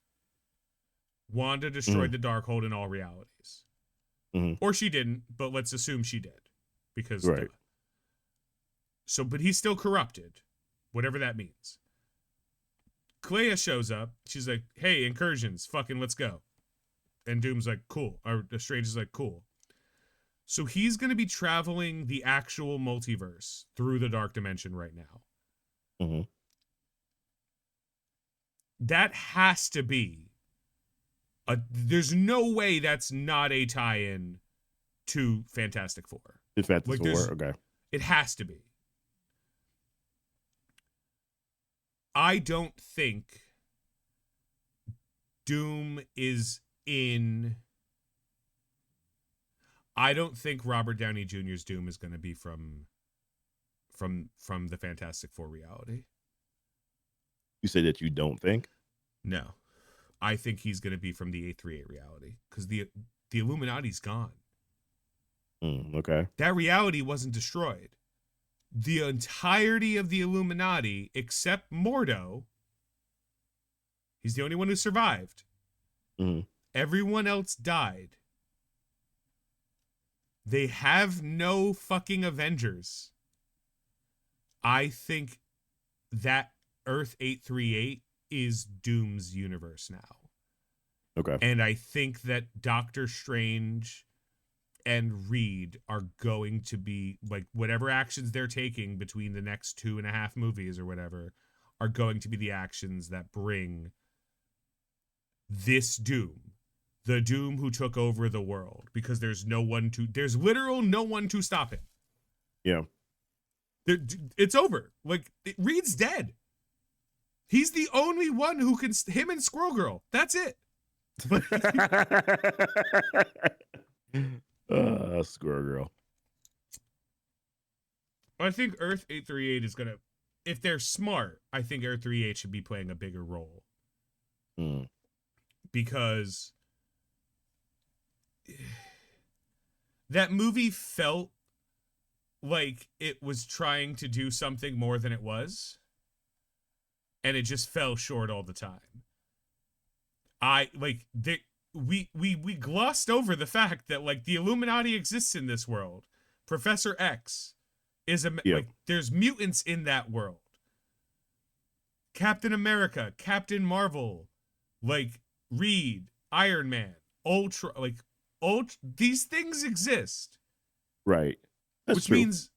[SPEAKER 2] Wanda destroyed
[SPEAKER 1] Mhm,
[SPEAKER 2] the Darkhold in all realities.
[SPEAKER 1] mhm.
[SPEAKER 2] Or she didn't, but let's assume she did. Because duh.
[SPEAKER 1] Right.
[SPEAKER 2] So, but he's still corrupted, whatever that means. Clea shows up. She's like, hey, incursions, fucking let's go. And Doom's like, cool. Or Strange is like, cool. So he's going to be traveling the actual multiverse through the dark dimension right now.
[SPEAKER 1] Mhm.
[SPEAKER 2] That has to be there's no way that's not a tie-in to Fantastic Four.
[SPEAKER 1] In fact, it's
[SPEAKER 2] Like
[SPEAKER 1] four. Okay.
[SPEAKER 2] it has to be. I don't think Doom is in. I don't think Robert Downey Jr.'s Doom is going to be from the Fantastic Four reality.
[SPEAKER 1] You say that you don't think?
[SPEAKER 2] No, I think he's going to be from the 838 reality because the Illuminati's gone.
[SPEAKER 1] Okay.
[SPEAKER 2] That reality wasn't destroyed. The entirety of the Illuminati, except Mordo, he's the only one who survived.
[SPEAKER 1] Mhm.
[SPEAKER 2] Everyone else died. They have no fucking Avengers. I think that Earth 838 is Doom's universe now.
[SPEAKER 1] Okay.
[SPEAKER 2] And I think that Doctor Strange and Reed are going to be like whatever actions they're taking between the next 2.5 movies or whatever are going to be the actions that bring this Doom, the Doom who took over the world, because there's literal no one to stop him.
[SPEAKER 1] Yeah.
[SPEAKER 2] It's over. Like Reed's dead. He's the only one who can. Him and Squirrel Girl. That's it.
[SPEAKER 1] Squirrel Girl.
[SPEAKER 2] I think Earth 838 is gonna. If they're smart, I think Earth 38 should be playing a bigger role because that movie felt like it was trying to do something more than it was, and it just fell short all the time. We glossed over the fact that like the Illuminati exists in this world. Professor X is
[SPEAKER 1] Yeah.
[SPEAKER 2] there's mutants in that world. Captain America, Captain Marvel, like Reed, Iron Man, Ultra, these things exist.
[SPEAKER 1] Right. That's
[SPEAKER 2] Which
[SPEAKER 1] true.
[SPEAKER 2] means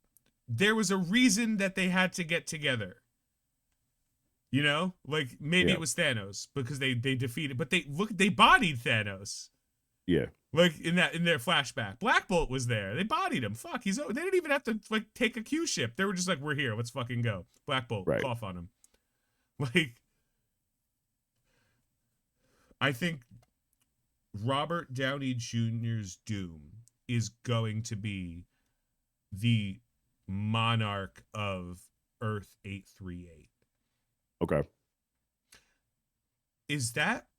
[SPEAKER 2] there was a reason that they had to get together. You know, like maybe
[SPEAKER 1] Yeah.
[SPEAKER 2] it was Thanos because they defeated, but they bodied Thanos.
[SPEAKER 1] Yeah.
[SPEAKER 2] Like in their flashback, Black Bolt was there. They bodied him. Fuck, they didn't even have to like take a Q ship. They were just like, we're here. Let's fucking go. Black Bolt,
[SPEAKER 1] Right.
[SPEAKER 2] cough on him. Like, I think Robert Downey Jr.'s Doom is going to be the monarch of Earth 838.
[SPEAKER 1] Okay.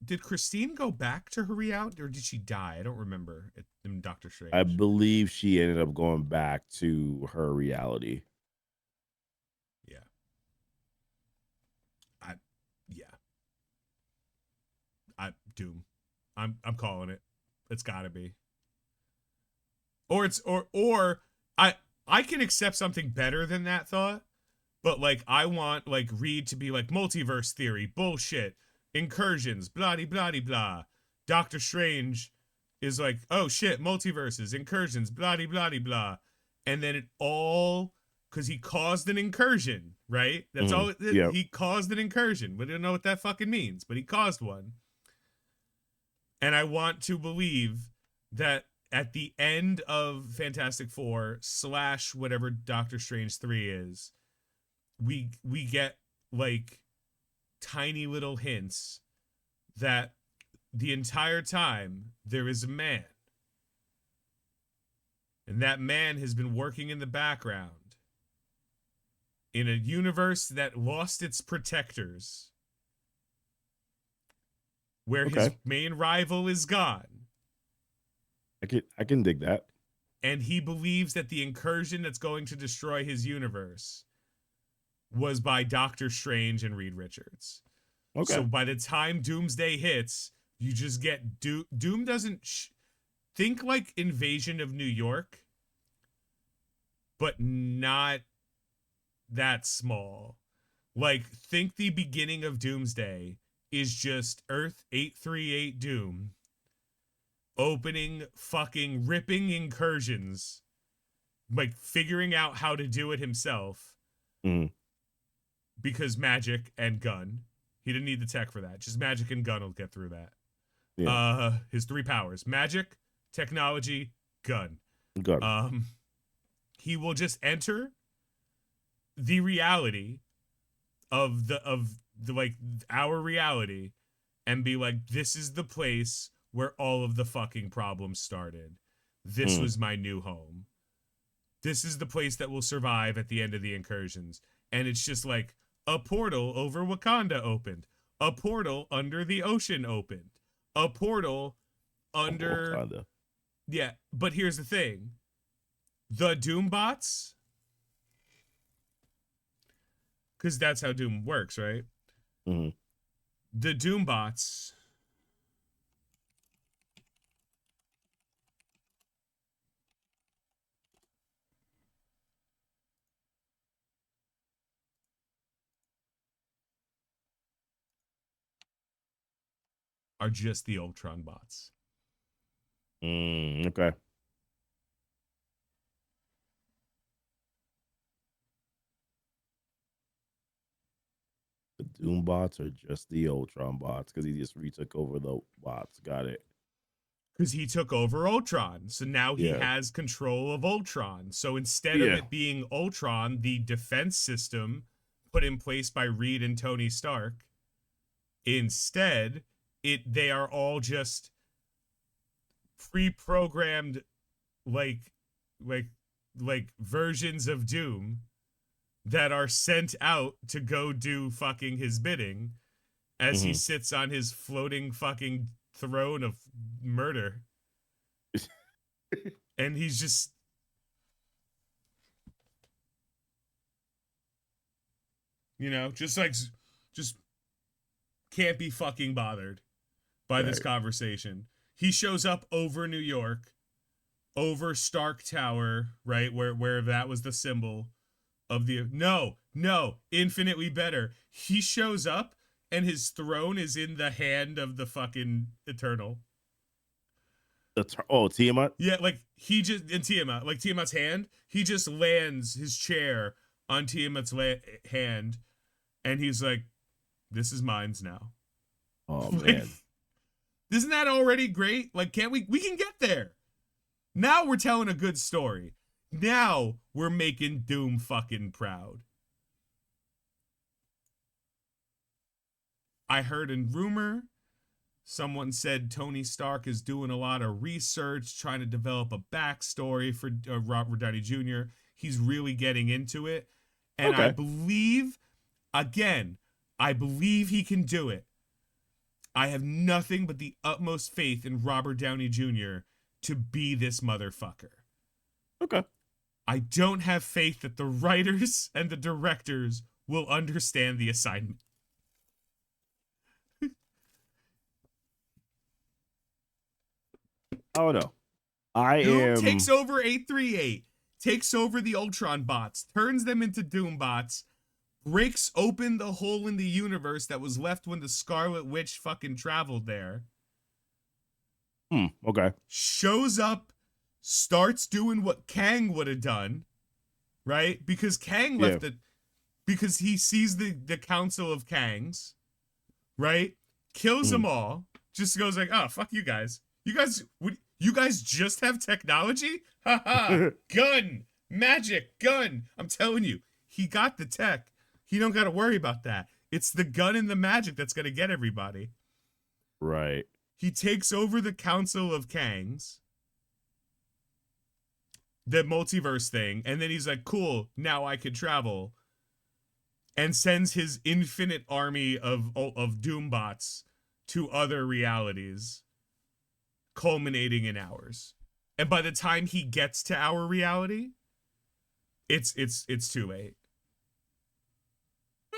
[SPEAKER 2] Did Christine go back to her reality or did she die? I don't remember in Doctor Strange.
[SPEAKER 1] I believe she ended up going back to her reality.
[SPEAKER 2] Yeah. Doom. I'm calling it. It's gotta be. Or I can accept something better than that thought, but like I want like Reed to be like multiverse theory, bullshit, incursions, blah blah blah. Doctor Strange is like, oh shit, multiverses, incursions, blah blah blah. And then it all because he caused an incursion, right? That's all
[SPEAKER 1] Yep.
[SPEAKER 2] he caused an incursion. We don't know what that fucking means, but he caused one. And I want to believe that at the end of Fantastic Four / whatever Doctor Strange 3 is, we get like tiny little hints that the entire time there is a man And that man has been working in the background in a universe that lost its protectors, where his
[SPEAKER 1] Okay.
[SPEAKER 2] main rival is gone.
[SPEAKER 1] I can dig that.
[SPEAKER 2] And he believes that the incursion that's going to destroy his universe was by Doctor Strange and Reed Richards. So
[SPEAKER 1] Okay.
[SPEAKER 2] by the time Doomsday hits, you just get Doom doesn't think like Invasion of New York, but not that small. Like, think the beginning of Doomsday is just Earth 838 Doom opening fucking ripping incursions, like figuring out how to do it himself
[SPEAKER 1] Mm.
[SPEAKER 2] because magic and gun. He didn't need the tech for that. Just magic and gun will get through that.
[SPEAKER 1] Yeah.
[SPEAKER 2] His three powers: magic, technology, gun.
[SPEAKER 1] Got it.
[SPEAKER 2] He will just enter the reality of the like our reality and be like, this is the place where all of the fucking problems started. This
[SPEAKER 1] Mm.
[SPEAKER 2] was my new home. This is the place that will survive at the end of the incursions. And it's just like a portal over Wakanda opened, a portal under the ocean opened, a portal under.
[SPEAKER 1] Wakanda.
[SPEAKER 2] Yeah, but here's the thing: the Doombots, because that's how Doom works, right?
[SPEAKER 1] Mm.
[SPEAKER 2] The Doombots are just the Ultron bots.
[SPEAKER 1] Okay. The Doom bots are just the Ultron bots because he just retook over the bots. Got it.
[SPEAKER 2] Because he took over Ultron. So now he
[SPEAKER 1] Yeah.
[SPEAKER 2] has control of Ultron. So instead of
[SPEAKER 1] Yeah.
[SPEAKER 2] it being Ultron, the defense system put in place by Reed and Tony Stark, instead, they are all just pre-programmed like like like versions of Doom that are sent out to go do fucking his bidding as he
[SPEAKER 1] Hmm.
[SPEAKER 2] sits on his floating fucking throne of murder. And he's just, just like, just can't be fucking bothered by this
[SPEAKER 1] Right.
[SPEAKER 2] conversation. He shows up over New York, over Stark Tower, right? Where that was the symbol of the no, infinitely better. He shows up and his throne is in the hand of the fucking Eternal.
[SPEAKER 1] Tiamat.
[SPEAKER 2] Yeah, like he just in Tiamat, like Tiamat's hand, he just lands his chair on Tiamat's hand, and he's like, "This is mine's now."
[SPEAKER 1] Oh
[SPEAKER 2] Like,
[SPEAKER 1] man.
[SPEAKER 2] isn't that already great? Like, can't we? We can get there. Now we're telling a good story. Now we're making Doom fucking proud. I heard a rumor. Someone said Tony Stark is doing a lot of research, trying to develop a backstory for Robert Downey Jr. He's really getting into it. And I
[SPEAKER 1] Okay.
[SPEAKER 2] believe, again, I believe he can do it. I have nothing but the utmost faith in Robert Downey Jr. to be this motherfucker.
[SPEAKER 1] Okay.
[SPEAKER 2] I don't have faith that the writers and the directors will understand the assignment.
[SPEAKER 1] Oh no. I
[SPEAKER 2] Doom takes
[SPEAKER 1] am.
[SPEAKER 2] over 838, takes over the Ultron bots, turns them into Doom bots, breaks open the hole in the universe that was left when the Scarlet Witch fucking traveled there,
[SPEAKER 1] Okay.
[SPEAKER 2] shows up, starts doing what Kang would have done, right? Because Kang
[SPEAKER 1] Yeah.
[SPEAKER 2] left it, because he sees the Council of Kangs, right? Kills them
[SPEAKER 1] Mhm.
[SPEAKER 2] all, just goes like, oh, fuck you guys. You guys just have technology? Haha, gun, magic, gun. I'm telling you, he got the tech. He don't got to worry about that. It's the gun and the magic that's going to get everybody.
[SPEAKER 1] Right.
[SPEAKER 2] He takes over the Council of Kangs. the multiverse thing, and then he's like, cool, now I can travel, and sends his infinite army of Doombots to other realities, culminating in ours. And by the time he gets to our reality, it's too late.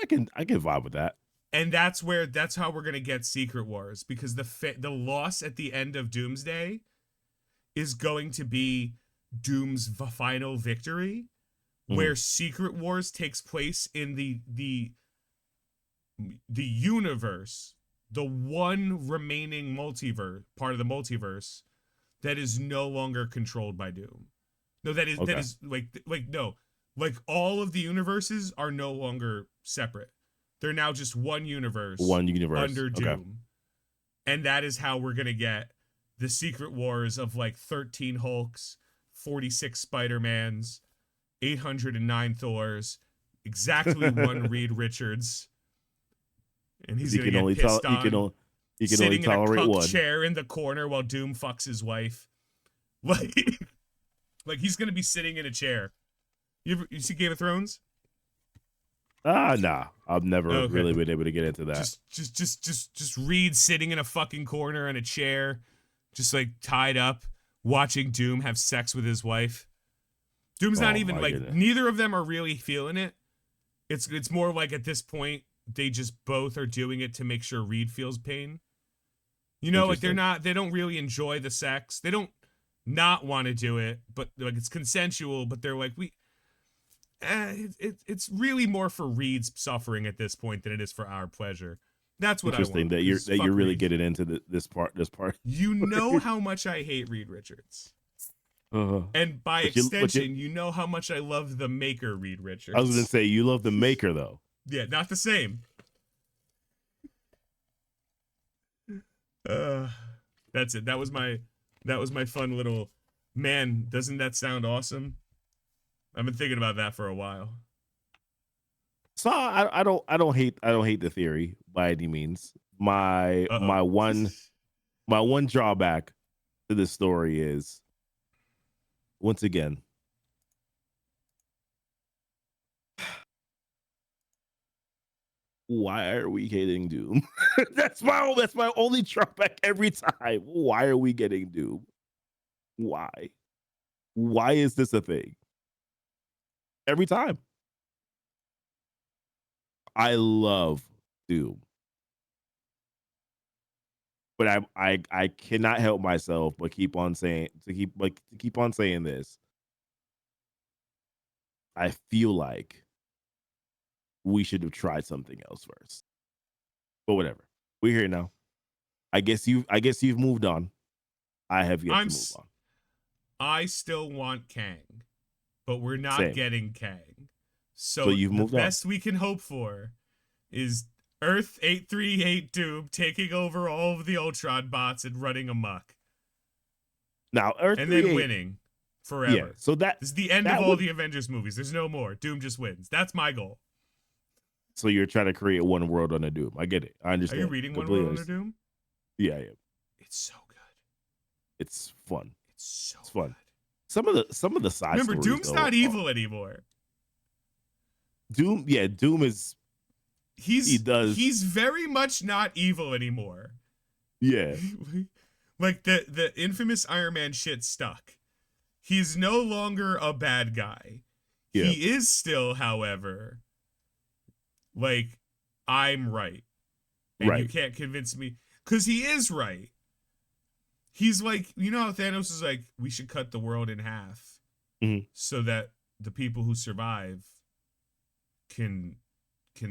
[SPEAKER 1] I can vibe with that.
[SPEAKER 2] And that's how we're gonna get Secret Wars, because the loss at the end of Doomsday is going to be Doom's final victory, where Secret Wars takes place in the universe, the one remaining multiverse part of the multiverse that is no longer controlled by Doom. No, that is no, like all of the universes are no longer separate. They're now just one universe under Doom.
[SPEAKER 1] Okay.
[SPEAKER 2] And that is how we're going to get the Secret Wars of like 13 Hulks, 46 Spider-Mans, 809 Thors, exactly one Reed Richards. And he's going to get pissed on.
[SPEAKER 1] He can only tolerate
[SPEAKER 2] in a
[SPEAKER 1] one
[SPEAKER 2] chair in the corner while Doom fucks his wife. Like he's going to be sitting in a chair. You see Game of Thrones?
[SPEAKER 1] Nah. I've never really been able to get into that.
[SPEAKER 2] Just Reed sitting in a fucking corner in a chair, just like tied up, watching Doom have sex with his wife. Doom's not even like goodness. Neither of them are really feeling it. It's more like at this point they just both are doing it to make sure Reed feels pain. You know, like they don't really enjoy the sex. They don't not want to do it, but like it's consensual, but they're like it's really more for Reed's suffering at this point than it is for our pleasure. That's what I want.
[SPEAKER 1] Interesting that you're really getting into this part.
[SPEAKER 2] You know how much I hate Reed Richards. And by extension, you know how much I love the maker, Reed Richards.
[SPEAKER 1] I was going to say, you love the maker, though.
[SPEAKER 2] Yeah, not the same. That's it. That was my fun little, man, doesn't that sound awesome? I've been thinking about that for a while.
[SPEAKER 1] So I don't hate the theory by any means. My one drawback to this story is, once again, why are we getting Doom? that's my only drawback every time. Why are we getting Doom? Why is this a thing? Every time. I love Doom, but I cannot help myself but keep on saying this. I feel like we should have tried something else first. But whatever. We're here now. I guess you've moved on. I have yet to move on.
[SPEAKER 2] I still want Kang, but we're not getting Kang. So
[SPEAKER 1] you've moved on.
[SPEAKER 2] The best we can hope for is Earth 838 Doom taking over all of the Ultron bots and running amok.
[SPEAKER 1] Now, Earth
[SPEAKER 2] and then winning forever.
[SPEAKER 1] Yeah, so this
[SPEAKER 2] is the end of all the Avengers movies. There's no more. Doom just wins. That's my goal.
[SPEAKER 1] So you're trying to create one world on a Doom. I get it. I understand.
[SPEAKER 2] Are you reading One World on a Doom?
[SPEAKER 1] Yeah, I am.
[SPEAKER 2] It's so good.
[SPEAKER 1] It's fun.
[SPEAKER 2] It's
[SPEAKER 1] fun.
[SPEAKER 2] Good.
[SPEAKER 1] Some of the side
[SPEAKER 2] Remember,
[SPEAKER 1] stories,
[SPEAKER 2] Doom's not evil anymore.
[SPEAKER 1] Doom is. He's
[SPEAKER 2] very much not evil anymore.
[SPEAKER 1] Yeah.
[SPEAKER 2] Like the infamous Iron Man shit stuck. He's no longer a bad guy. Yeah. He is still, however, like, I'm right. And you can't convince me. Because he is right. He's like, you know how Thanos is like, we should cut the world in half so that the people who survive can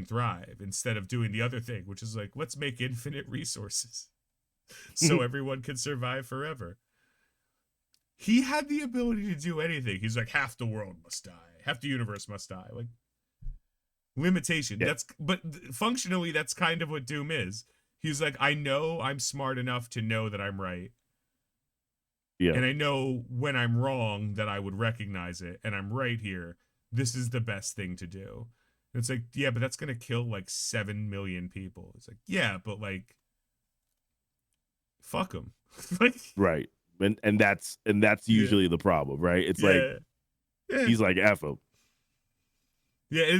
[SPEAKER 2] thrive, instead of doing the other thing, which is like, let's make infinite resources so everyone can survive forever. He had the ability to do anything. He's like, half the world must die, half the universe must die. Like, limitation. Yeah. But functionally, that's kind of what Doom is. He's like, I know I'm smart enough to know that I'm right. Yeah. And I know when I'm wrong that I would recognize it, and I'm right here. This is the best thing to do. And it's like, yeah, but that's going to kill like 7 million people. It's like, yeah, but like, fuck them.
[SPEAKER 1] Right. and that's
[SPEAKER 2] Yeah.
[SPEAKER 1] usually the problem, right? It's like
[SPEAKER 2] Yeah. Yeah.
[SPEAKER 1] he's like F him.
[SPEAKER 2] Yeah.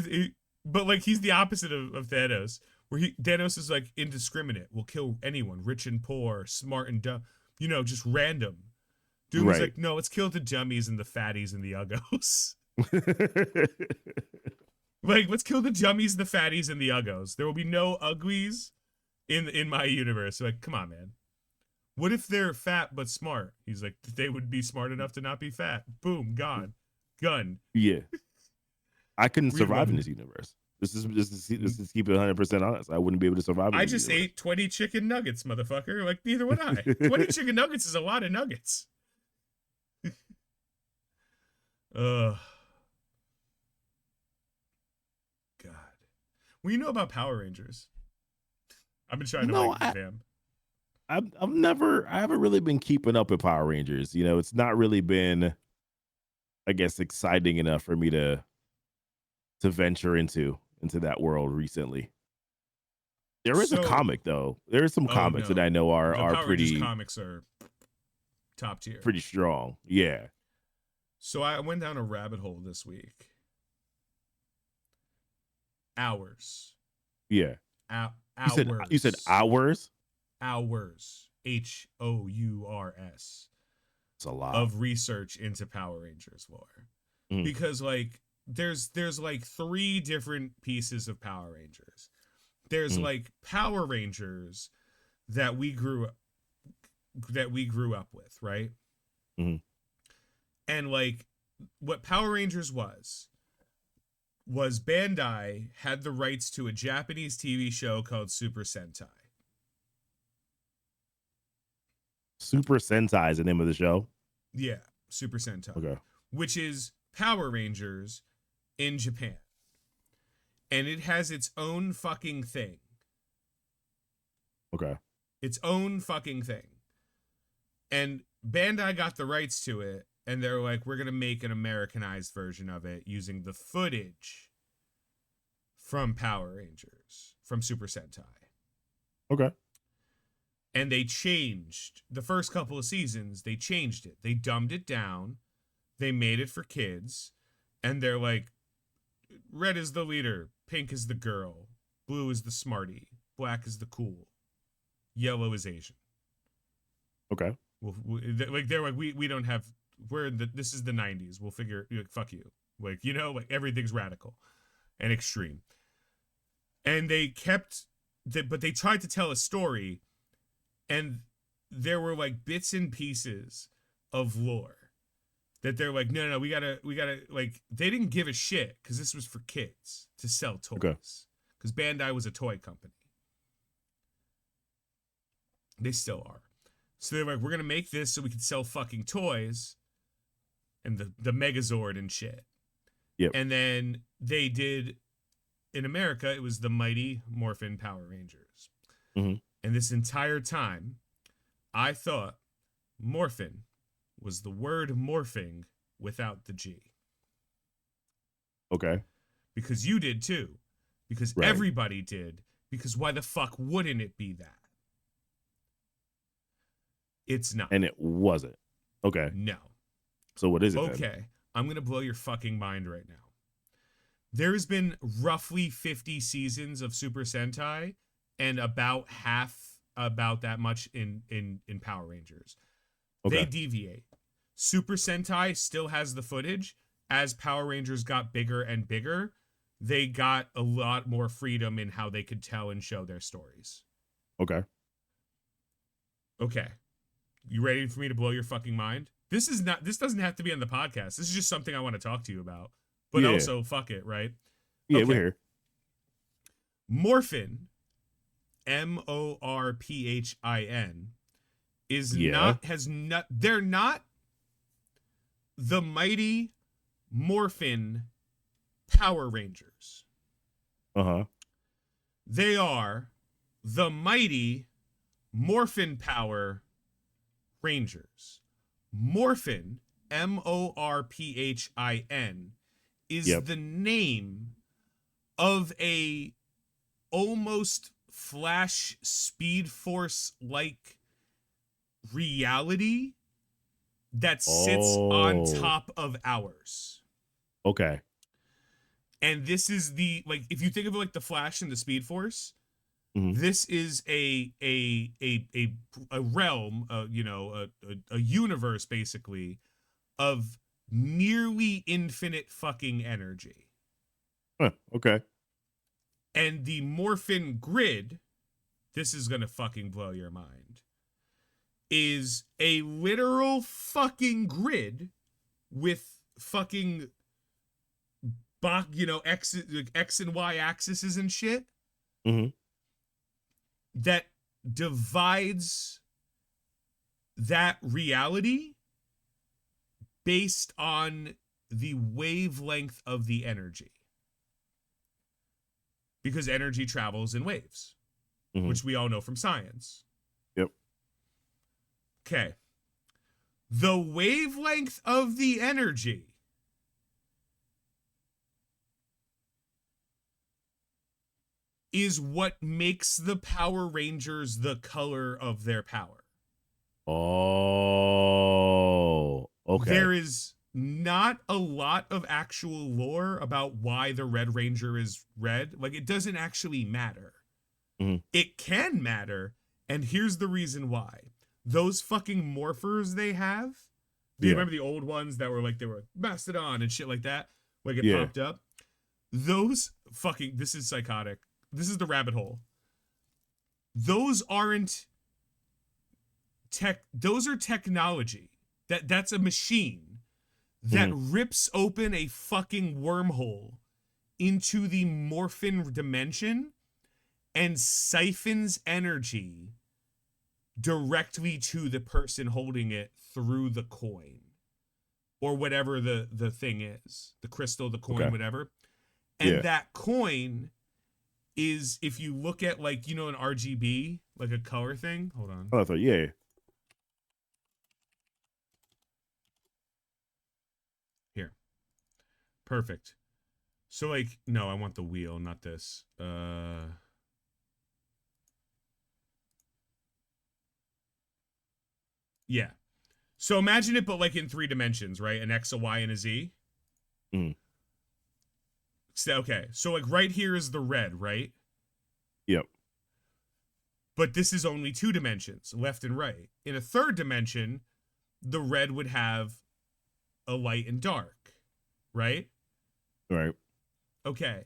[SPEAKER 2] But like he's the opposite of Thanos, where Thanos is like indiscriminate, will kill anyone, rich and poor, smart and dumb, just random. Doom is
[SPEAKER 1] Right.
[SPEAKER 2] like, no, let's kill the dummies and the fatties and the uggos. Like, let's kill the dummies, the fatties, and the uggos. There will be no uglies in my universe. Like, come on, man. What if they're fat but smart? He's like, they would be smart enough to not be fat. Boom, gone. Gun.
[SPEAKER 1] Yeah. I couldn't
[SPEAKER 2] Read
[SPEAKER 1] survive in
[SPEAKER 2] one.
[SPEAKER 1] this universe. This is keep it 100% honest. I wouldn't be able to survive in
[SPEAKER 2] I
[SPEAKER 1] this
[SPEAKER 2] just
[SPEAKER 1] universe.
[SPEAKER 2] ate 20 chicken nuggets, motherfucker. Like, neither would I. 20 chicken nuggets is a lot of nuggets. Ugh. God. Well, you know about Power Rangers. I've been trying to
[SPEAKER 1] No,
[SPEAKER 2] wake the fam.
[SPEAKER 1] I haven't really been keeping up with Power Rangers. It's not really been, I guess, exciting enough for me to venture into that world recently. There is a
[SPEAKER 2] So,
[SPEAKER 1] comic though. There are some
[SPEAKER 2] oh
[SPEAKER 1] comics that I
[SPEAKER 2] no.
[SPEAKER 1] know
[SPEAKER 2] The
[SPEAKER 1] are
[SPEAKER 2] Power Rangers
[SPEAKER 1] pretty
[SPEAKER 2] comics are top tier.
[SPEAKER 1] pretty strong. Yeah.
[SPEAKER 2] So I went down a rabbit hole this week. Hours.
[SPEAKER 1] Yeah.
[SPEAKER 2] Hours.
[SPEAKER 1] You said hours?
[SPEAKER 2] Hours. HOURS.
[SPEAKER 1] It's a lot.
[SPEAKER 2] Of research into Power Rangers lore.
[SPEAKER 1] Mm.
[SPEAKER 2] Because like there's like 3 different pieces of Power Rangers. There's like Power Rangers that we grew up with, right?
[SPEAKER 1] Mm-hmm.
[SPEAKER 2] And like what Power Rangers was Bandai had the rights to a Japanese TV show called Super Sentai.
[SPEAKER 1] Super Sentai is the name of the show?
[SPEAKER 2] Yeah, Super Sentai.
[SPEAKER 1] Okay.
[SPEAKER 2] Which is Power Rangers in Japan. And it has its own fucking thing.
[SPEAKER 1] Okay.
[SPEAKER 2] Its own fucking thing. And Bandai got the rights to it, and they're like, we're going to make an Americanized version of it using the footage from Power Rangers, from Super Sentai.
[SPEAKER 1] Okay.
[SPEAKER 2] And they changed the first couple of seasons. They changed it. They dumbed it down. They made it for kids. And they're like, red is the leader. Pink is the girl. Blue is the smarty. Black is the cool. Yellow is Asian.
[SPEAKER 1] Okay.
[SPEAKER 2] They're like, we don't have, this is the 90s. We'll figure, fuck you. Like, like everything's radical and extreme. And they but they tried to tell a story, and there were like bits and pieces of lore that they're like, no, we gotta, like, they didn't give a shit because this was for kids to sell toys. Because Bandai was a toy company. They still are. So they're like, we're gonna make this so we can sell fucking toys and the Megazord and shit.
[SPEAKER 1] Yep.
[SPEAKER 2] And then they did, in America, it was the Mighty Morphin Power Rangers.
[SPEAKER 1] Mm-hmm.
[SPEAKER 2] And this entire time, I thought morphin was the word morphing without the G.
[SPEAKER 1] Okay.
[SPEAKER 2] Because you did too. Because everybody did. Because why the fuck wouldn't it be that? It's not.
[SPEAKER 1] And it wasn't. Okay.
[SPEAKER 2] No.
[SPEAKER 1] So what is it?
[SPEAKER 2] Okay.
[SPEAKER 1] Then?
[SPEAKER 2] I'm going to blow your fucking mind right now. There's been roughly 50 seasons of Super Sentai and about that much in Power Rangers. Okay. They deviate. Super Sentai still has the footage. As Power Rangers got bigger and bigger, they got a lot more freedom in how they could tell and show their stories.
[SPEAKER 1] Okay.
[SPEAKER 2] Okay. You ready for me to blow your fucking mind? This doesn't have to be on the podcast. This is just something I want to talk to you about. But also, fuck it, right?
[SPEAKER 1] Yeah, we're here.
[SPEAKER 2] Morphin, MORPHIN, they're not the Mighty Morphin Power Rangers.
[SPEAKER 1] Uh-huh.
[SPEAKER 2] They are the Mighty Morphin Power Rangers. Morphin, MORPHIN, is the name of a almost Flash Speed Force like reality that sits on
[SPEAKER 1] Oh.
[SPEAKER 2] top of ours.
[SPEAKER 1] Okay.
[SPEAKER 2] And this is the, like, if you think of it like the Flash and the Speed Force,
[SPEAKER 1] Mhm.
[SPEAKER 2] this is a realm, a universe basically of nearly infinite fucking energy.
[SPEAKER 1] Huh, okay.
[SPEAKER 2] And the Morphin grid, this is gonna fucking blow your mind, is a literal fucking grid with fucking X and Y axes and shit
[SPEAKER 1] Mhm.
[SPEAKER 2] that divides that reality based on the wavelength of the energy. Because energy travels in waves,
[SPEAKER 1] Mhm.
[SPEAKER 2] which we all know from science.
[SPEAKER 1] Yep.
[SPEAKER 2] Okay. The wavelength of the energy is what makes the Power Rangers the color of their power.
[SPEAKER 1] Oh. Okay.
[SPEAKER 2] There is not a lot of actual lore about why the Red Ranger is red. Like, it doesn't actually matter.
[SPEAKER 1] Mhm.
[SPEAKER 2] It can matter, and here's the reason why. Those fucking morphers they have, do you
[SPEAKER 1] Yeah.
[SPEAKER 2] remember the old ones that were like, they were Mastodon and shit like that? Like, it
[SPEAKER 1] Yeah.
[SPEAKER 2] popped up? Those fucking, this is psychotic. This is the rabbit hole. Those aren't those are technology. That's a machine that
[SPEAKER 1] Mhm.
[SPEAKER 2] rips open a fucking wormhole into the Morphin dimension and siphons energy directly to the person holding it through the coin or whatever the thing is, the crystal, the coin,
[SPEAKER 1] Okay.
[SPEAKER 2] whatever. And
[SPEAKER 1] Yeah.
[SPEAKER 2] that coin is, if you look at, like, an RGB, like a color thing. Hold on.
[SPEAKER 1] Oh, I thought, yeah.
[SPEAKER 2] Here. Perfect. So, like, no, I want the wheel, not this. Yeah. So imagine it, but like in 3 dimensions, right? An X, a Y, and a Z.
[SPEAKER 1] Mhm.
[SPEAKER 2] So, okay. So, like, right here is the red, right?
[SPEAKER 1] Yep.
[SPEAKER 2] But this is only 2 dimensions, left and right. In a third dimension, the red would have a light and dark, right?
[SPEAKER 1] All right.
[SPEAKER 2] Okay.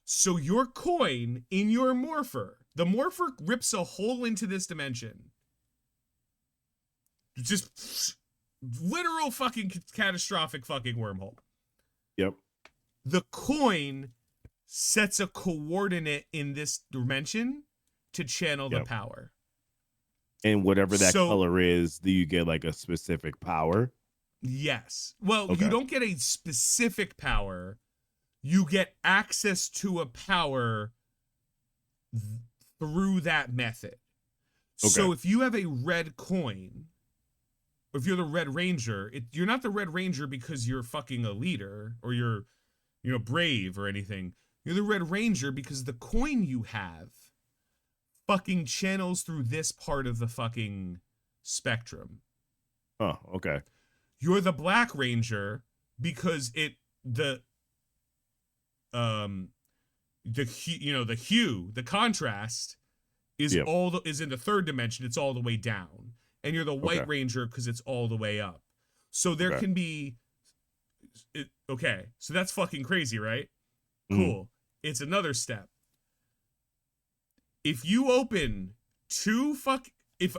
[SPEAKER 2] So your coin in your morpher, the morpher rips a hole into this dimension. Just literal fucking catastrophic fucking wormhole.
[SPEAKER 1] Yep.
[SPEAKER 2] The coin sets a coordinate in this dimension to channel the
[SPEAKER 1] Yep.
[SPEAKER 2] power.
[SPEAKER 1] And whatever that
[SPEAKER 2] So,
[SPEAKER 1] color is, do you get like a specific power?
[SPEAKER 2] yes. Well, you
[SPEAKER 1] Okay.
[SPEAKER 2] don't get a specific power. You get access to a power through that method.
[SPEAKER 1] Okay.
[SPEAKER 2] So if you have a red coin, or if you're the Red Ranger, you're not the Red Ranger because you're fucking a leader or you're, brave or anything. You're the Red Ranger because the coin you have fucking channels through this part of the fucking spectrum.
[SPEAKER 1] Oh, okay.
[SPEAKER 2] You're the Black Ranger because um the contrast is
[SPEAKER 1] Yep.
[SPEAKER 2] is in the third dimension. It's all the way down, and you're the
[SPEAKER 1] Okay.
[SPEAKER 2] White Ranger because it's all the way up. So there
[SPEAKER 1] Okay.
[SPEAKER 2] can be okay. So that's fucking crazy, right?
[SPEAKER 1] Mhm.
[SPEAKER 2] Cool. It's another step. If you open two fuck if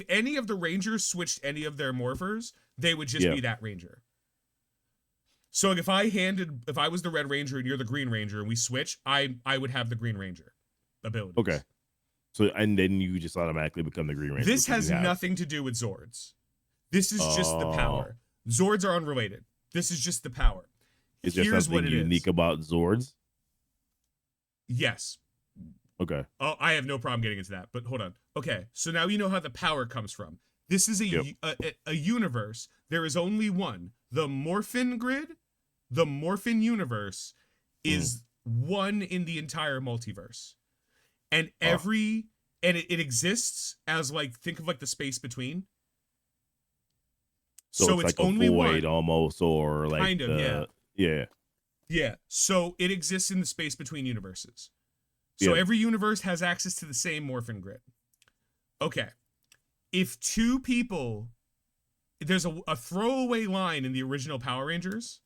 [SPEAKER 2] any of the Rangers switched any of their morphers, they would just
[SPEAKER 1] Yeah.
[SPEAKER 2] be that Ranger. So like, if I was the Red Ranger and you're the Green Ranger and we switch, I would have the Green Ranger
[SPEAKER 1] Okay.
[SPEAKER 2] abilities.
[SPEAKER 1] So and then you just automatically become the Green Ranger
[SPEAKER 2] This
[SPEAKER 1] because you
[SPEAKER 2] has
[SPEAKER 1] have.
[SPEAKER 2] nothing to do with Zords. This is just the
[SPEAKER 1] Oh,
[SPEAKER 2] power. Zords are unrelated. This is just the power.
[SPEAKER 1] is there
[SPEAKER 2] Here's what
[SPEAKER 1] something
[SPEAKER 2] it
[SPEAKER 1] unique
[SPEAKER 2] is.
[SPEAKER 1] about Zords?
[SPEAKER 2] Yes.
[SPEAKER 1] Okay.
[SPEAKER 2] Oh, I have no problem getting into that, but hold on. Okay, so now you know how the power comes from. This is
[SPEAKER 1] Yep.
[SPEAKER 2] a universe. There is only one. The Morphin grid, the Morphin universe,
[SPEAKER 1] Mhm.
[SPEAKER 2] is one in the entire multiverse, and
[SPEAKER 1] Oh,
[SPEAKER 2] it exists as, like, think of like the space between.
[SPEAKER 1] So
[SPEAKER 2] So
[SPEAKER 1] it's
[SPEAKER 2] it's
[SPEAKER 1] like a
[SPEAKER 2] only
[SPEAKER 1] void
[SPEAKER 2] one,
[SPEAKER 1] almost, or like
[SPEAKER 2] kind of, yeah.
[SPEAKER 1] the yeah,
[SPEAKER 2] Yeah. So it exists in the space between universes. So
[SPEAKER 1] yeah,
[SPEAKER 2] every universe has access to the same morphin grid. Okay. If two people, there's a throwaway line in the original Power Rangers.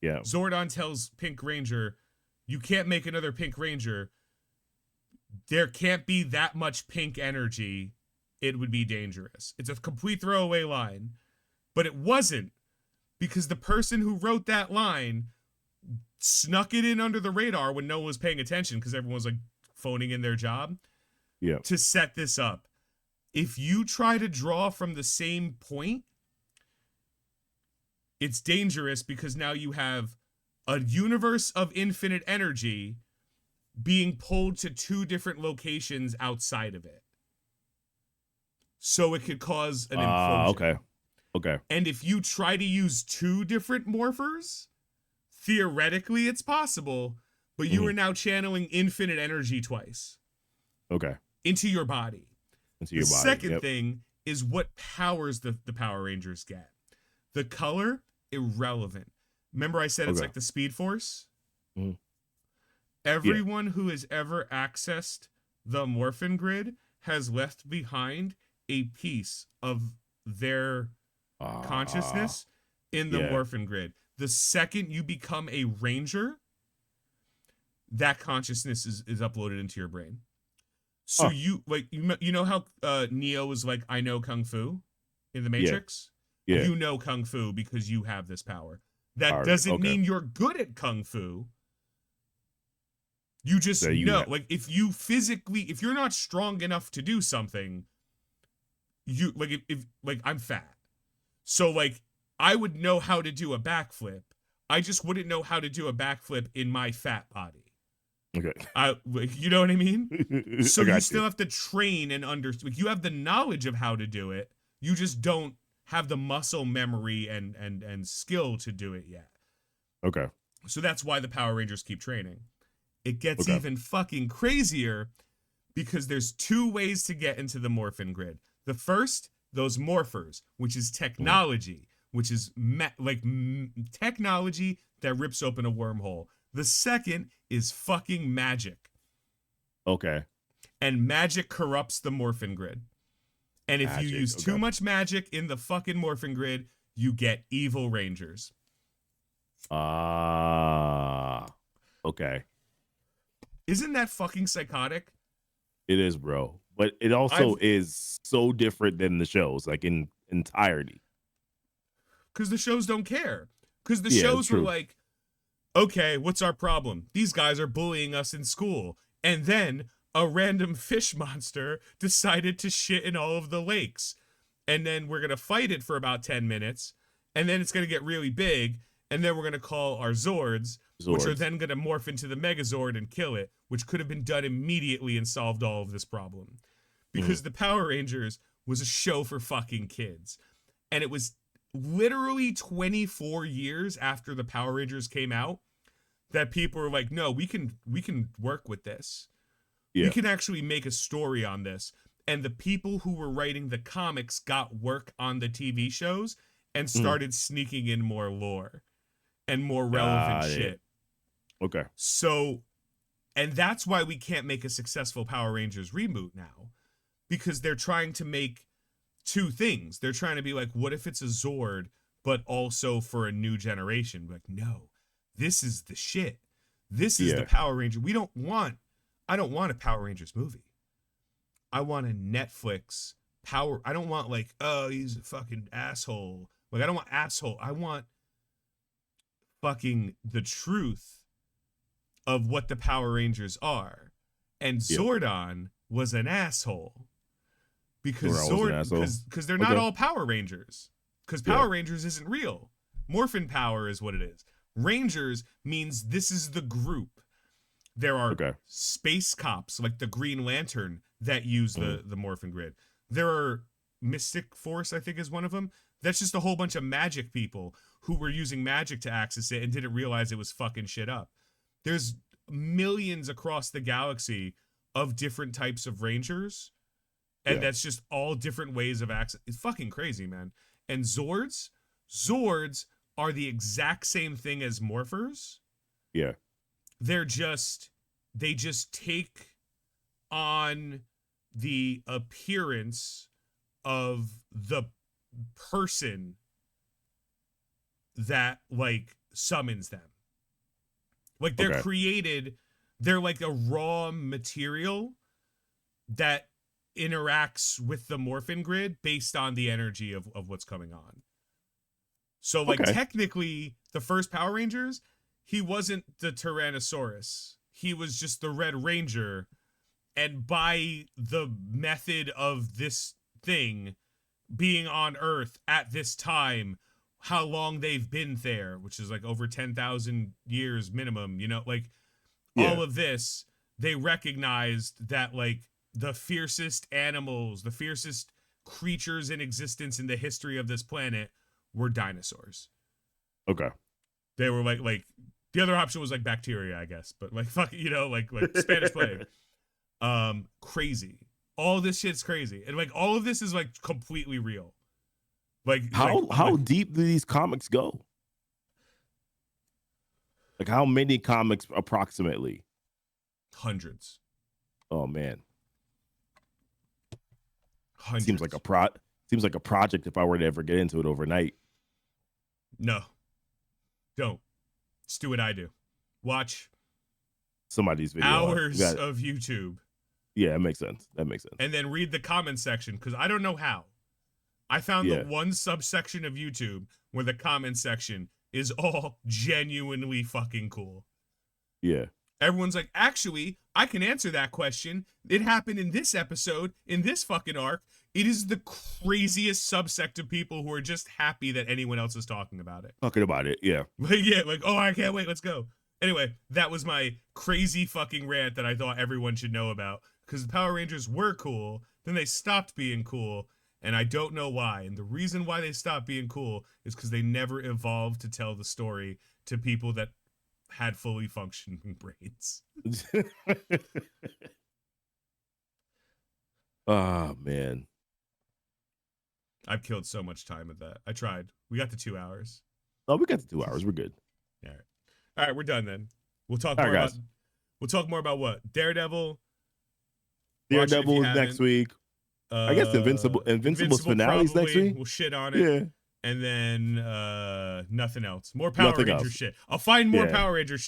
[SPEAKER 1] yeah.
[SPEAKER 2] Zordon tells Pink Ranger, you can't make another Pink Ranger. There can't be that much pink energy. It would be dangerous. It's a complete throwaway line. But it wasn't, because the person who wrote that line snuck it in under the radar when no one was paying attention because everyone was like phoning in their job
[SPEAKER 1] Yeah.
[SPEAKER 2] to set this up. If you try to draw from the same point, it's dangerous because now you have a universe of infinite energy being pulled to two different locations outside of it. So it could cause an implosion.
[SPEAKER 1] Okay. Okay.
[SPEAKER 2] And if you try to use two different morphers, theoretically it's possible, but you are now channeling infinite energy twice
[SPEAKER 1] Okay.
[SPEAKER 2] into your body.
[SPEAKER 1] Into
[SPEAKER 2] The
[SPEAKER 1] your body.
[SPEAKER 2] second thing is what powers the Power Rangers get. The color, irrelevant. Remember I said it's
[SPEAKER 1] Okay.
[SPEAKER 2] like the Speed Force?
[SPEAKER 1] Mhm.
[SPEAKER 2] Everyone who has ever accessed the Morphin Grid has left behind a piece of their consciousness in the
[SPEAKER 1] yeah.
[SPEAKER 2] Morphin Grid. The second you become a Ranger, that consciousness is uploaded into your brain. So you like you know how Neo was like, I know Kung Fu in the Matrix?
[SPEAKER 1] Yeah.
[SPEAKER 2] You know Kung Fu because you have this power. That
[SPEAKER 1] Alright,
[SPEAKER 2] doesn't
[SPEAKER 1] okay.
[SPEAKER 2] mean you're good at Kung Fu. You just
[SPEAKER 1] So you
[SPEAKER 2] know,
[SPEAKER 1] have-
[SPEAKER 2] like if if you're not strong enough to do something, you like if like I'm fat. So like I would know how to do a backflip. I just wouldn't know how to do a backflip in my fat body.
[SPEAKER 1] Okay.
[SPEAKER 2] You know what I mean? So
[SPEAKER 1] I
[SPEAKER 2] you
[SPEAKER 1] got
[SPEAKER 2] still have to train and understand. You have the knowledge of how to do it. You just don't have the muscle memory and skill to do it yet.
[SPEAKER 1] Okay.
[SPEAKER 2] So that's why the Power Rangers keep training. It gets
[SPEAKER 1] Okay.
[SPEAKER 2] even fucking crazier because there's two ways to get into the Morphin Grid. The first, those morphers, which is technology, which is technology that rips open a wormhole. The second is fucking magic.
[SPEAKER 1] Okay.
[SPEAKER 2] And magic corrupts the Morphin Grid. And if you use too much magic in the fucking Morphin Grid, you get evil Rangers.
[SPEAKER 1] Okay.
[SPEAKER 2] Isn't that fucking psychotic?
[SPEAKER 1] It is, bro. But it also is so different than the shows, like in entirety.
[SPEAKER 2] Because the shows don't care. Because the
[SPEAKER 1] Yeah,
[SPEAKER 2] shows were
[SPEAKER 1] true.
[SPEAKER 2] like, okay, what's our problem? These guys are bullying us in school. And then a random fish monster decided to shit in all of the lakes. And then we're going to fight it for about 10 minutes. And then it's going to get really big. And then we're going to call our Zords, which are then going to morph into the Megazord and kill it, which could have been done immediately and solved all of this problem. Because the Power Rangers was a show for fucking kids. And it was literally 24 years after the Power Rangers came out that people were like, no, we can work with this.
[SPEAKER 1] Yeah.
[SPEAKER 2] We can actually make a story on this. And the people who were writing the comics got work on the TV shows and started sneaking in more lore and more relevant shit.
[SPEAKER 1] Okay.
[SPEAKER 2] So, and that's why we can't make a successful Power Rangers reboot now, because they're trying to make two things. They're trying to be like, what if it's a Zord, but also for a new generation? Like, no, this is the shit. This is the Power Ranger. I don't want a Power Rangers movie. I want a Netflix power. I don't want like, oh, he's a fucking asshole. Like, I don't want asshole. I want fucking the truth of what the Power Rangers are. And Zordon was an asshole. Because because they're not all Power Rangers. Because Power Rangers isn't real. Morphin power is what it is. Rangers means this is the group. There are space cops like the Green Lantern that use the Morphin Grid. There are Mystic Force, I think is one of them. That's just a whole bunch of magic people who were using magic to access it and didn't realize it was fucking shit up. There's millions across the galaxy of different types of Rangers. And that's just all different ways of access. It's fucking crazy, man. And Zords are the exact same thing as morphers.
[SPEAKER 1] Yeah.
[SPEAKER 2] They just take on the appearance of the person that like summons them. Like they're created, they're like a raw material that interacts with the morphin grid based on the energy of what's coming on. So like technically the first Power Rangers, he wasn't the Tyrannosaurus. He was just the Red Ranger. And by the method of this thing being on Earth at this time, how long they've been there, which is like over 10,000 years minimum, you know, like all of this, they recognized that like the fiercest animals, the fiercest creatures in existence in the history of this planet were dinosaurs.
[SPEAKER 1] Okay.
[SPEAKER 2] They were like the other option was like bacteria, I guess, but like fuck, you know, like Spanish plague. Crazy. All this shit's crazy. And like all of this is like completely real. Like
[SPEAKER 1] how deep do these comics go? Like how many comics approximately?
[SPEAKER 2] Hundreds.
[SPEAKER 1] Oh man.
[SPEAKER 2] Hundreds.
[SPEAKER 1] Seems like a project if I were to ever get into it overnight.
[SPEAKER 2] No. Don't. Just do what I do. Watch
[SPEAKER 1] somebody's video.
[SPEAKER 2] Hours of YouTube.
[SPEAKER 1] Yeah, that makes sense.
[SPEAKER 2] And then read the comment section, because I don't know how. I found the one subsection of YouTube where the comment section is all genuinely fucking cool.
[SPEAKER 1] Yeah.
[SPEAKER 2] Everyone's like, actually, I can answer that question. It happened in this episode, in this fucking arc. It is the craziest subsect of people who are just happy that anyone else is talking about it.
[SPEAKER 1] Yeah.
[SPEAKER 2] Like, oh, I can't wait, let's go. Anyway, that was my crazy fucking rant that I thought everyone should know about. Because the Power Rangers were cool, then they stopped being cool, and I don't know why. And the reason why they stopped being cool is because they never evolved to tell the story to people that had fully functioning brains.
[SPEAKER 1] Oh, man.
[SPEAKER 2] I've killed so much time with that. I tried. We got to 2 hours.
[SPEAKER 1] Oh, we got to 2 hours. We're good.
[SPEAKER 2] All right, we're done then. We'll talk more about. We'll talk more about what? Daredevil
[SPEAKER 1] is next week. I guess Invincible's finale is next week.
[SPEAKER 2] We'll shit on it.
[SPEAKER 1] Yeah.
[SPEAKER 2] And then nothing else. More Power Ranger shit. I'll find more Power Ranger shit.